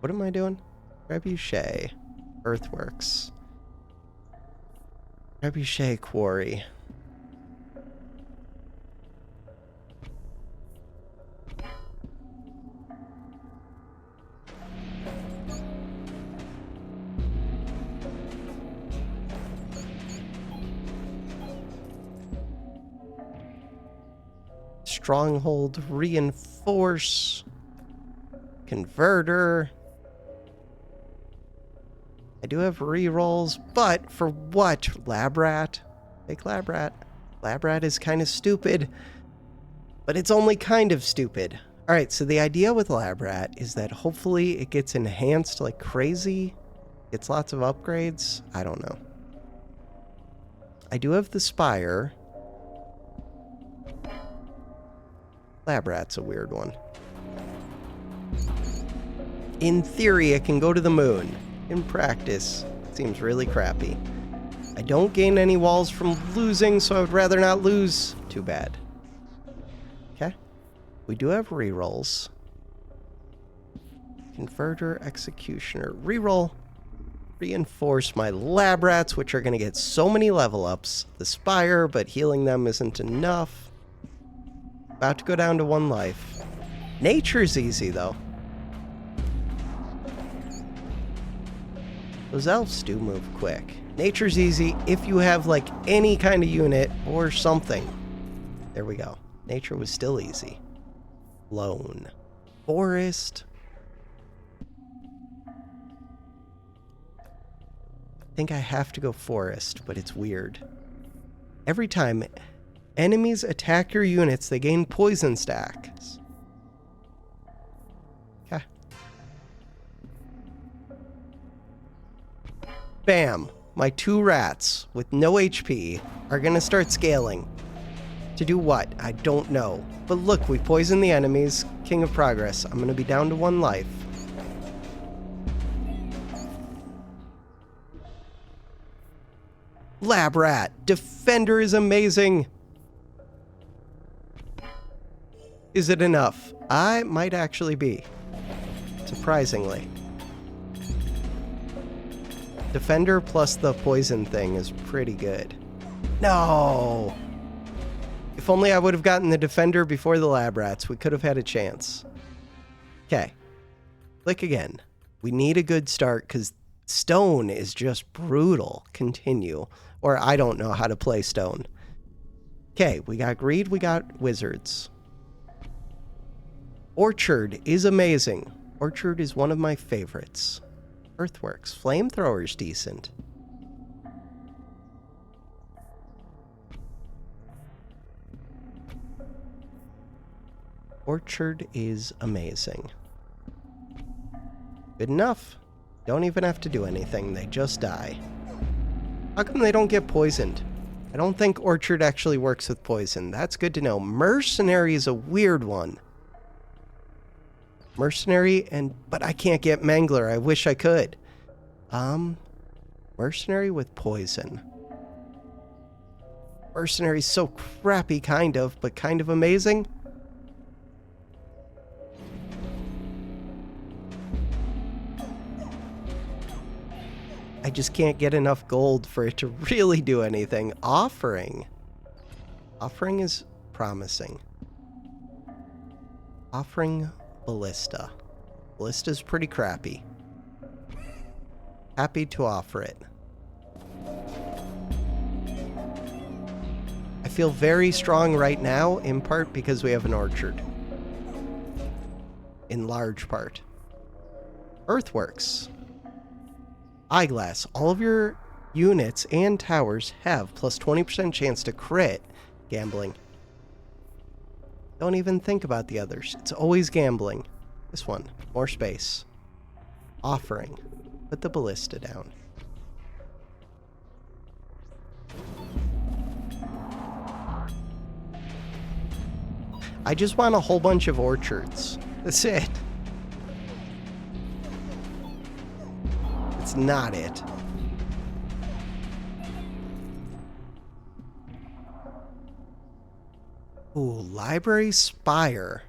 am I doing? Trebuchet. Earthworks. Trebuchet Quarry. Stronghold, reinforce, converter. I do have rerolls, but for what? Lab rat? Take lab rat. Lab rat is kind of stupid, but it's only kind of stupid. All right, so the idea with lab rat is that hopefully it gets enhanced like crazy, gets lots of upgrades. I don't know. I do have the spire. Lab rat's a weird one. In theory, it can go to the moon. In practice, it seems really crappy. I don't gain any walls from losing, so I would rather not lose. Too bad. Okay. We do have rerolls. Converter, executioner. Reroll. Reinforce my lab rats, which are going to get so many level ups. The spire, but healing them isn't enough. About to go down to 1 life. Nature's easy, though. Those elves do move quick. Nature's easy if you have, like, any kind of unit or something. There we go. Nature was still easy. Lone. Forest. I think I have to go forest, but it's weird. Every time enemies attack your units, they gain poison stacks. Okay. Bam! My 2 rats with no HP are gonna start scaling. To do what? I don't know. But look, we poisoned the enemies. King of Progress. I'm gonna be down to 1 life. Lab rat! Defender is amazing! Is it enough? I might actually be. Surprisingly. Defender plus the poison thing is pretty good. No! If only I would have gotten the defender before the lab rats, we could have had a chance. Okay. Click again. We need a good start because stone is just brutal. Continue. Or I don't know how to play stone. Okay, we got greed, we got wizards. Orchard is amazing. Orchard is one of my favorites. Earthworks. Flamethrower's decent. Orchard is amazing. Good enough. Don't even have to do anything. They just die. How come they don't get poisoned? I don't think Orchard actually works with poison. That's good to know. Mercenary is a weird one. Mercenary but I can't get Mangler. I wish I could. Mercenary with poison. Mercenary's so crappy, kind of, but kind of amazing. I just can't get enough gold for it to really do anything. Offering. Offering is promising. Offering Ballista. Ballista's pretty crappy. Happy to offer it. I feel very strong right now, in part because we have an orchard. In large part. Earthworks. Eyeglass. All of your units and towers have plus 20% chance to crit. Gambling. Don't even think about the others. It's always gambling. This one. More space. Offering. Put the ballista down. I just want a whole bunch of orchards. That's it. It's not it. Ooh, Library Spire.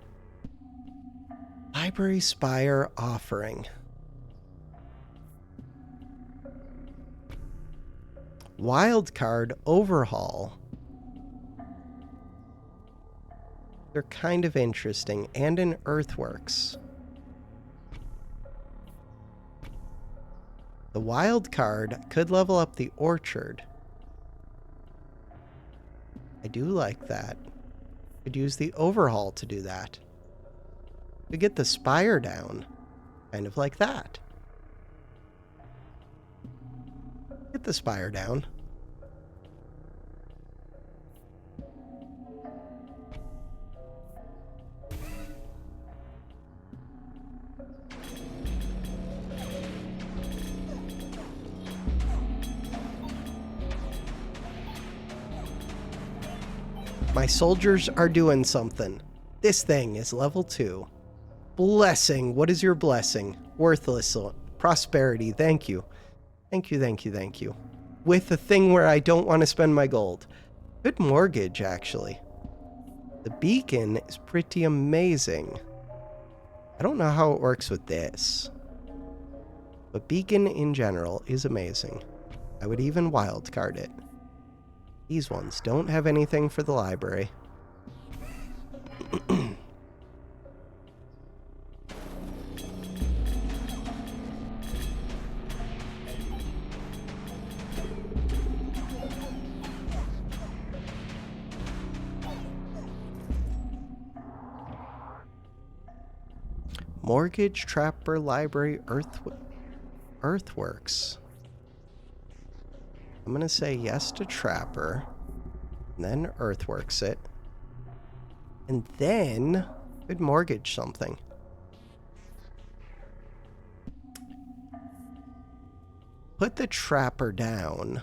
Library Spire offering. Wildcard overhaul. They're kind of interesting. And an earthworks. The wild card could level up the orchard. I do like that. Could use the overhaul to do that. Could get the spire down. Kind of like that. Get the spire down. My soldiers are doing something. This thing is level 2. Blessing. What is your blessing? Worthless. Prosperity. Thank you. Thank you, thank you, thank you. With a thing where I don't want to spend my gold. Good mortgage, actually. The beacon is pretty amazing. I don't know how it works with this. But beacon in general is amazing. I would even wildcard it. These ones don't have anything for the library. Mortgage, Trapper, Library, Earthworks. I'm going to say yes to Trapper, and then Earthworks it, and then could mortgage something. Put the Trapper down,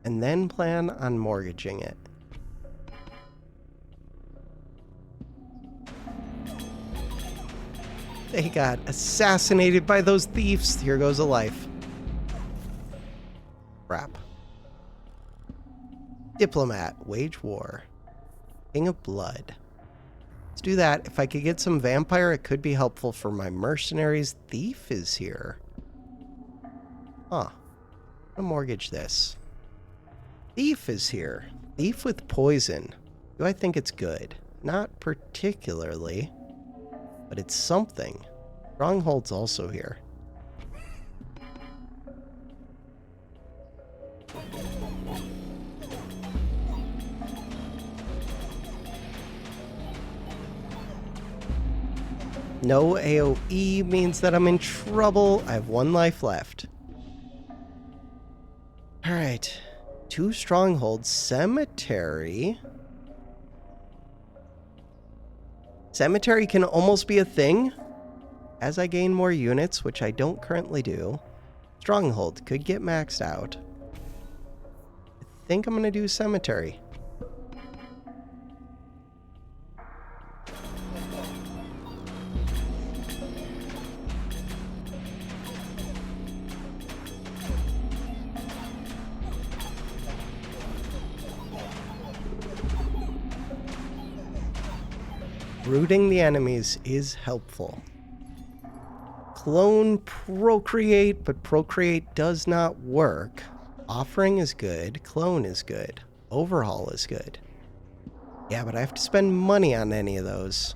and then plan on mortgaging it. They got assassinated by those thieves. Here goes a life. Crap. Diplomat. Wage war. King of blood. Let's do that. If I could get some vampire, it could be helpful for my mercenaries. Thief is here. Huh. I'm gonna mortgage this. Thief is here. Thief with poison. Do I think it's good? Not particularly. But it's something. Stronghold's also here. No AoE means that I'm in trouble. I have 1 life left. Alright. 2 strongholds. Cemetery. Cemetery can almost be a thing as I gain more units, which I don't currently do. Stronghold could get maxed out. I think I'm going to do Cemetery. Rooting the enemies is helpful. Clone procreate, but procreate does not work. Offering is good. Clone is good. Overhaul is good. Yeah, but I have to spend money on any of those.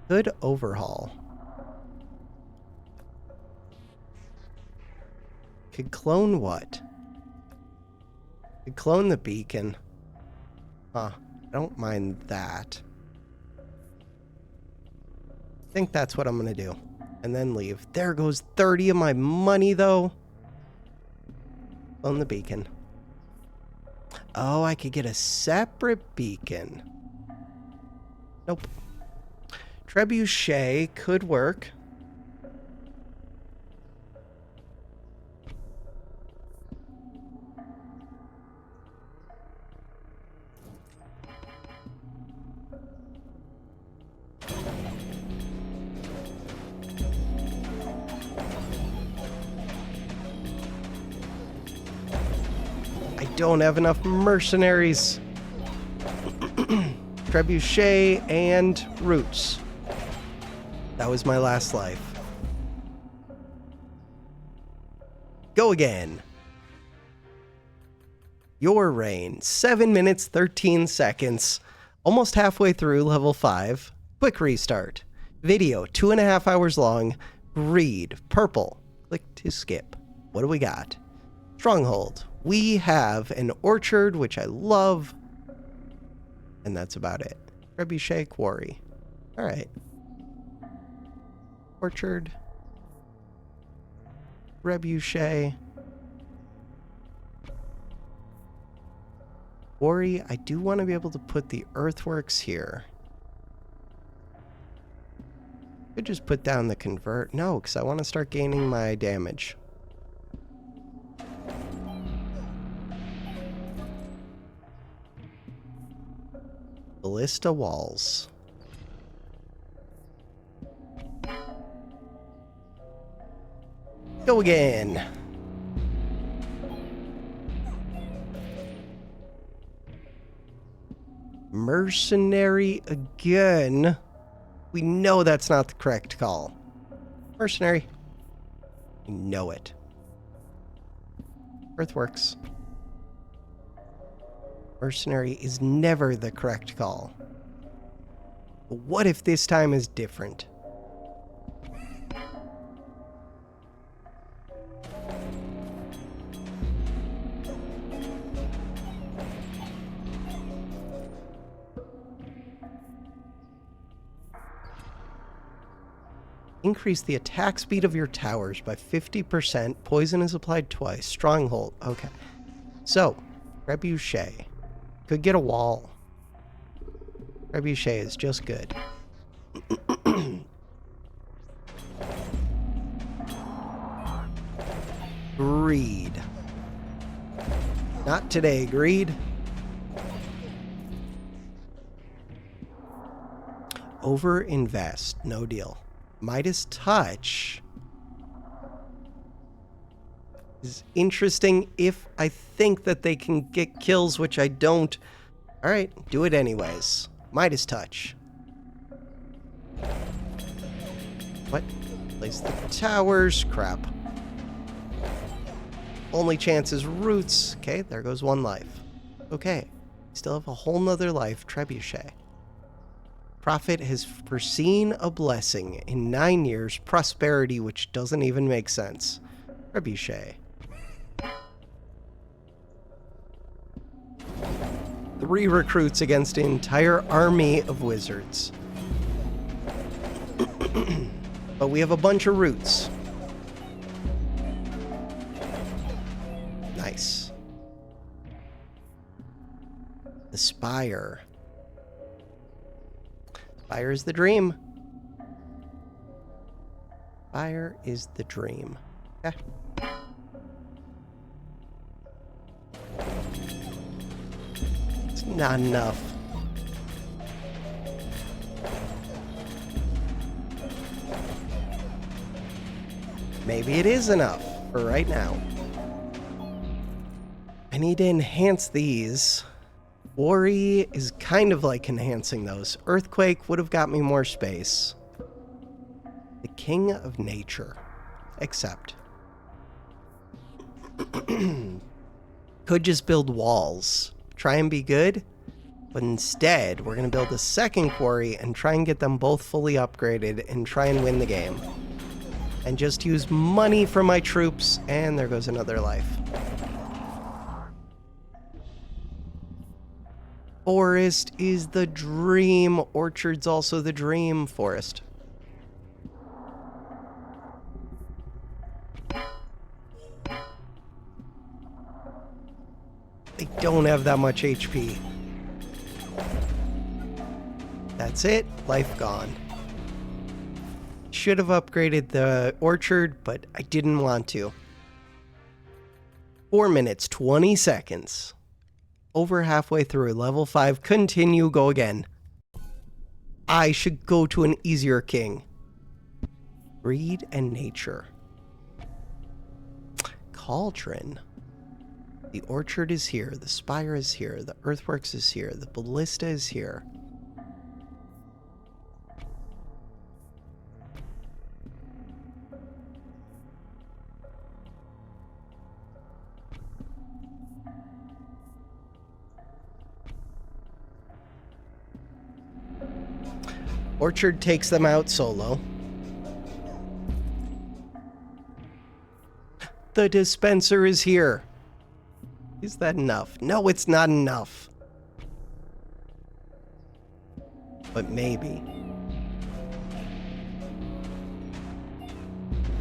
Good overhaul. Could clone what? Could clone the beacon. Huh. I don't mind that. I think that's what I'm going to do. And then leave. There goes 30 of my money, though. On the beacon. Oh, I could get a separate beacon. Nope. Trebuchet could work. Don't have enough mercenaries. Trebuchet and roots. That was my last life. Go again. Your reign, 7 minutes, 13 seconds. Almost halfway through level 5. Quick restart. Video, 2.5 hours long. Greed, purple. Click to skip. What do we got? Stronghold. We have an orchard, which I love. And that's about it. Trebuchet Quarry. All right. Orchard. Trebuchet. Quarry. I do want to be able to put the earthworks here. Could just put down the convert. No, because I want to start gaining my damage. Ballista walls. Go again. Mercenary again. We know that's not the correct call. Mercenary. We know it. Earthworks. Mercenary is never the correct call. But what if this time is different? Increase the attack speed of your towers by 50%. Poison is applied twice. Stronghold. Okay. So, Trebuchet. Could get a wall. Trebuchet is just good. Greed. Not today, greed. Overinvest. No deal. Midas Touch is interesting if I think that they can get kills, which I don't. Alright, do it anyways. Midas Touch. What? Place the towers. Crap. Only chance is roots. Okay, there goes one life. Okay, still have a whole nother life. Trebuchet. Prophet has foreseen a blessing in 9 years, prosperity, which doesn't even make sense. Trebuchet. 3 recruits against an entire army of wizards. But we have a bunch of roots. Nice. The Spire. Fire is the dream. Fire is the dream. Okay. It's not enough. Maybe it is enough for right now. I need to enhance these. Quarry is kind of like enhancing those. Earthquake would have got me more space. The King of Nature. Accept. Could just build walls. Try and be good. But instead, we're going to build a second quarry and try and get them both fully upgraded and try and win the game. And just use money for my troops. And there goes another life. Forest is the dream. Orchard's also the dream. Forest. They don't have that much HP. That's it. Life gone. Should have upgraded the orchard, but I didn't want to. 4 minutes, 20 seconds. Over halfway through. Level 5. Continue. Go again. I should go to an easier king. Greed and nature. Cauldron. The orchard is here. The spire is here. The earthworks is here. The ballista is here. Orchard takes them out solo. The dispenser is here. Is that enough? No, it's not enough. But maybe.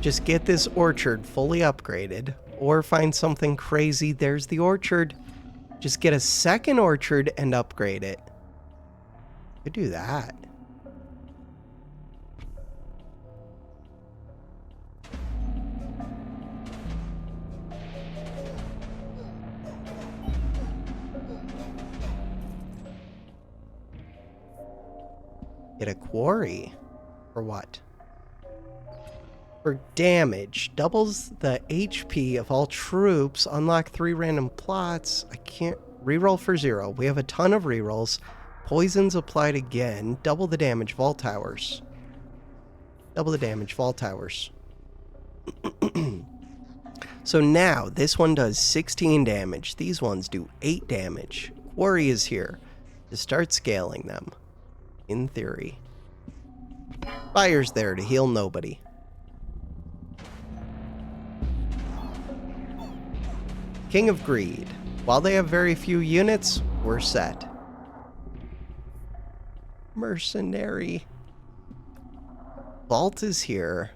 Just get this orchard fully upgraded, or find something crazy. There's the orchard. Just get a second orchard and upgrade it. Could do that. Get a quarry. For what? For damage. Doubles the HP of all troops. Unlock 3 random plots. I can't reroll for 0. We have a ton of rerolls. Poisons applied again. Double the damage. Vault towers. Double the damage. Vault towers. So now this one does 16 damage. These ones do 8 damage. Quarry is here to start scaling them. In theory. Fire's there to heal nobody. King of Greed. While they have very few units, we're set. Mercenary. Vault is here.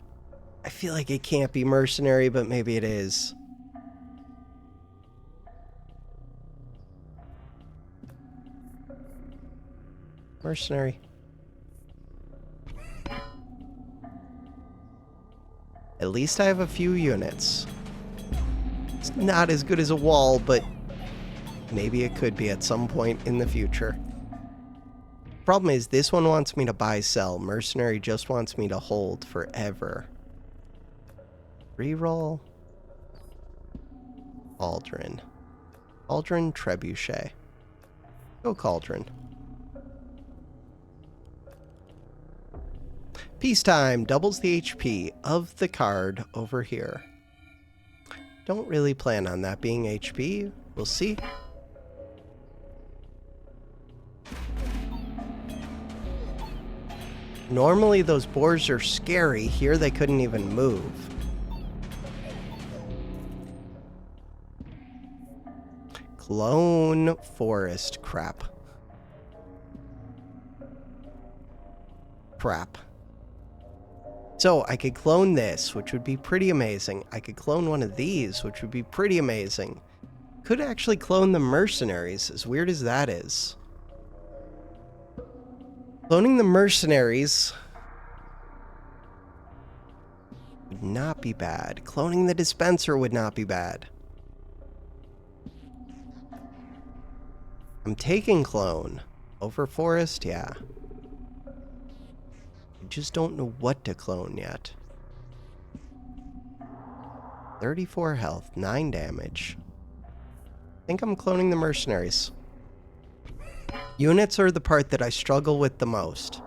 I feel like it can't be mercenary, but maybe it is. Mercenary. At least I have a few units. It's not as good as a wall, but maybe it could be at some point in the future. Problem is, this one wants me to buy, sell. Mercenary just wants me to hold forever. Reroll. Cauldron. Cauldron, Trebuchet. Go Cauldron. Peacetime doubles the HP of the card over here. Don't really plan on that being HP. We'll see. Normally those boars are scary. Here they couldn't even move. Clone forest. Crap. Crap. So I could clone this, which would be pretty amazing. I could clone one of these, which would be pretty amazing. Could actually clone the mercenaries, as weird as that is. Cloning the mercenaries would not be bad. Cloning the dispenser would not be bad. I'm taking clone. Over forest, yeah. I just don't know what to clone yet. 34 health, 9 damage. I think I'm cloning the mercenaries. Units are the part that I struggle with the most.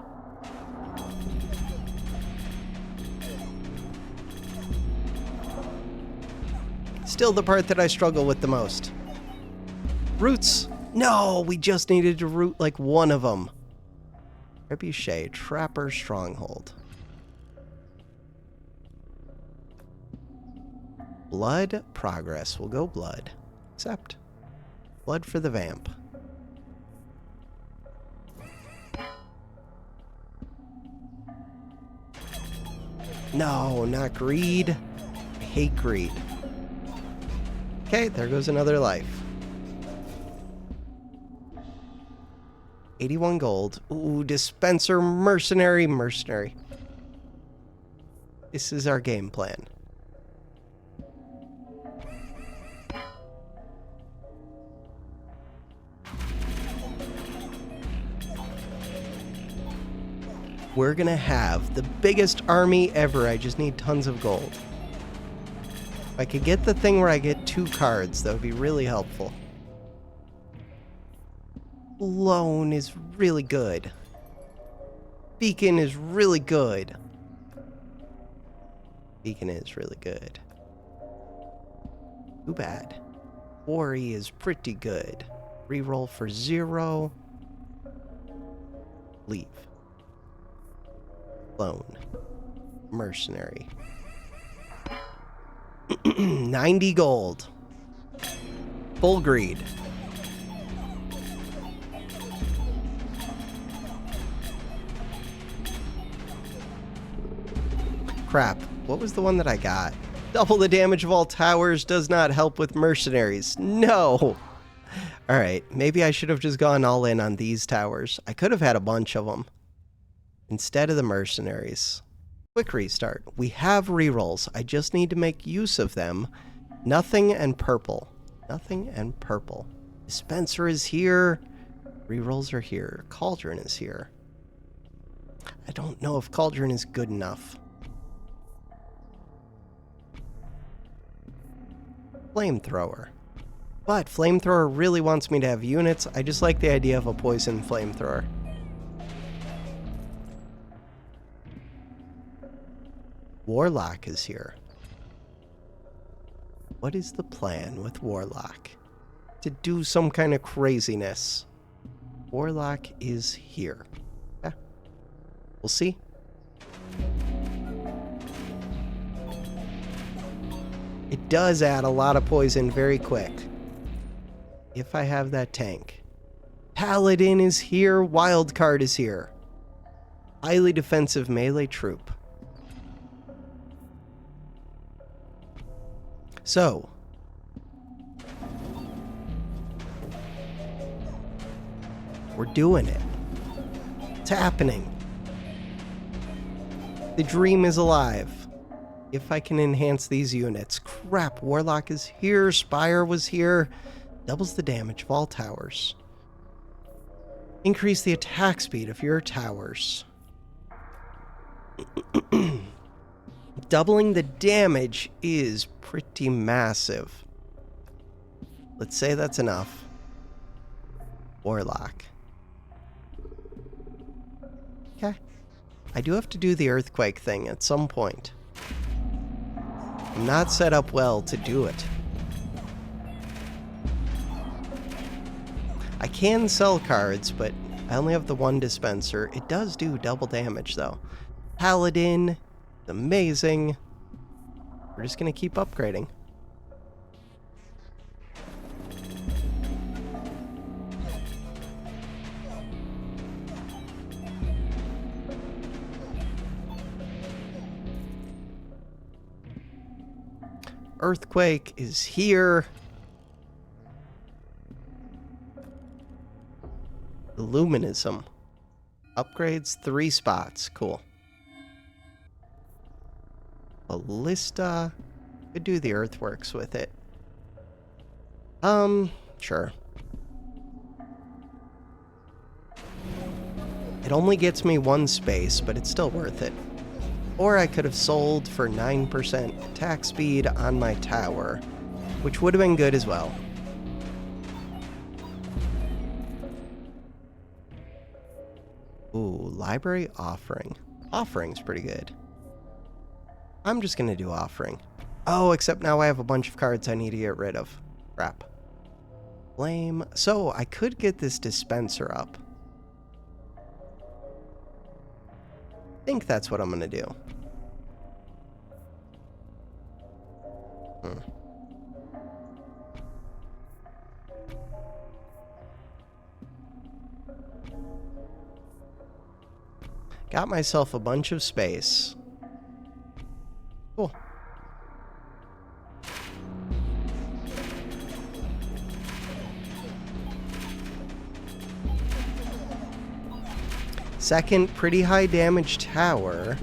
Still the part that I struggle with the most. Roots! No, we just needed to root like one of them. Trebuchet, Trapper, Stronghold. Blood, Progress. We'll go Blood. Accept. Blood for the Vamp. No, not Greed. I hate Greed. Okay, there goes another life. 81 gold. Ooh, dispenser, mercenary, mercenary. This is our game plan. We're gonna have the biggest army ever. I just need tons of gold. If I could get the thing where I get 2 cards, that would be really helpful. Loan is really good. Beacon is really good. Beacon is really good. Too bad. Quarry is pretty good. Reroll for 0. Leave. Clone. Mercenary. 90 gold. Full greed. Crap. What was the one that I got? Double the damage of all towers does not help with mercenaries. No! Alright, maybe I should have just gone all in on these towers. I could have had a bunch of them. Instead of the mercenaries. Quick restart. We have rerolls. I just need to make use of them. Nothing and purple. Nothing and purple. Dispenser is here. Rerolls are here. Cauldron is here. I don't know if Cauldron is good enough. Flamethrower. But Flamethrower really wants me to have units. I just like the idea of a poison flamethrower. Warlock is here. What is the plan with Warlock? To do some kind of craziness. Warlock is here. Yeah. We'll see. It does add a lot of poison very quick. If I have that tank. Paladin is here. Wildcard is here. Highly defensive melee troop. So. We're doing it. It's happening. The dream is alive. If I can enhance these units. Crap, Warlock is here. Spire was here. Doubles the damage of all towers. Increase the attack speed of your towers. Doubling the damage is pretty massive. Let's say that's enough. Warlock. Okay. I do have to do the earthquake thing at some point. I'm not set up well to do it. I can sell cards, but I only have the one dispenser. It does do double damage, though. Paladin, amazing. We're just going to keep upgrading. Earthquake is here. Luminism. Upgrades 3 spots. Cool. Ballista. Could do the earthworks with it. Sure. It only gets me 1 space, but it's still worth it. Or I could have sold for 9% attack speed on my tower, which would have been good as well. Ooh, library offering. Offering's pretty good. I'm just gonna do offering. Oh, except now I have a bunch of cards I need to get rid of. Crap. Flame. So, I could get this dispenser up. I think that's what I'm gonna do. Got myself a bunch of space. Cool. Second, pretty high damage tower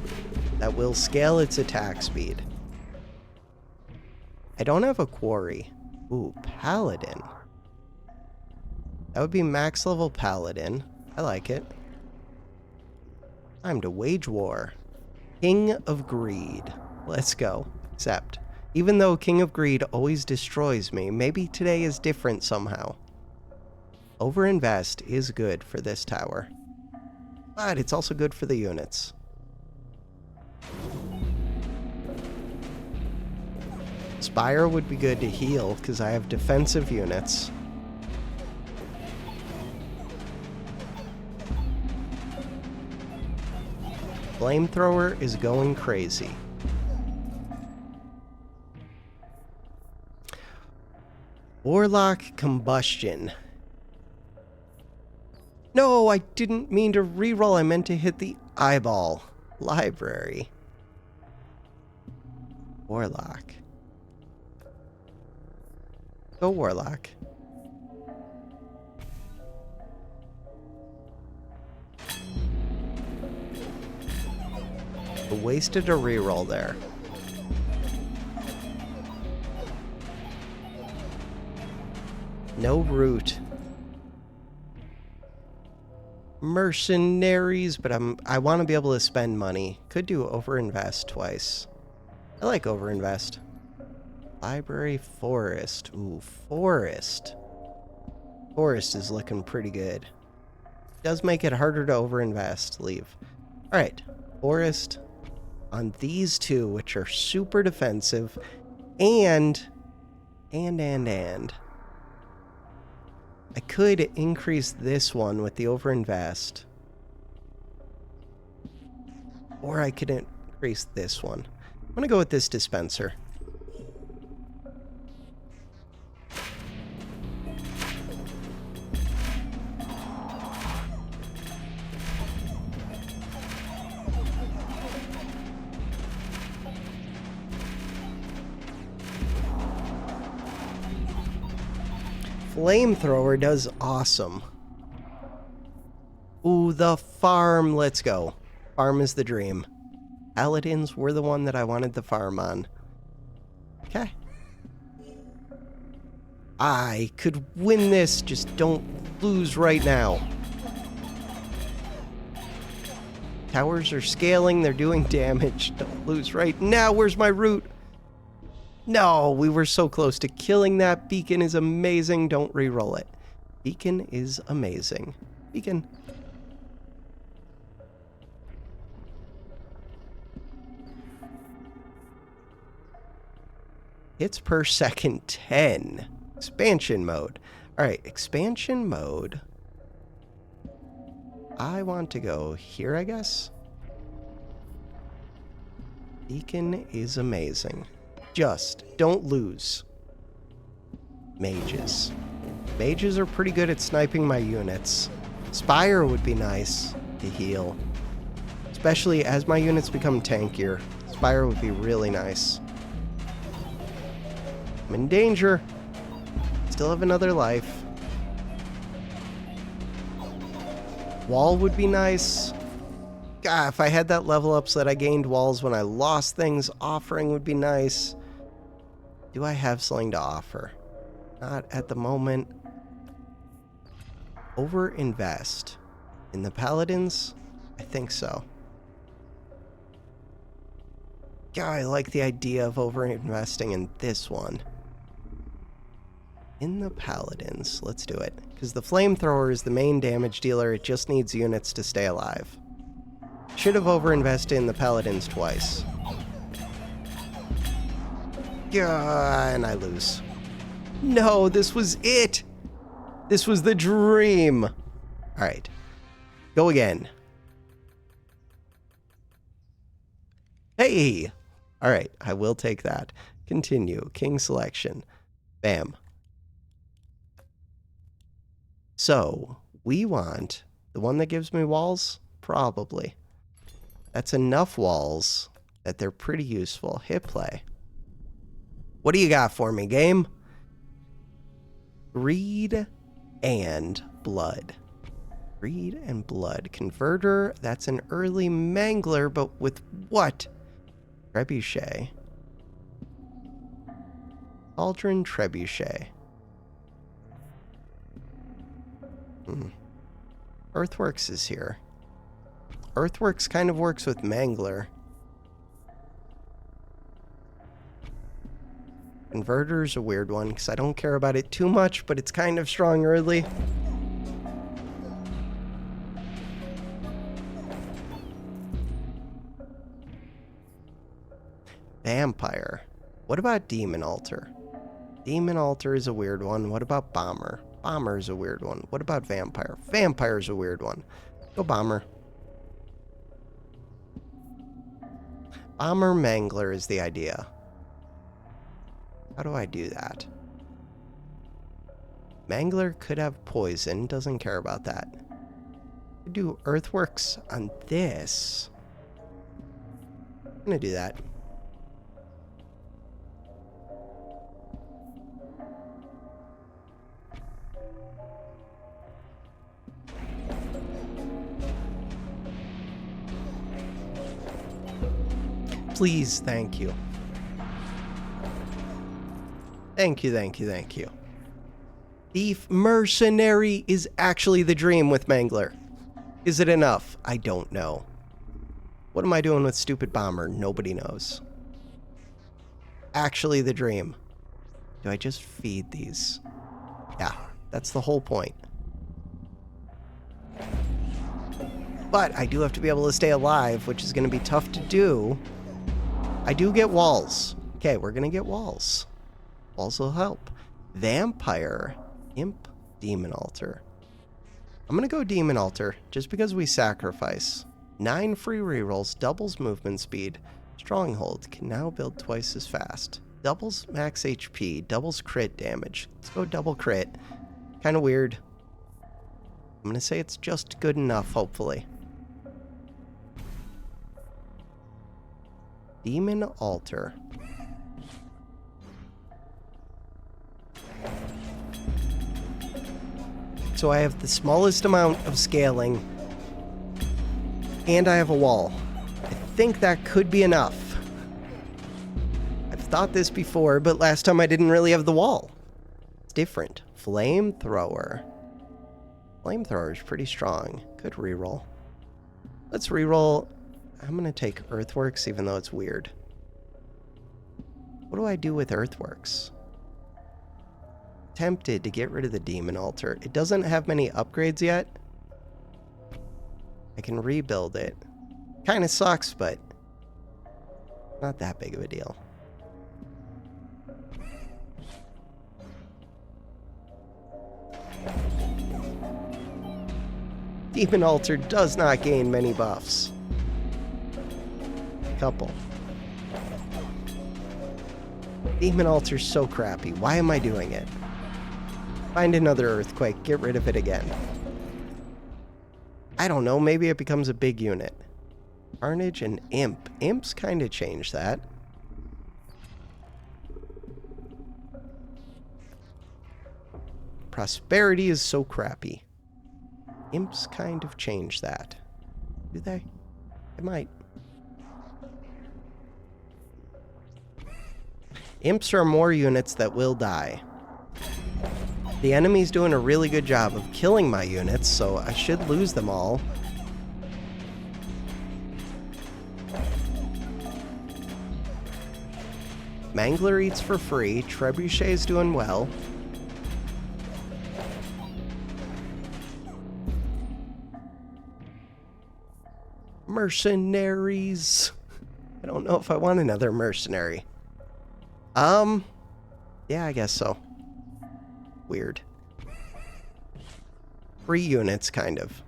that will scale its attack speed. I don't have a quarry. Ooh, Paladin. That would be max level Paladin. I like it. Time to wage war. King of Greed. Let's go. Except, even though King of Greed always destroys me, maybe today is different somehow. Overinvest is good for this tower. But it's also good for the units. Spire would be good to heal, because I have defensive units. flamethrower is going crazy. Warlock combustion. No, I didn't mean to reroll. I meant to hit the eyeball. Library. Warlock. Go Warlock. I wasted a reroll there. No root. Mercenaries, but I want to be able to spend money. Could do overinvest twice. I like overinvest. Library, forest. Ooh, forest. Forest is looking pretty good. Does make it harder to overinvest. Leave. All right, forest on these two, which are super defensive, and I could increase this one with the overinvest. Or I could increase this one. I'm going to go with this dispenser. Flamethrower does awesome. Ooh, the farm. Let's go. Farm is the dream. Paladins were the one that I wanted the farm on. Okay. I could win this. Just don't lose right now. Towers are scaling. They're doing damage. Don't lose right now. Where's my root? No, we were so close to killing that. Beacon is amazing. Don't re-roll it. Beacon is amazing. Beacon. Hits per second 10. Expansion mode. All right, expansion mode. I want to go here, I guess. Beacon is amazing. Just don't lose. Mages. Mages are pretty good at sniping my units. Spire would be nice to heal. Especially as my units become tankier. Spire would be really nice. I'm in danger. Still have another life. Wall would be nice. God, if I had that level up so that I gained walls when I lost things, offering would be nice. Do I have something to offer? Not at the moment. Overinvest. In the Paladins? I think so. Yeah, I like the idea of overinvesting in this one. In the Paladins. Let's do it. Because the Flamethrower is the main damage dealer. It just needs units to stay alive. Should have overinvested in the Paladins twice. Yeah, and I lose. No, this was it. This was the dream. All right. Go again. Hey. All right, I will take that. Continue. King selection. Bam. So, we want the one that gives me walls? Probably. That's enough walls that they're pretty useful. Hit play. What do you got for me, game? Greed and blood. Greed and blood. Converter, that's an early mangler, but with what? Trebuchet. Cauldron Trebuchet. Earthworks is here. Earthworks kind of works with mangler. Converter's a weird one because I don't care about it too much, but it's kind of strong early. Vampire. What about Demon Altar? Demon Altar is a weird one. What about Bomber? Bomber is a weird one. What about Vampire? Vampire's a weird one. Go Bomber. Bomber Mangler is the idea. How do I do that? Mangler could have poison. Doesn't care about that. Could do earthworks on this. I'm gonna do that. Please, thank you. Thank you, thank you, thank you. Thief Mercenary is actually the dream with Mangler. Is it enough? I don't know. What am I doing with Stupid Bomber? Nobody knows. Actually the dream. Do I just feed these? Yeah, that's the whole point. But I do have to be able to stay alive, which is going to be tough to do. I do get walls. Okay, we're going to get walls. Walls will help. Vampire. Imp. Demon Altar. I'm going to go Demon Altar, just because we sacrifice. 9 free rerolls, doubles movement speed. Stronghold can now build twice as fast. Doubles max HP, doubles crit damage. Let's go double crit. Kind of weird. I'm going to say it's just good enough, hopefully. Demon Altar. So I have the smallest amount of scaling, and I have a wall. I think that could be enough. I've thought this before, but last time I didn't really have the wall. It's different. Flamethrower. Flamethrower is pretty strong. Good reroll. Let's reroll. I'm going to take Earthworks, even though it's weird. What do I do with Earthworks? Tempted to get rid of the Demon Altar. It doesn't have many upgrades yet. I can rebuild it. Kind of sucks, but not that big of a deal. Demon Altar does not gain many buffs. Couple. Demon Altar's so crappy. Why am I doing it? Find another Earthquake. Get rid of it again. I don't know. Maybe it becomes a big unit. Carnage and Imp. Imp's kind of changed that. Prosperity is so crappy. Imps kind of changed that. Do they? They might. Imps are more units that will die. The enemy's doing a really good job of killing my units, so I should lose them all. Mangler eats for free. Trebuchet's doing well. Mercenaries. I don't know if I want another mercenary. Yeah, I guess so. Weird. 3 units, kind of.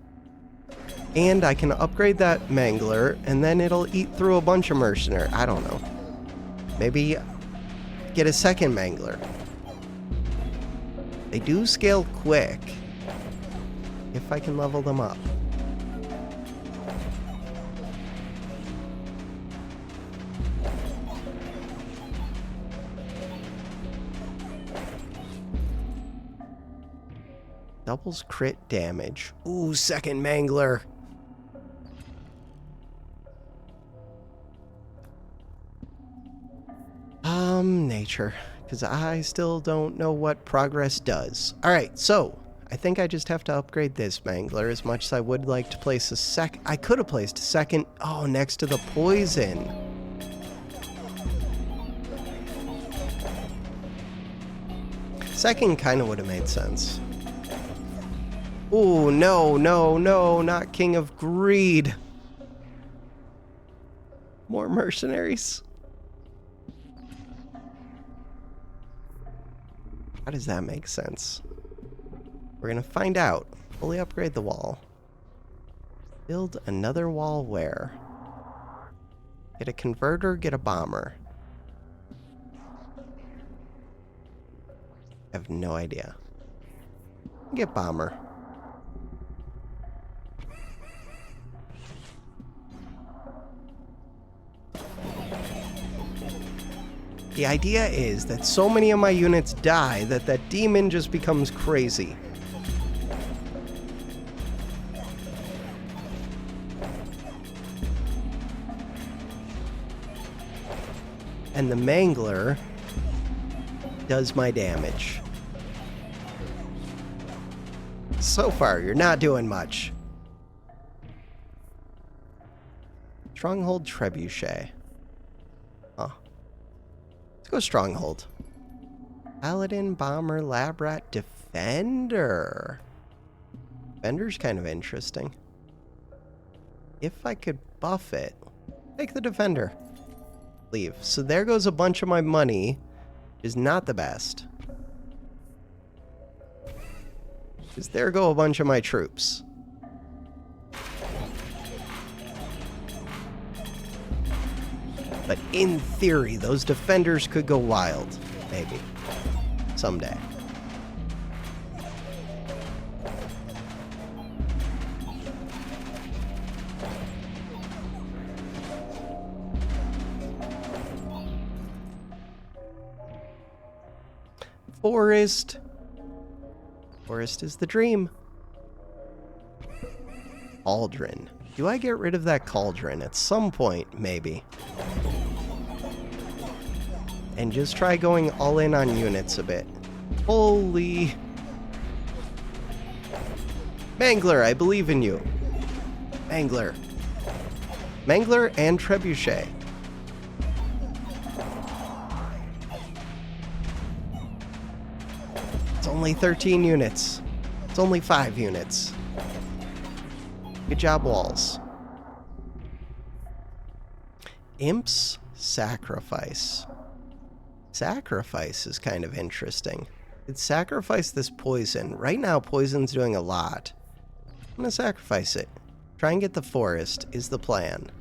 And I can upgrade that Mangler, and then it'll eat through a bunch of mercenary. I don't know. Maybe get a second Mangler. They do scale quick. If I can level them up. Doubles crit damage. Ooh, second Mangler. Nature. Because I still don't know what progress does. Alright, so I think I just have to upgrade this Mangler as much as I would like to place a second. I could have placed a second. Oh, next to the poison. Second kind of would have made sense. Oh, no, no, no, not King of Greed. More mercenaries. How does that make sense? We're going to find out. Fully upgrade the wall. Build another wall where? Get a converter, get a bomber. I have no idea. Get bomber. The idea is that so many of my units die that that demon just becomes crazy. And the Mangler does my damage. So far, you're not doing much. Stronghold Trebuchet. Huh. Let's go Stronghold. Paladin, Bomber, Lab Rat, Defender. Defender's kind of interesting. If I could buff it, take the Defender. Leave. So there goes a bunch of my money. Is not the best. Because there go a bunch of my troops. But in theory, those defenders could go wild. Maybe. Someday. Forest. Forest is the dream. Cauldron. Do I get rid of that cauldron at some point? Maybe. And just try going all in on units a bit. Holy. Mangler, I believe in you. Mangler. Mangler and Trebuchet. It's only 13 units. It's only 5 units. Good job, walls. Imp's Sacrifice. Sacrifice is kind of interesting. It's sacrifice this poison. Right now, poison's doing a lot. I'm gonna sacrifice it. Try and get the forest is the plan.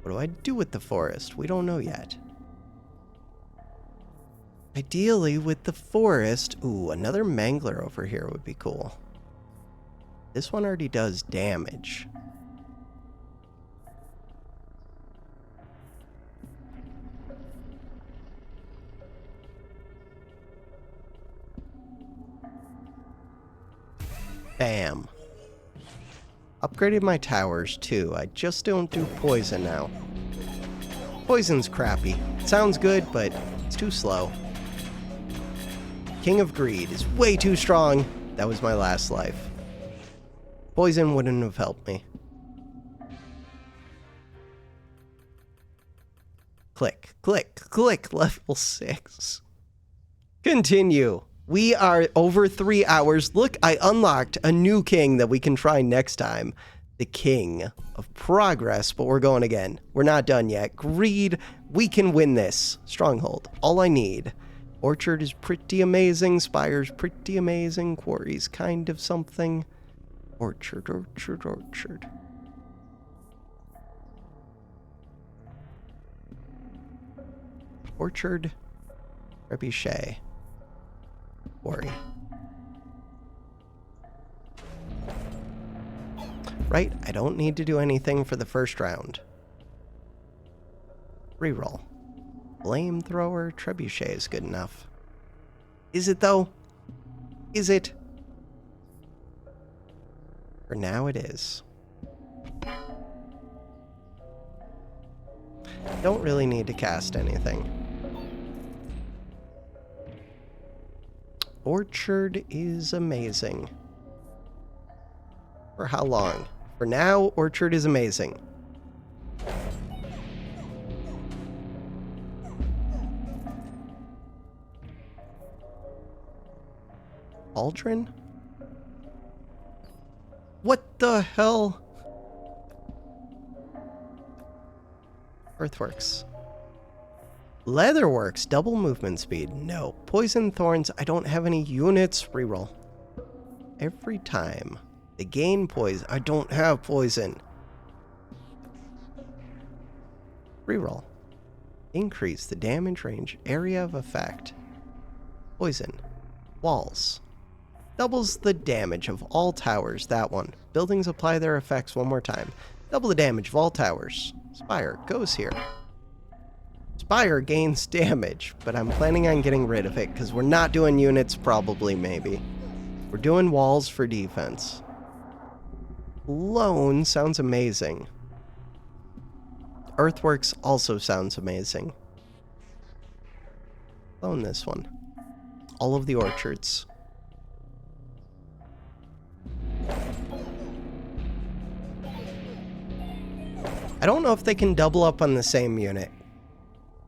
What do I do with the forest? We don't know yet. Ideally, with the forest... Ooh, another Mangler over here would be cool. This one already does damage. Bam. Upgraded my towers, too. I just don't do poison now. Poison's crappy. It sounds good, but it's too slow. King of Greed is way too strong. That was my last life. Poison wouldn't have helped me. Click, click, click, level 6. Continue. We are over 3 hours. Look, I unlocked a new king that we can try next time. The King of Progress, but we're going again. We're not done yet. Greed, we can win this. Stronghold, all I need. Orchard is pretty amazing. Spire's pretty amazing. Quarry's kind of something. Orchard, orchard, orchard. Orchard, Trebuchet, Quarry. Right, I don't need to do anything for the first round. Reroll. Flamethrower, Trebuchet is good enough. Is it though? Is it? For now it is. Don't really need to cast anything. Orchard is amazing. For how long? For now, Orchard is amazing. Cauldron? What the hell? Earthworks. Leatherworks, double movement speed. No. Poison Thorns, I don't have any units. Reroll. Every time they gain poison. I don't have poison. Reroll. Increase the damage range area of effect. Poison. Walls. Doubles the damage of all towers. That one. Buildings apply their effects one more time. Double the damage of all towers. Spire goes here. Spire gains damage, but I'm planning on getting rid of it because we're not doing units, probably, maybe. We're doing walls for defense. Clone sounds amazing. Earthworks also sounds amazing. Clone this one. All of the orchards. I don't know if they can double up on the same unit.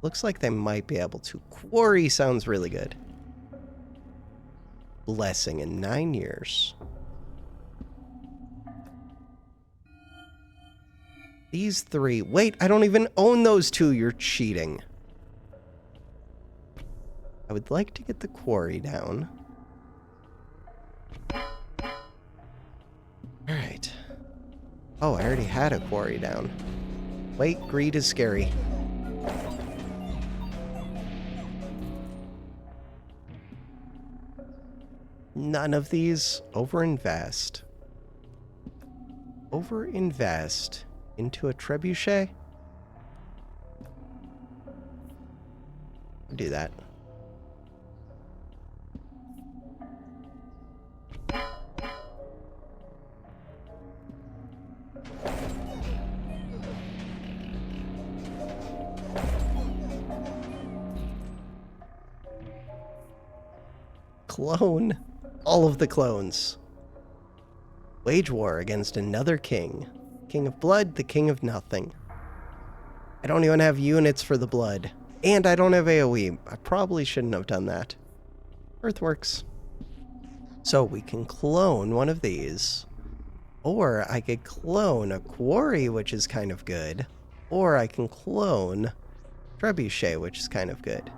Looks like they might be able to. Quarry sounds really good. Blessing in 9 years. These 3. Wait, I don't even own those 2. You're cheating. I would like to get the quarry down. Alright. Oh, I already had a quarry down. Wait, greed is scary. None of these. Overinvest. Overinvest into a trebuchet? Do that. Clone. All of the clones. Wage war against another king. King of blood, the king of nothing. I don't even have units for the blood. And I don't have AoE. I probably shouldn't have done that. Earthworks. So we can clone one of these. Or I could clone a quarry, which is kind of good. Or I can clone trebuchet, which is kind of good.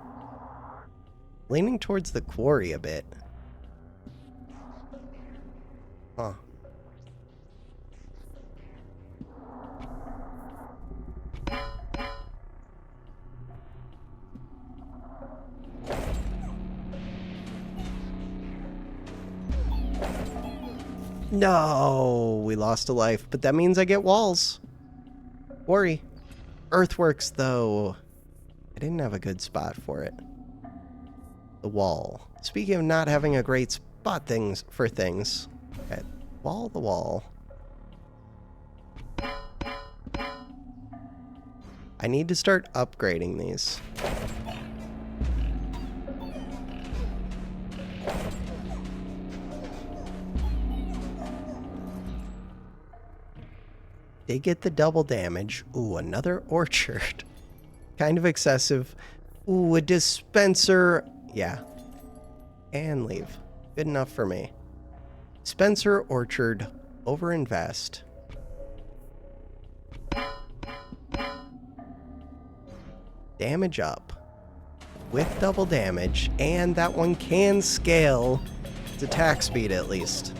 Leaning towards the quarry a bit. Huh. No, we lost a life, but that means I get walls. Quarry. Earthworks, though. I didn't have a good spot for it. The wall. Speaking of not having a great spot for things. Okay. Wall the wall. I need to start upgrading these. They get the double damage. Ooh, another orchard. Kind of excessive. Ooh, a dispenser. Yeah. And leave. Good enough for me. Dispenser, orchard, overinvest. Damage up. With double damage. And that one can scale its attack speed at least.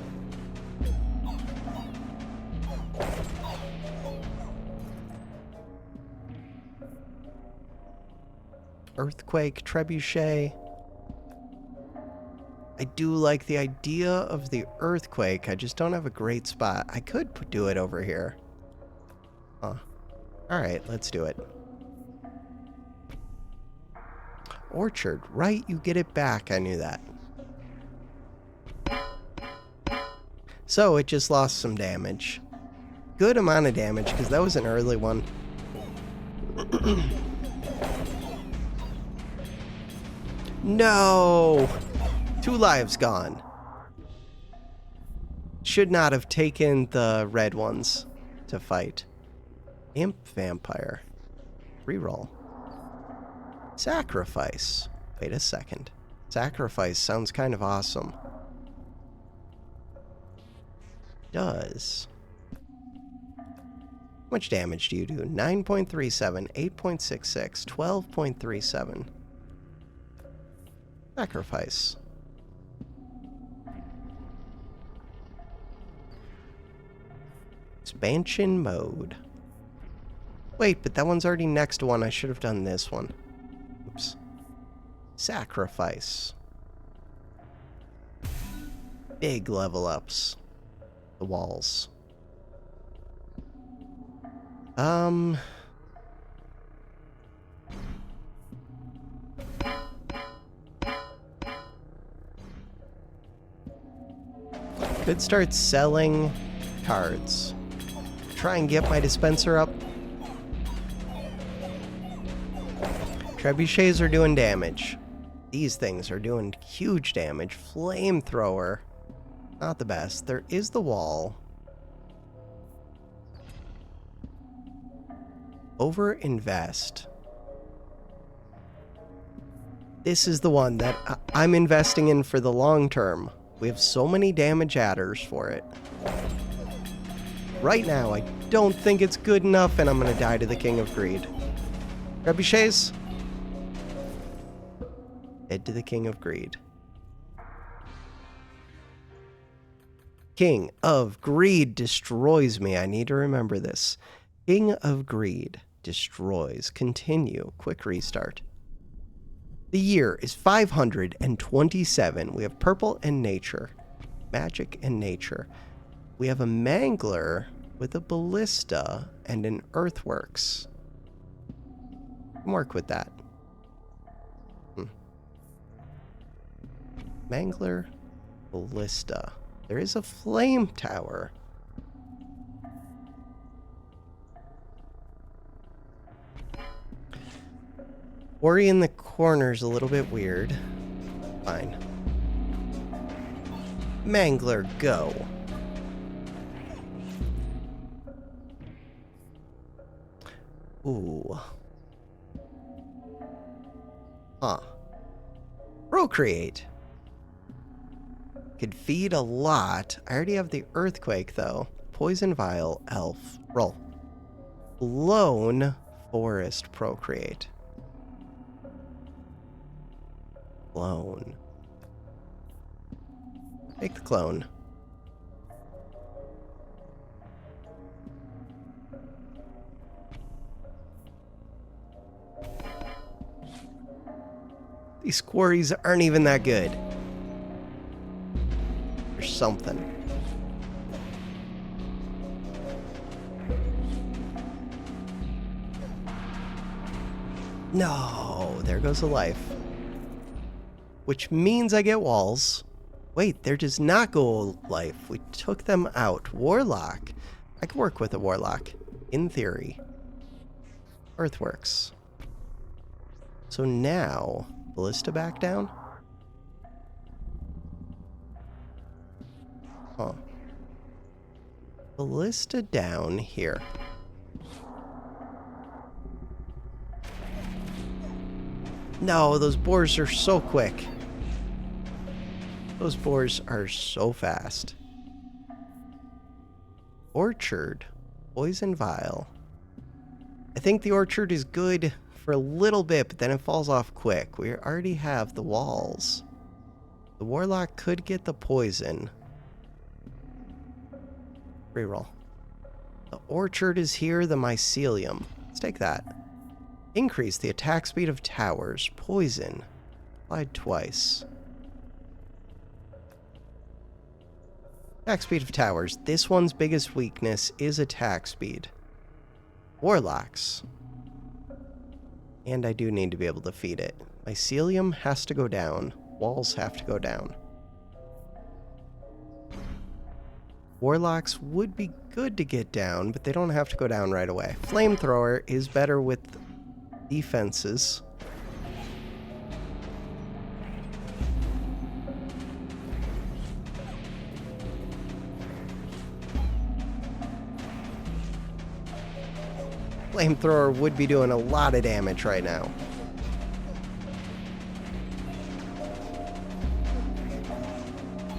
Earthquake, trebuchet. I do like the idea of the earthquake. I just don't have a great spot. I could do it over here. Huh. Alright, let's do it. Orchard, right? You get it back. I knew that. So it just lost some damage. Good amount of damage, because that was an early one. No! 2 lives gone. Should not have taken the red ones to fight. Imp vampire. Reroll. Sacrifice. Wait a second. Sacrifice sounds kind of awesome. Does. How much damage do you do? 9.37, 8.66, 12.37. Sacrifice. Expansion mode. Wait, but that one's already next to one. I should have done this one. Oops. Sacrifice. Big level ups. The walls. Could start selling cards. Try and get my dispenser up. Trebuchets are doing damage. These things are doing huge damage. Flamethrower. Not the best. There is the wall. Overinvest. This is the one that I'm investing in for the long term. We have so many damage adders for it. Right now, I don't think it's good enough, and I'm going to die to the King of Greed. Trebuchets? Head to the King of Greed. King of Greed destroys me. I need to remember this. King of Greed destroys. Continue. Quick restart. The year is 527. We have purple and nature. Magic and nature. We have a mangler with a ballista and an earthworks. Work with that. Mangler, ballista. There is a flame tower. Worry in the corner's a little bit weird. Fine. Mangler, go. Ooh. Huh. Procreate. Could feed a lot. I already have the earthquake, though. Poison vial, elf. Roll. Lone forest, procreate. Clone. Take the clone. These quarries aren't even that good. There's something. No, there goes a life. Which means I get walls. Wait, there does not go life. We took them out. Warlock. I can work with a warlock. In theory. Earthworks. So now, ballista back down? Huh. Ballista down here. No, those boars are so quick. Those boars are so fast. Orchard. Poison vial. I think the orchard is good for a little bit, but then it falls off quick. We already have the walls. The warlock could get the poison. Reroll. The orchard is here, the mycelium. Let's take that. Increase the attack speed of towers. Poison. Applied twice. Attack speed of towers. This one's biggest weakness is attack speed. Warlocks. And I do need to be able to feed it. Mycelium has to go down. Walls have to go down. Warlocks would be good to get down, but they don't have to go down right away. Flamethrower is better with defenses. Flamethrower would be doing a lot of damage right now.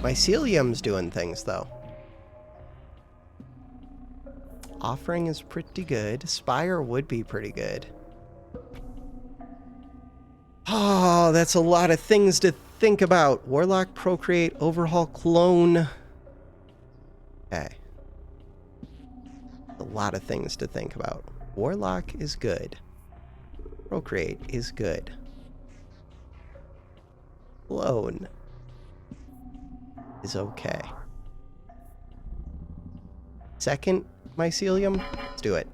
Mycelium's doing things, though. Offering is pretty good. Spire would be pretty good. Oh, that's a lot of things to think about. Warlock, procreate, overhaul, clone. Okay. A lot of things to think about. Warlock is good. Procreate is good. Clone is okay. Second mycelium, let's do it.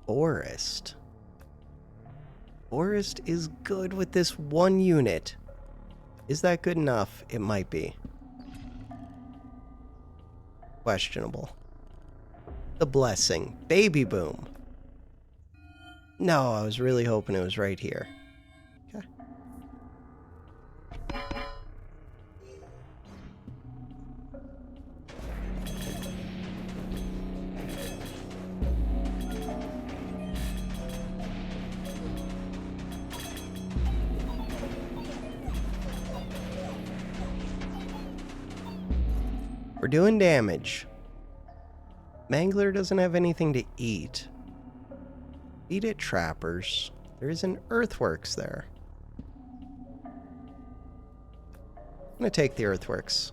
Forest. Forest is good with this one unit. Is that good enough? It might be. Questionable. The Blessing. Baby Boom. No, I was really hoping it was right here. Okay. We're doing damage. Mangler doesn't have anything to eat. Eat it, trappers. There is an earthworks there. I'm gonna take the earthworks.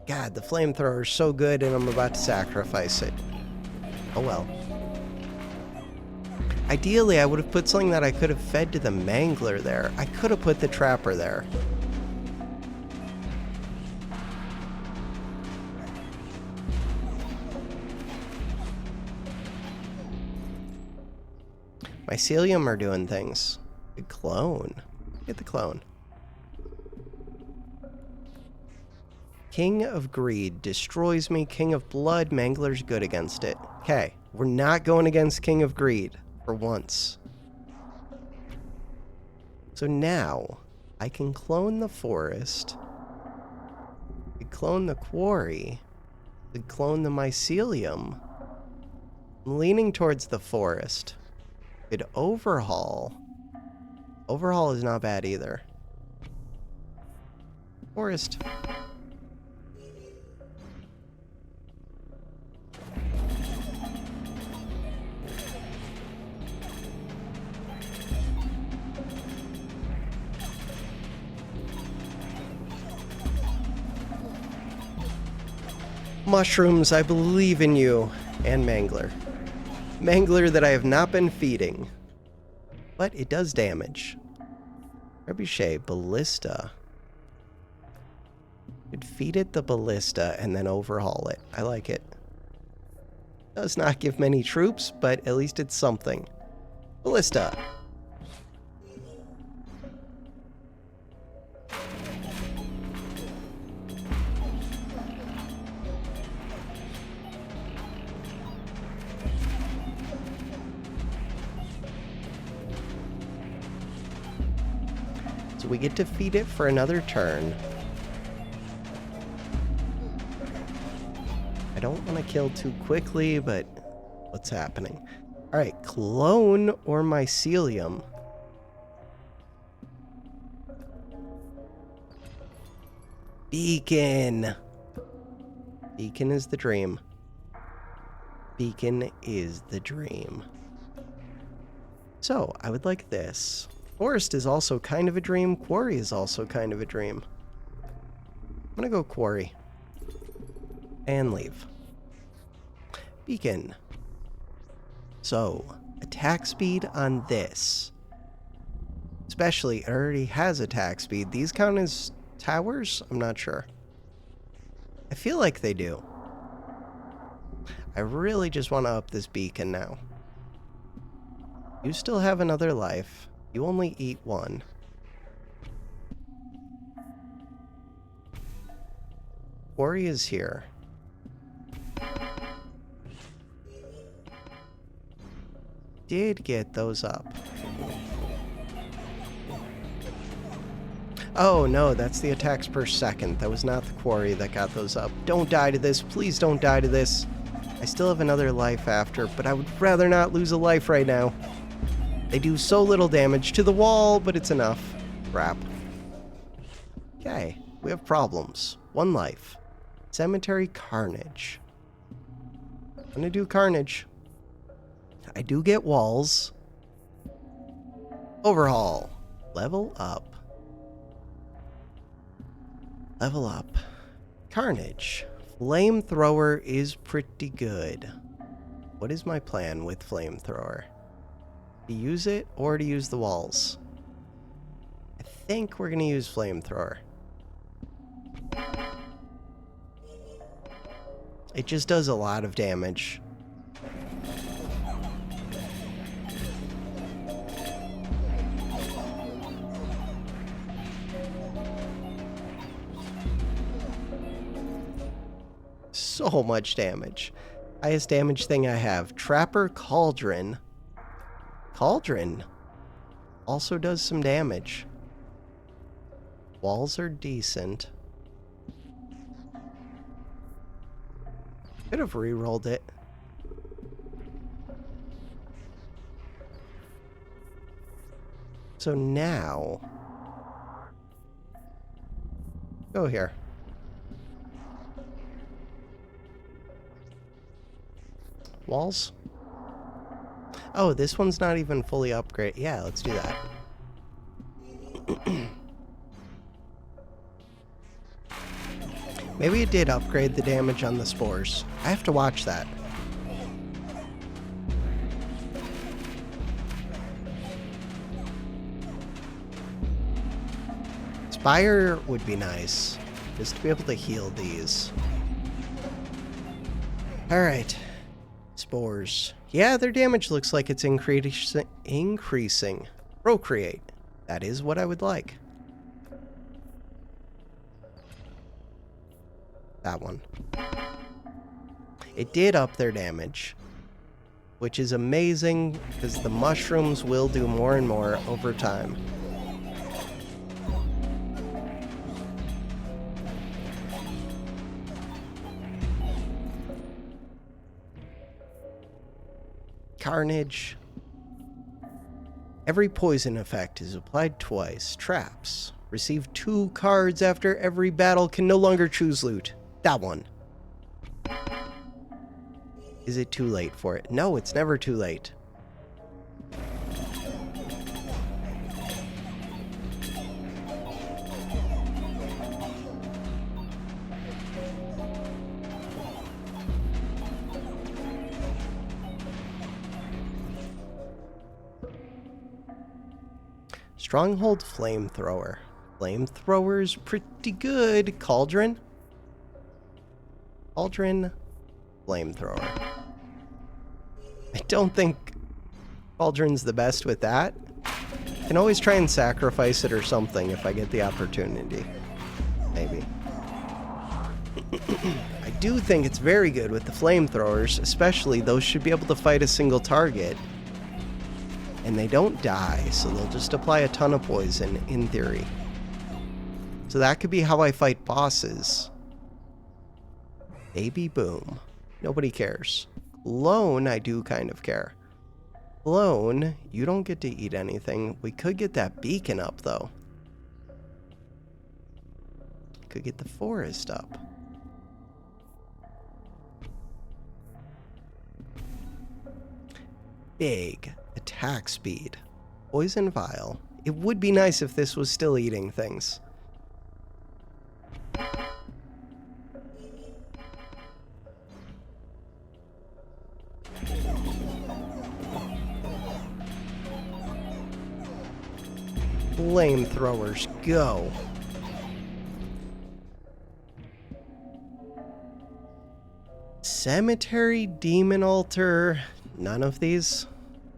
God, the flamethrower is so good and I'm about to sacrifice it. Oh well. Ideally, I would have put something that I could have fed to the mangler there. I could have put the trapper there. Mycelium are doing things. Good clone. Get the clone. King of Greed destroys me. King of Blood, Mangler's good against it. Okay, we're not going against King of Greed for once. So now, I can clone the forest. I could clone the quarry. I could clone the mycelium. I'm leaning towards the forest. Could overhaul. Overhaul is not bad either. Forest. Mushrooms, I believe in you. And Mangler. Mangler that I have not been feeding. But it does damage. Trebuchet, Ballista. Could feed it the Ballista and then overhaul it. I like it. Does not give many troops, but at least it's something. Ballista. So we get to feed it for another turn. I don't want to kill too quickly, but what's happening? Alright, clone or mycelium. Beacon. Beacon is the dream. Beacon is the dream. So, I would like this. Forest is also kind of a dream. Quarry is also kind of a dream. I'm gonna go quarry. And leave. Beacon. So, attack speed on this. Especially, it already has attack speed. These count as towers? I'm not sure. I feel like they do. I really just want to up this beacon now. You still have another life. You only eat one. Quarry is here. Did get those up. Oh no, that's the attacks per second. That was not the quarry that got those up. Don't die to this. Please don't die to this. I still have another life after, but I would rather not lose a life right now. They do so little damage to the wall, but it's enough. Crap. Okay, we have problems. 1 life. Cemetery Carnage. I'm gonna do Carnage. I do get walls. Overhaul. Level up. Level up. Carnage. Flamethrower is pretty good. What is my plan with Flamethrower? To use it or to use the walls? I think we're going to use Flamethrower. It just does a lot of damage. So much damage. Highest damage thing I have. Trapper Cauldron. Cauldron also does some damage. Walls are decent. Could have re-rolled it. So now... go here. Walls? Oh, this one's not even fully upgraded. Yeah, let's do that. Maybe it did upgrade the damage on the spores. I have to watch that. Spire would be nice, just to be able to heal these. Alright. Spores. Yeah, their damage looks like it's increasing. Procreate. That is what I would like. That one. It did up their damage, which is amazing because the mushrooms will do more and more over time. Carnage. Every poison effect is applied twice. Traps. Receive 2 cards after every battle. Can no longer choose loot. That one. Is it too late for it? No, it's never too late. Stronghold Flamethrower. Flamethrower's pretty good. Cauldron. Cauldron. Flamethrower. I don't think Cauldron's the best with that. I can always try and sacrifice it or something if I get the opportunity. Maybe. I do think it's very good with the flamethrowers, especially those should be able to fight a single target. And they don't die, so they'll just apply a ton of poison, in theory. So that could be how I fight bosses. Baby boom. Nobody cares. Clone, I do kind of care. Clone, you don't get to eat anything. We could get that beacon up, though. Could get the forest up. Big attack speed. Poison vial. It would be nice if this was still eating things. Flamethrowers, go. Cemetery, Demon Altar, none of these.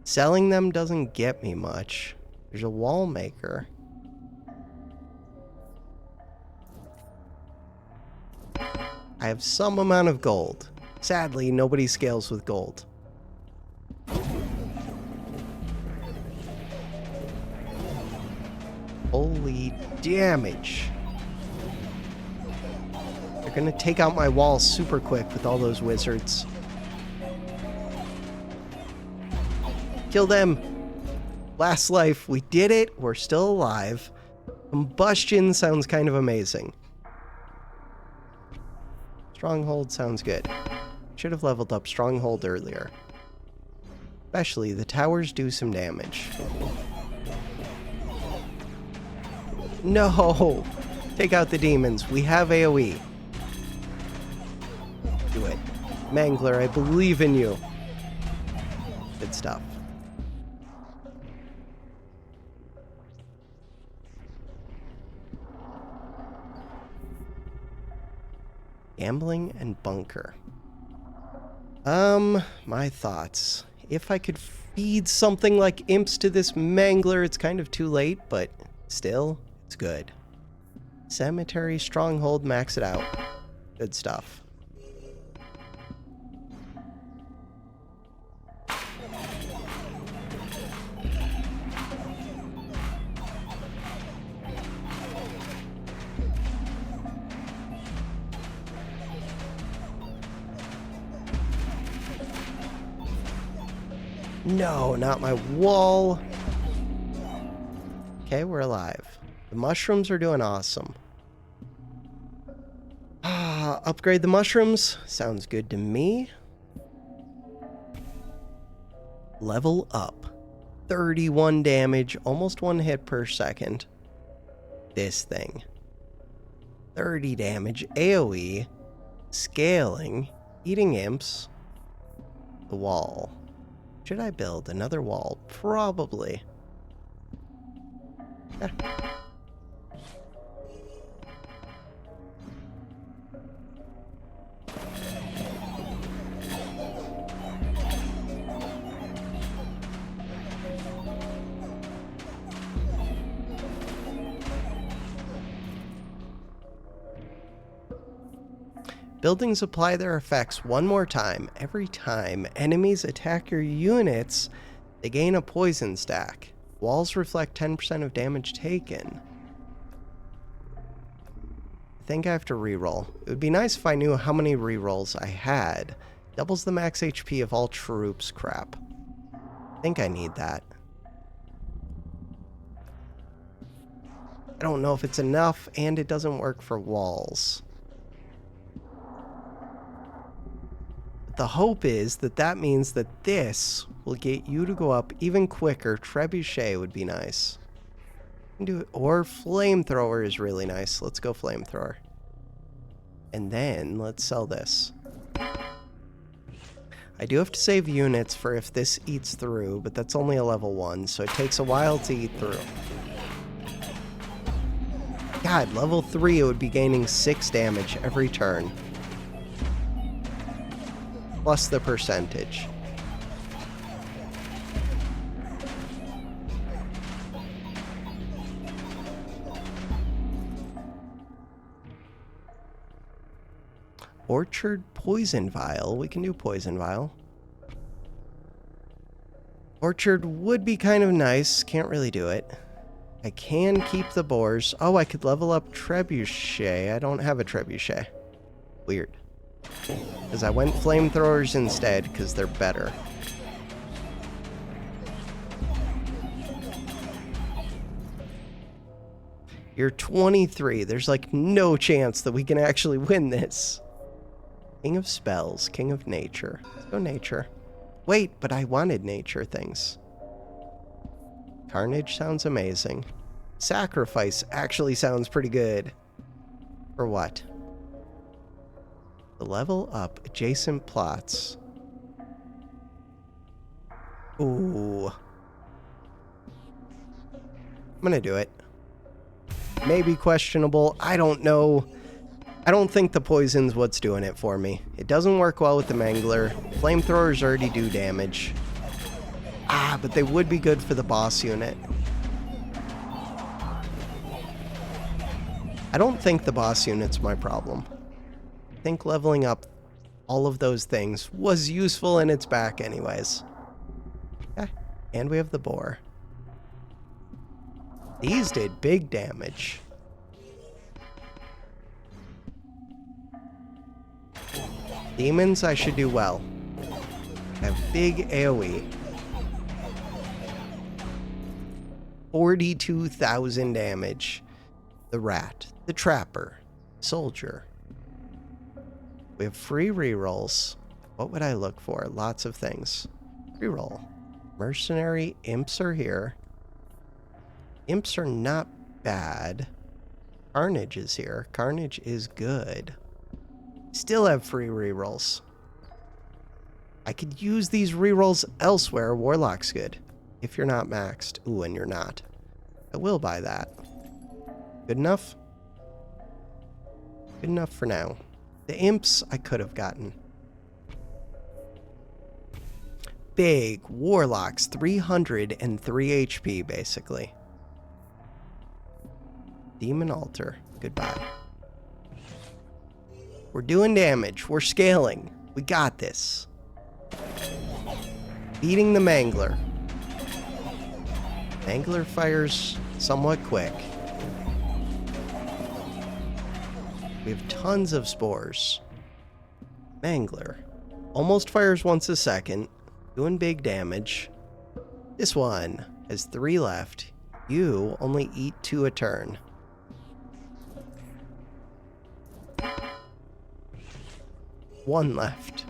Selling them doesn't get me much. There's a wall maker. I have some amount of gold. Sadly, nobody scales with gold. Holy damage. They're gonna take out my walls super quick with all those wizards. Kill them. Last life. We did it. We're still alive. Combustion sounds kind of amazing. Stronghold sounds good. Should have leveled up Stronghold earlier. Especially, the towers do some damage. No! Take out the demons. We have AoE. Do it. Mangler, I believe in you. Good stuff. Gambling and bunker. My thoughts. If I could feed something like imps to this mangler, it's kind of too late, but still, it's good. Cemetery, stronghold, max it out. Good stuff. No, not my wall. Okay, we're alive. The mushrooms are doing awesome. Upgrade the mushrooms. Sounds good to me. Level up. 31 damage, almost 1 hit per second. This thing. 30 damage, AoE, scaling, eating imps, the wall. Should I build another wall? Probably. Buildings apply their effects one more time. Every time enemies attack your units, they gain a poison stack. Walls reflect 10% of damage taken. I think I have to reroll. It would be nice if I knew how many rerolls I had. Doubles the max HP of all troops crap. I think I need that. I don't know if it's enough, and it doesn't work for walls. The hope is that that means that this will get you to go up even quicker. Trebuchet would be nice. Do it. Or flamethrower is really nice. Let's go flamethrower. And then let's sell this. I do have to save units for if this eats through, but that's only a level 1, so it takes a while to eat through. God, level 3 it would be gaining 6 damage every turn. Plus the percentage. Orchard poison vial. We can do poison vial. Orchard would be kind of nice. Can't really do it. I can keep the boars. Oh, I could level up trebuchet. I don't have a trebuchet. Weird. Because I went flamethrowers instead, because they're better. You're 23. There's like no chance that we can actually win this. King of spells, king of nature. Let's go nature. Wait, but I wanted nature things. Carnage sounds amazing. Sacrifice actually sounds pretty good. For what? The level up adjacent plots. Ooh. I'm gonna do it. Maybe questionable. I don't know. I don't think the poison's what's doing it for me. It doesn't work well with the mangler. Flamethrowers already do damage. Ah, but they would be good for the boss unit. I don't think the boss unit's my problem. I think leveling up all of those things was useful in its back anyways. Okay. And we have the boar. These did big damage. Demons, I should do well. I have big AoE. 42,000 damage. The rat, the trapper, soldier. We have free rerolls. What would I look for? Lots of things. Reroll. Mercenary, imps are here. Imps are not bad. Carnage is here. Carnage is good. Still have free rerolls. I could use these rerolls elsewhere. Warlock's good. If you're not maxed. Ooh, and you're not. I will buy that. Good enough? Good enough for now. The imps I could have gotten. Big warlocks, 303 HP basically. Demon altar, goodbye. We're doing damage. We're scaling. We got this. Beating the Mangler. Mangler fires somewhat quick. We have tons of spores. Mangler. Almost fires once a second. Doing big damage. This one has 3 left. You only eat 2 a turn. One left.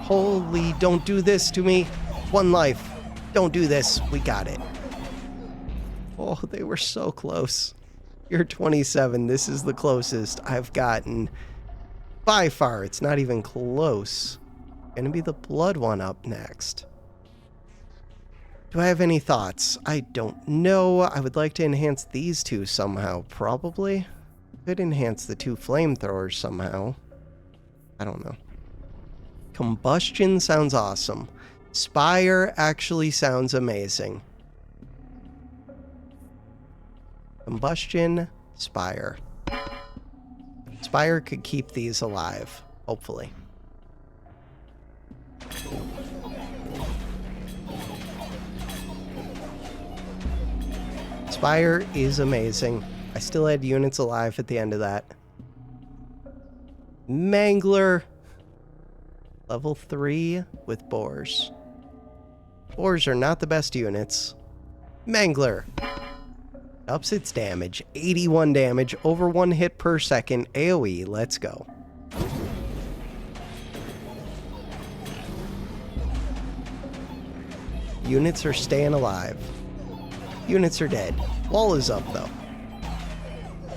Holy, don't do this to me. 1 life. Don't do this. We got it. Oh, they were so close. You're 27. This is the closest I've gotten. By far, it's not even close. Gonna be the blood one up next. Do I have any thoughts? I don't know. I would like to enhance these 2 somehow, probably. Could enhance the 2 flamethrowers somehow. I don't know. Combustion sounds awesome. Spire actually sounds amazing. Combustion, Spire. Spire could keep these alive, hopefully. Spire is amazing. I still had units alive at the end of that. Mangler. Level 3 with boars. Boars are not the best units. Mangler. Ups its damage. 81 damage. Over 1 hit per second. AoE. Let's go. Units are staying alive. Units are dead. Wall is up, though.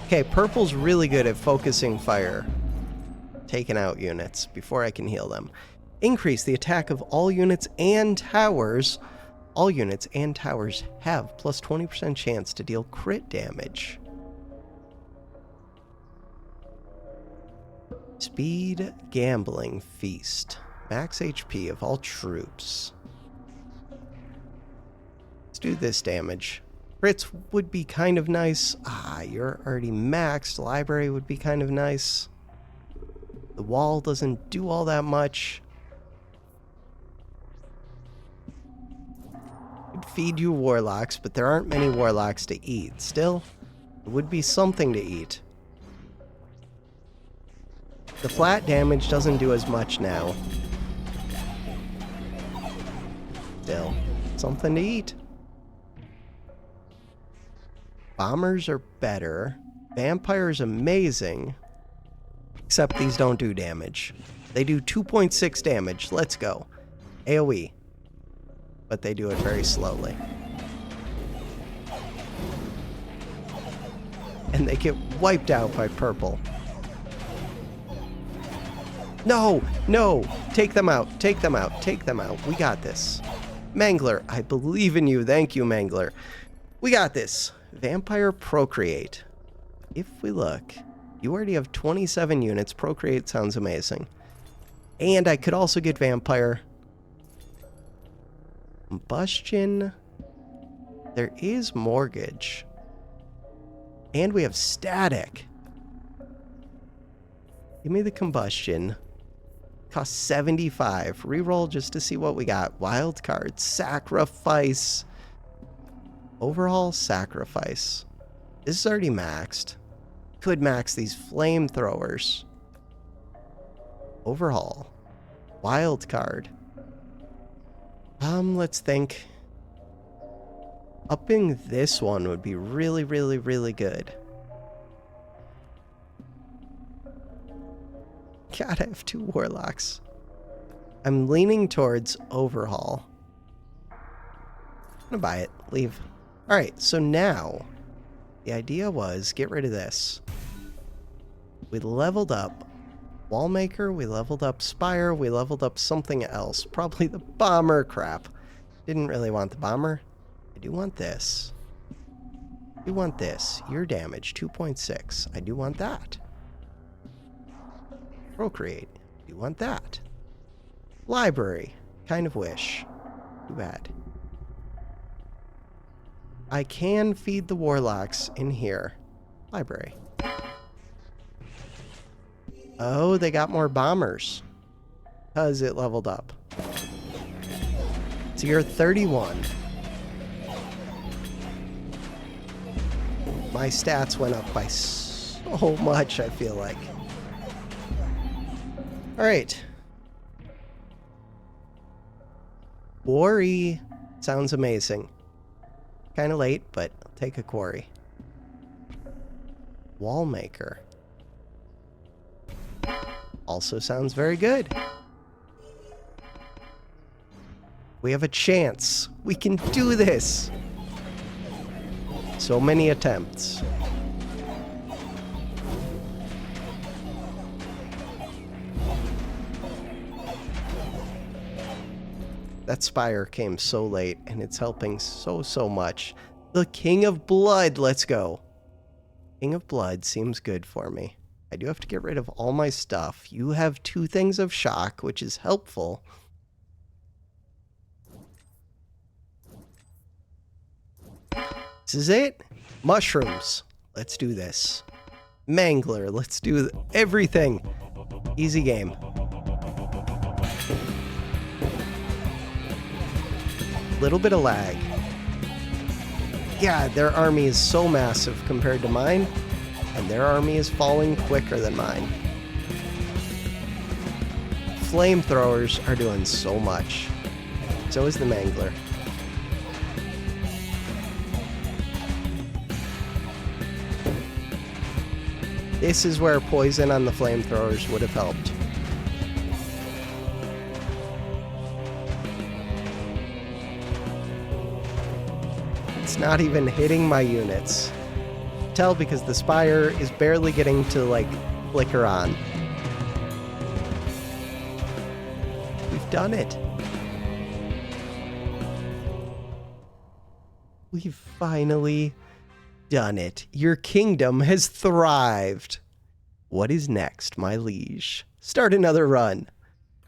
Okay, purple's really good at focusing fire. Taking out units before I can heal them. Increase the attack of all units and towers. All units and towers have plus 20% chance to deal crit damage. Speed Gambling Feast. Max HP of all troops. Let's do this damage. Crits would be kind of nice. Ah, you're already maxed. Library would be kind of nice. The wall doesn't do all that much. Could feed you warlocks, but there aren't many warlocks to eat. Still, it would be something to eat. The flat damage doesn't do as much now. Still, something to eat. Bombers are better. Vampire's amazing. Except these don't do damage. They do 2.6 damage. Let's go. AoE. But they do it very slowly. And they get wiped out by purple. No! No! Take them out. Take them out. Take them out. We got this. Mangler, I believe in you. Thank you, Mangler. We got this. Vampire Procreate. If we look, you already have 27 units. Procreate sounds amazing. And I could also get Vampire. Combustion. There is Mortgage. And we have Static. Give me the Combustion. Costs 75. Reroll just to see what we got. Wild card. Sacrifice. Overall Sacrifice. This is already maxed. Could max these flamethrowers. Overhaul. Wild card. Let's think. Upping this one would be really, really, really good. God, I have 2 warlocks. I'm leaning towards overhaul. I'm gonna buy it. Leave. Alright, so now the idea was get rid of this. We leveled up Wallmaker, we leveled up Spire, we leveled up something else. Probably the bomber. Crap. Didn't really want the bomber. I do want this. I do want this. Your damage, 2.6. I do want that. Procreate. I do want that. Library. Kind of wish. Too bad. I can feed the warlocks in here. Library. Oh, they got more bombers. Because it leveled up. So you're 31. My stats went up by so much, I feel like. Alright. Quarry sounds amazing. Kind of late, but I'll take a quarry. Wallmaker. Also sounds very good. We have a chance. We can do this. So many attempts. That spire came so late, and it's helping so much. The King of Blood, let's go. King of Blood seems good for me. I do have to get rid of all my stuff. You have 2 things of shock, which is helpful. This is it. Mushrooms. Let's do this. Mangler. Let's do everything. Easy game. Little bit of lag. Yeah, their army is so massive compared to mine, and their army is falling quicker than mine. Flamethrowers are doing so much. So is the Mangler. This is where poison on the flamethrowers would have helped. It's not even hitting my units. Tell because the spire is barely getting to, like, flicker on. We've done it. We've finally done it. Your kingdom has thrived. What is next, my liege? Start another run.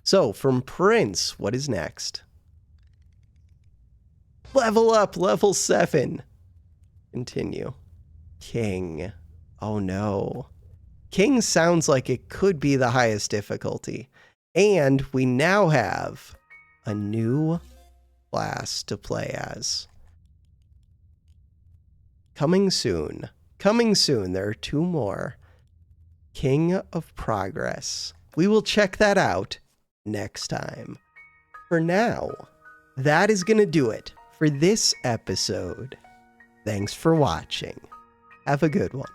So, from Prince, what is next? Level up, level 7. Continue. King. Oh no. King sounds like it could be the highest difficulty. And we now have a new class to play as. Coming soon. Coming soon. There are 2 more. King of Progress. We will check that out next time. For now, that is going to do it for this episode. Thanks for watching. Have a good one.